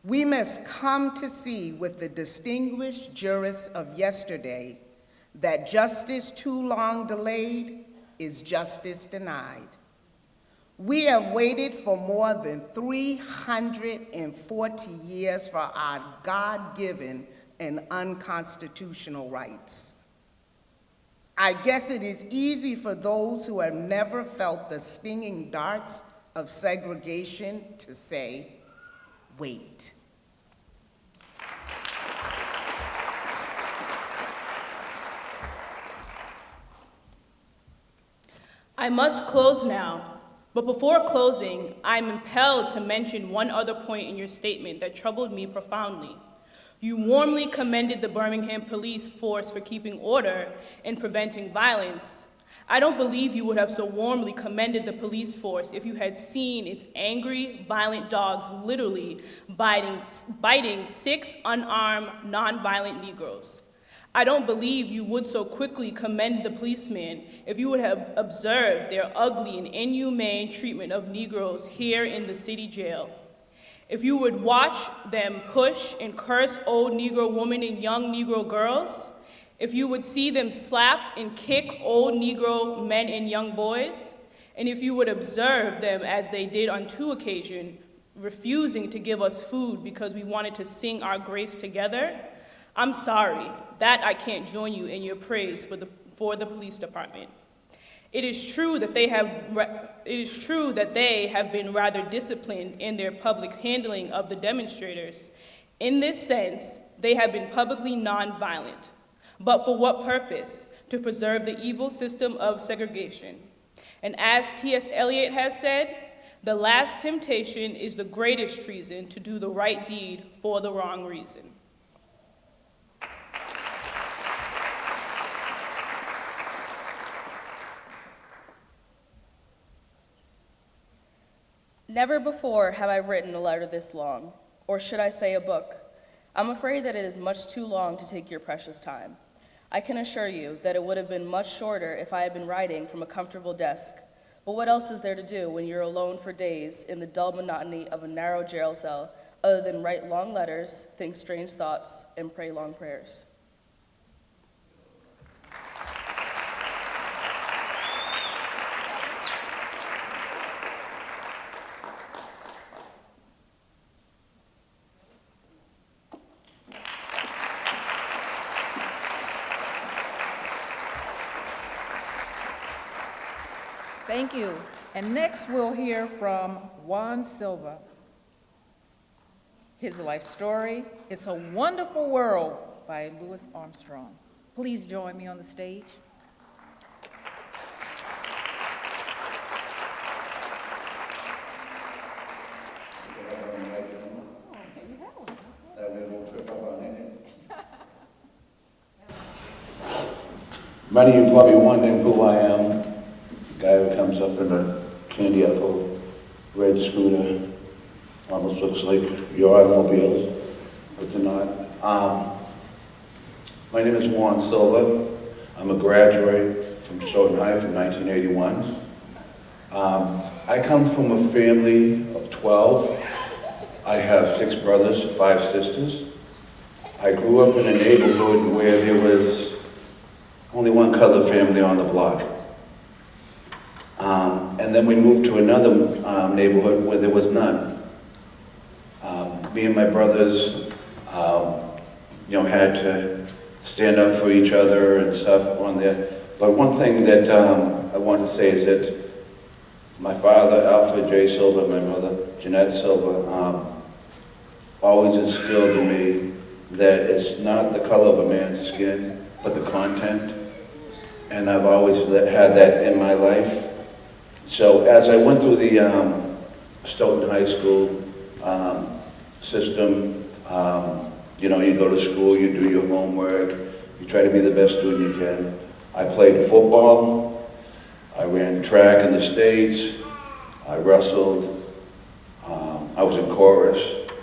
S8: We must come to see with the distinguished jurists of yesterday that justice too long delayed is justice denied. We have waited for more than 340 years for our God-given and unconstitutional rights. I guess it is easy for those who have never felt the stinging darts of segregation to say, wait.
S9: I must close now, but before closing, I'm impelled to mention one other point in your statement that troubled me profoundly. You warmly commended the Birmingham police force for keeping order and preventing violence. I don't believe you would have so warmly commended the police force if you had seen its angry, violent dogs literally biting 6 unarmed, nonviolent Negroes. I don't believe you would so quickly commend the policemen if you would have observed their ugly and inhumane treatment of Negroes here in the city jail. If you would watch them push and curse old Negro women and young Negro girls, if you would see them slap and kick old Negro men and young boys, and if you would observe them as they did on 2 occasions, refusing to give us food because we wanted to sing our grace together, I'm sorry that I can't join you in your praise for the police department. It is true that they have been rather disciplined in their public handling of the demonstrators. In this sense, they have been publicly nonviolent. But for what purpose? To preserve the evil system of segregation. And as T.S. Eliot has said, the last temptation is the greatest treason to do the right deed for the wrong reason.
S10: Never before have I written a letter this long, or should I say a book. I'm afraid that it is much too long to take your precious time. I can assure you that it would have been much shorter if I had been writing from a comfortable desk. But what else is there to do when you're alone for days in the dull monotony of a narrow jail cell, other than write long letters, think strange thoughts, and pray long prayers?
S3: Thank you. And next we'll hear from Juan Silva. His life story, It's a Wonderful World by Louis Armstrong. Please join me on the stage.
S12: Many of you probably wondering who I am. The guy who comes up in a candy apple, red scooter, almost looks like your automobiles, but they're not. My name is Juan Silva. I'm a graduate from Stoughton High from 1981. I come from a family of 12. I have 6 brothers, 5 sisters. I grew up in a neighborhood where there was only one colored family on the block. And then we moved to another neighborhood where there was none. Me and my brothers, had to stand up for each other and stuff on there. But one thing that I want to say is that my father, Alfred J. Silva, my mother, Jeanette Silva, always instilled in me that it's not the color of a man's skin, but the content and I've always had that in my life. So as I went through the Stoughton High School system, you know, you go to school, you do your homework, you try to be the best student you can. I played football, I ran track in the States, I wrestled, I was in chorus,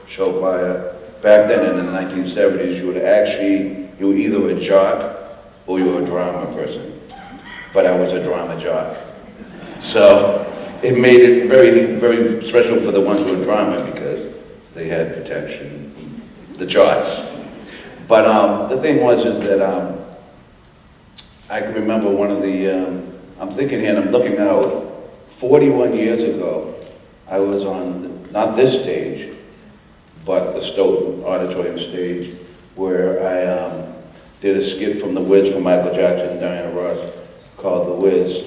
S12: show choir. Back then in the 1970s, you were either a jock or you were a drama person. But I was a drama jock. So it made it very, very special for the ones who were drama because they had protection from the jocks. But the thing was is that I can remember one of the, I'm thinking here and I'm looking out, 41 years ago, I was on, not this stage, but the Stoughton Auditorium stage, where I did a skit from The Wiz for Michael Jackson and Diana Ross called The Wiz,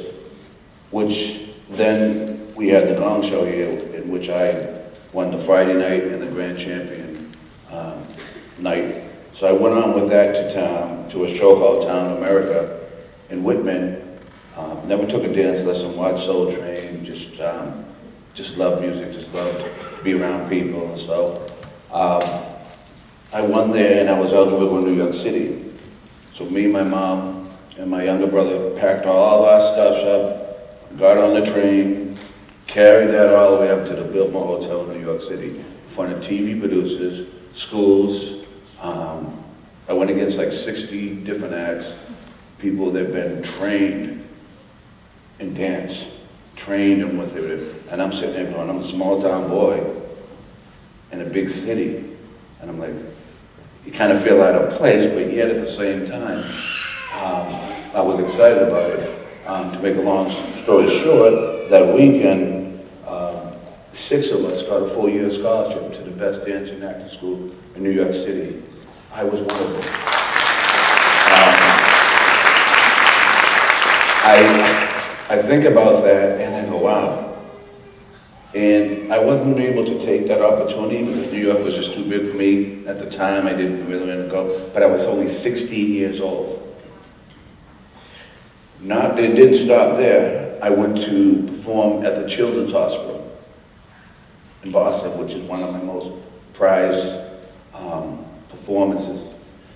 S12: which then we had the Gong Show here, in which I won the Friday night and the grand champion night. So I went on with that to a show called Town America in Whitman. Never took a dance lesson, watched Soul Train, just loved music, just loved to be around people. And so I won there and I was eligible to go to New York City. So me, my mom, and my younger brother packed all our stuff up, got on the train, carried that all the way up to the Biltmore Hotel in New York City in front of TV producers, schools. I went against like 60 different acts, people that have been trained in dance, trained in what they were, and I'm sitting there going, I'm a small town boy in a big city. And I'm like, you kind of feel out of place, but yet at the same time, I was excited about it. To make a long story short, that weekend, 6 of us got a full-year scholarship to the best dancing and acting school in New York City. I was one of them. I think about that and I go, wow. And I wasn't able to take that opportunity because New York was just too big for me. At the time, I didn't really want to go, but I was only 16 years old. It didn't stop there. I went to perform at the Children's Hospital in Boston, which is one of my most prized performances.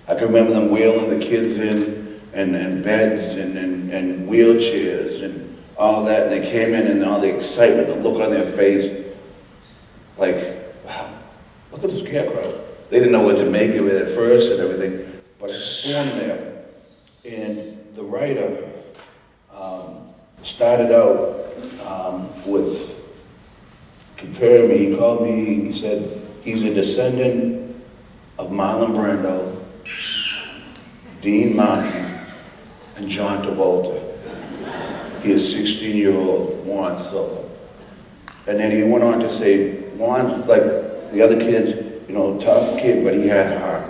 S12: I can remember them wheeling the kids in and beds and wheelchairs and all that. And they came in and all the excitement, the look on their face, like, wow, look at this scarecrow. They didn't know what to make of it at first and everything, but I performed there. And the writer started out with comparing me. He called me, he said, he's a descendant of Marlon Brando, Dean Martin, and John Travolta. He is 16-year-old Juan Silva. And then he went on to say, Juan's like the other kids, you know, tough kid, but he had heart.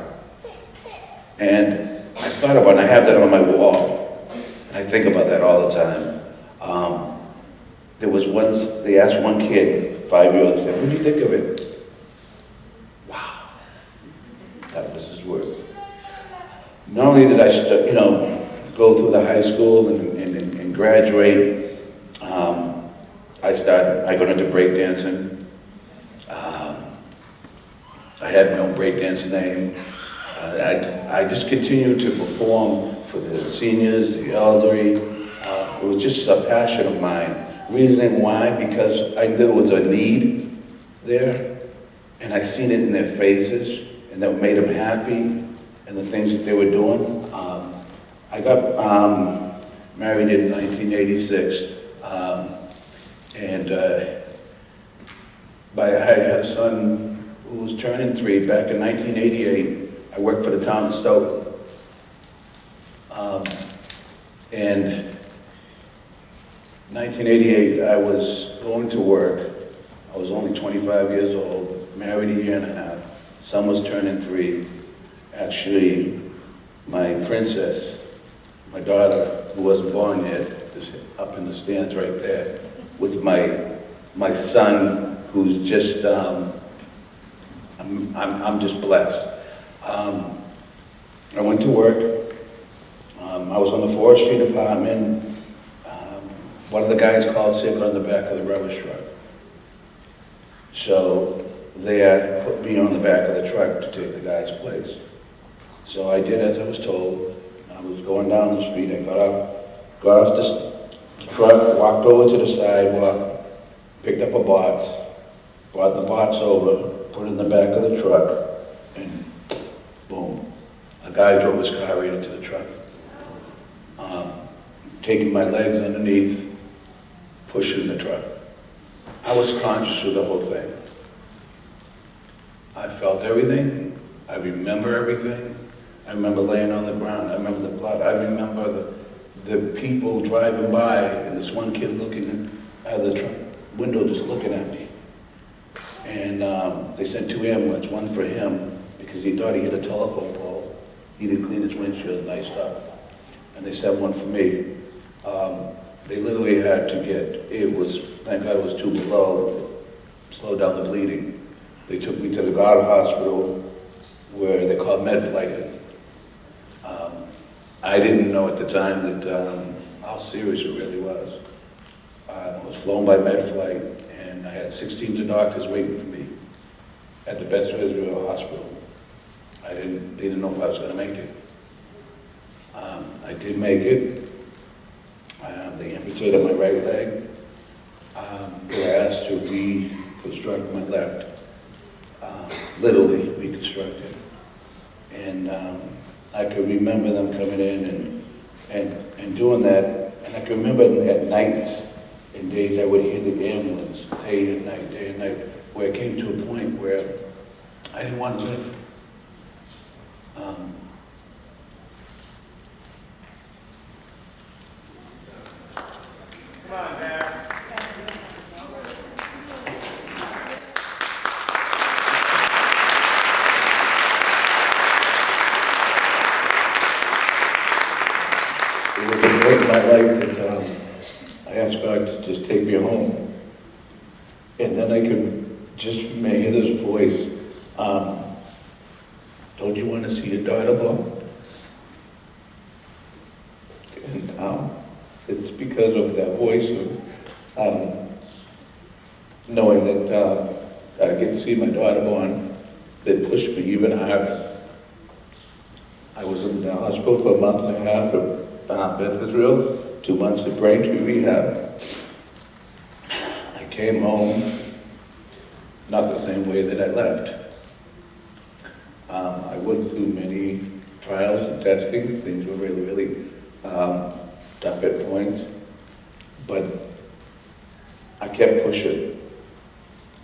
S12: And I thought about it, and I have that on my wall. And I think about that all the time. There was once, they asked one kid, 5-year-old, said, what do you think of it? Wow. That was his word. Not only did I, go through the high school and graduate, I got into breakdancing. I had my own breakdance name. I just continued to perform for the seniors, the elderly. It was just a passion of mine. Reasoning why, because I knew there was a need there, and I seen it in their faces, and that made them happy, and the things that they were doing. I got married in 1986, and I had a son who was turning 3 back in 1988. I worked for the town of Stoughton. And 1988, I was going to work. I was only 25 years old, married a year and a half. Son was turning 3. Actually, my princess, my daughter, who wasn't born yet, is up in the stands right there, with my son, who's just, I'm just blessed. I went to work. I was on the forestry department. One of the guys called sick on the back of the rubbish truck. So they had put me on the back of the truck to take the guy's place. So I did as I was told. I was going down the street. I got off this truck, walked over to the sidewalk, picked up a box, brought the box over, put it in the back of the truck, and boom, a guy drove his car right into the truck. Taking my legs underneath, pushing the truck. I was conscious of the whole thing. I felt everything. I remember everything. I remember laying on the ground. I remember the blood. I remember the people driving by, and this one kid looking out of the truck window just looking at me. And they sent 2 ambulances, one for him, because he thought he hit a telephone pole. He didn't clean his windshield and iced up. And they sent one for me. They literally had to thank God it was 2 below, slow down the bleeding. They took me to the guard hospital where they called med flight. I didn't know at the time that how serious it really was. I was flown by med flight, and I had 6 teams of doctors waiting for me at the Beth Israel Hospital. They didn't know if I was going to make it. I did make it. They amputated my right leg. They were asked to reconstruct my left. Literally reconstructed. And I could remember them coming in and doing that. And I could remember at nights and days I would hear the ambulance day and night, where it came to a point where I didn't want to live.
S5: Come on, Dad.
S12: It was a point in my life that I asked God to just take me home. And then I could just hear this voice, don't you want to see your daughter, Bob? And it's because of that voice of knowing that I get to see my daughter born that pushed me even harder. I was in the hospital for a month and a half at Beth Israel, 2 months at Braintree Rehab. I came home, not the same way that I left. I went through many trials and testing. Things were really, really tough at points, but I kept pushing.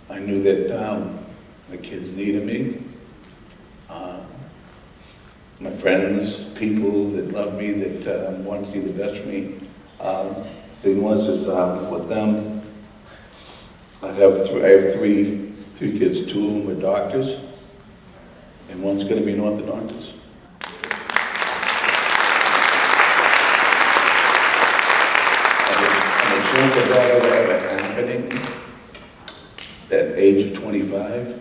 S12: I knew that the kids needed me. My friends, people that love me, that want to see the best for me. Thing was just with them, I have three kids. 2 of them are doctors, and one's going to be an orthodontist. And the chance of that ever happening at age of 25,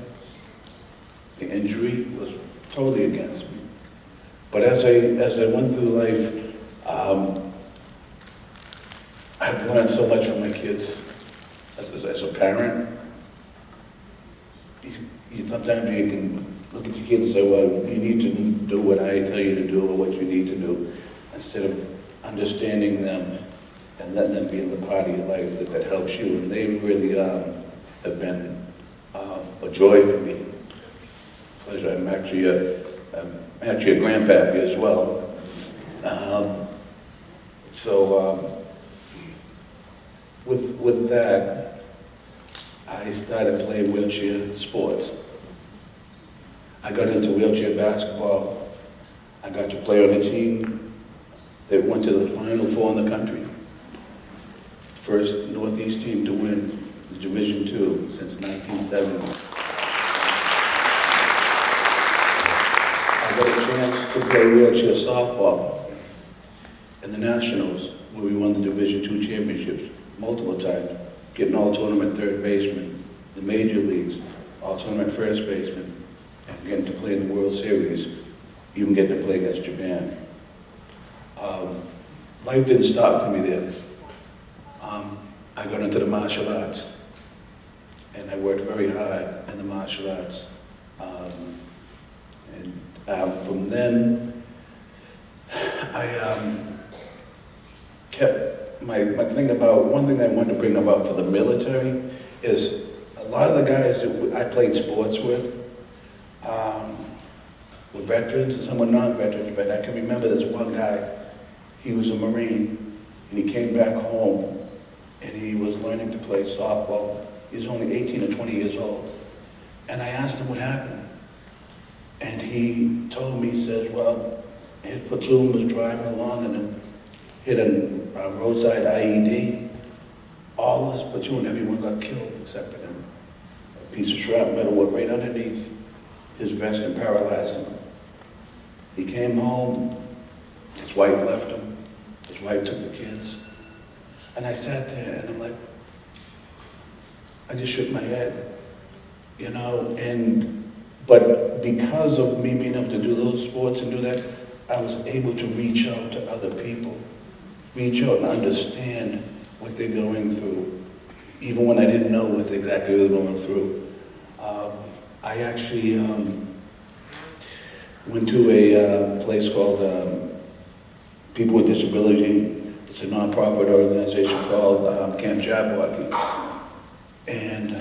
S12: the injury was totally against me. But as I went through life, I've learned so much from my kids. As a parent, sometimes you can look at your kids and say, well, you need to do what I tell you to do or what you need to do, instead of understanding them and letting them be in the part of your life that helps you. And they really have been a joy for me. Pleasure. I'm actually a grandpappy as well. With that, I started playing wheelchair sports. I got into wheelchair basketball. I got to play on a team that went to the Final Four in the country. First Northeast team to win the Division II since 1970. I got a chance to play wheelchair softball in the Nationals, where we won the Division II championships multiple times, getting all-tournament third baseman, the major leagues, all-tournament first baseman, and getting to play in the World Series, even getting to play against Japan. Life didn't stop for me there. I got into the martial arts, and I worked very hard in the martial arts. From then, I kept my thing about, one thing I wanted to bring about for the military is a lot of the guys that I played sports with were veterans and some were non-veterans, but I can remember this one guy, he was a Marine, and he came back home and he was learning to play softball. He was only 18 or 20 years old. And I asked him what happened. And he told me, he says, well, his platoon was driving along and then hit a roadside IED. All his platoon, everyone got killed except for him. A piece of shrapnel went right underneath his vest and paralyzed him. He came home, his wife left him, his wife took the kids. And I sat there and I'm like, I just shook my head, you know, but because of me being able to do those sports and do that, I was able to reach out to other people, reach out and understand what they're going through, even when I didn't know what exactly they were going through. I actually went to a place called People with Disability. It's a nonprofit organization called Camp Jabberwocky. And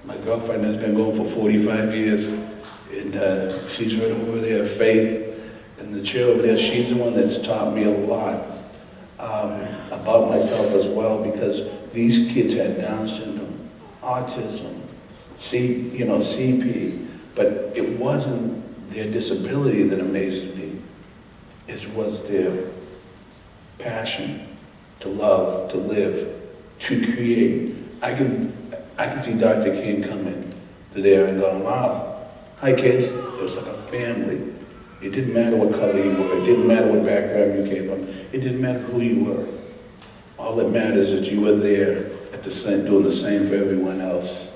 S12: my girlfriend has been going for 45 years, and she's right over there, Faith, and the chair over there, she's the one that's taught me a lot about myself as well, because these kids had Down syndrome, autism, CP, but it wasn't their disability that amazed me. It was their passion to love, to live, to create. I can see Dr. King coming to there and going, wow, hi kids. It was like a family. It didn't matter what color you were. It didn't matter what background you came from. It didn't matter who you were. All that matters is that you were there at the same, doing the same for everyone else.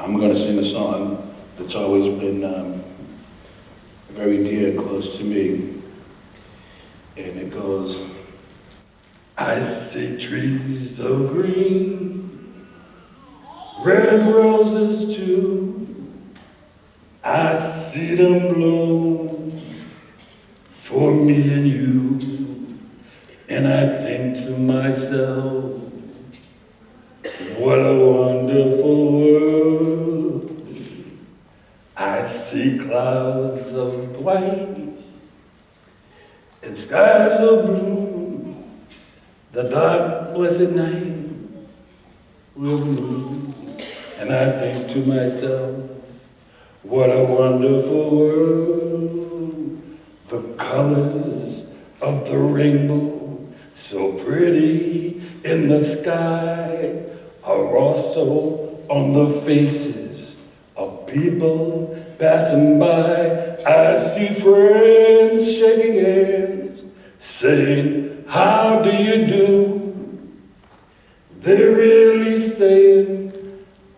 S12: I'm going to sing a song that's always been very dear and close to me. And it goes, I see trees of green, red roses too. I see them bloom for me and you. And I think to myself, what a wonderful world. I see clouds of white and skies of blue. The dark, blessed night will move. And I think to myself, what a wonderful world. The colors of the rainbow, so pretty in the sky, are also on the faces of people passing by. I see friends shaking hands, saying, how do you do? They're really saying,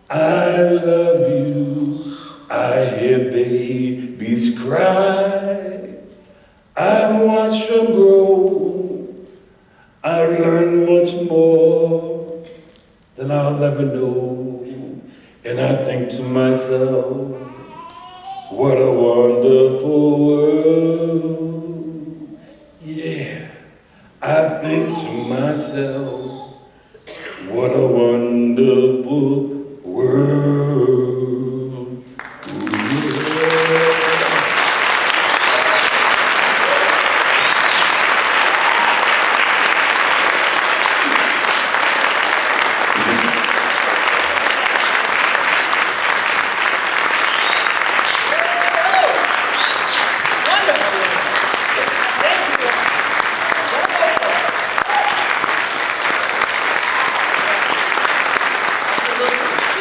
S12: I love you. I hear babies cry. I've watched them grow. I've learned much more than I'll ever know. And I think to myself, what a wonderful world. Yeah, I think to myself, what a wonderful world.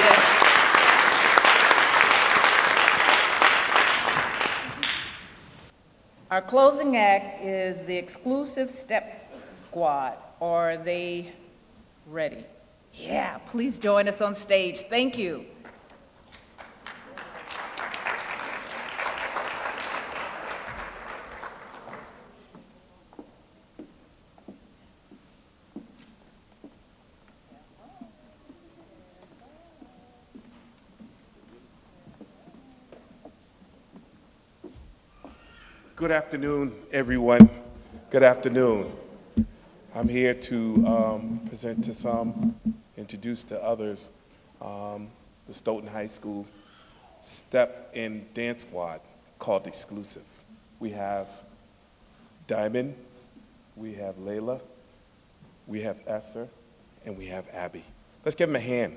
S12: Yeah.
S3: Our closing act is the exclusive Step Squad. Are they ready? Yeah, please join us on stage. Thank you.
S11: Good afternoon, everyone. Good afternoon. I'm here to present to some, introduce to others, the Stoughton High School Step in Dance Squad called Exclusive. We have Diamond, we have Layla, we have Esther, and we have Abby. Let's give them a hand.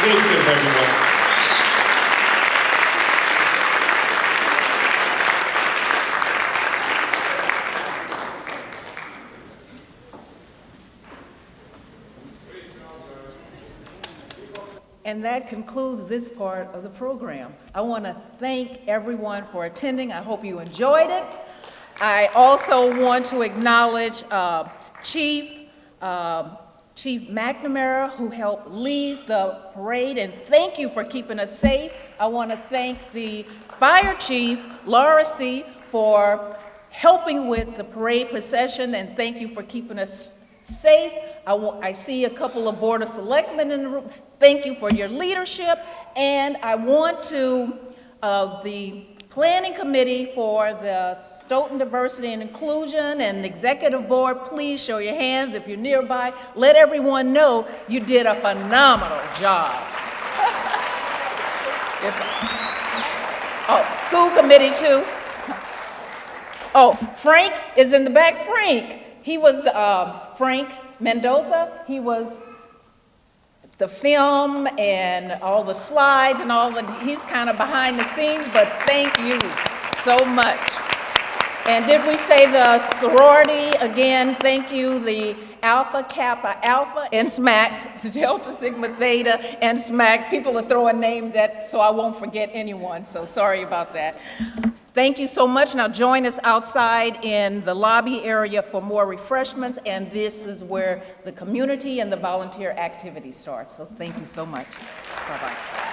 S11: Exclusive, everyone.
S3: And that concludes this part of the program. I want to thank everyone for attending. I hope you enjoyed it. I also want to acknowledge Chief McNamara, who helped lead the parade, and thank you for keeping us safe. I want to thank the Fire Chief, Laura C., for helping with the parade procession, and thank you for keeping us safe. I see a couple of Board of Selectmen in the room. Thank you for your leadership, and I want to, the Planning Committee for the Stoughton Diversity and Inclusion and Executive Board, please show your hands if you're nearby. Let everyone know you did a phenomenal job. School committee too. Oh, Frank is in the back. Frank, he was, Frank Mendoza, he was the film and all the slides and all the, he's kind of behind the scenes, but thank you so much. And did we say the sorority? Again, thank you, the Alpha Kappa Alpha and SMAC, Delta Sigma Theta and SMAC. People are throwing names at, so I won't forget anyone, so sorry about that. Thank you so much. Now join us outside in the lobby area for more refreshments, and this is where the community and the volunteer activity starts. So thank you so much. Bye-bye.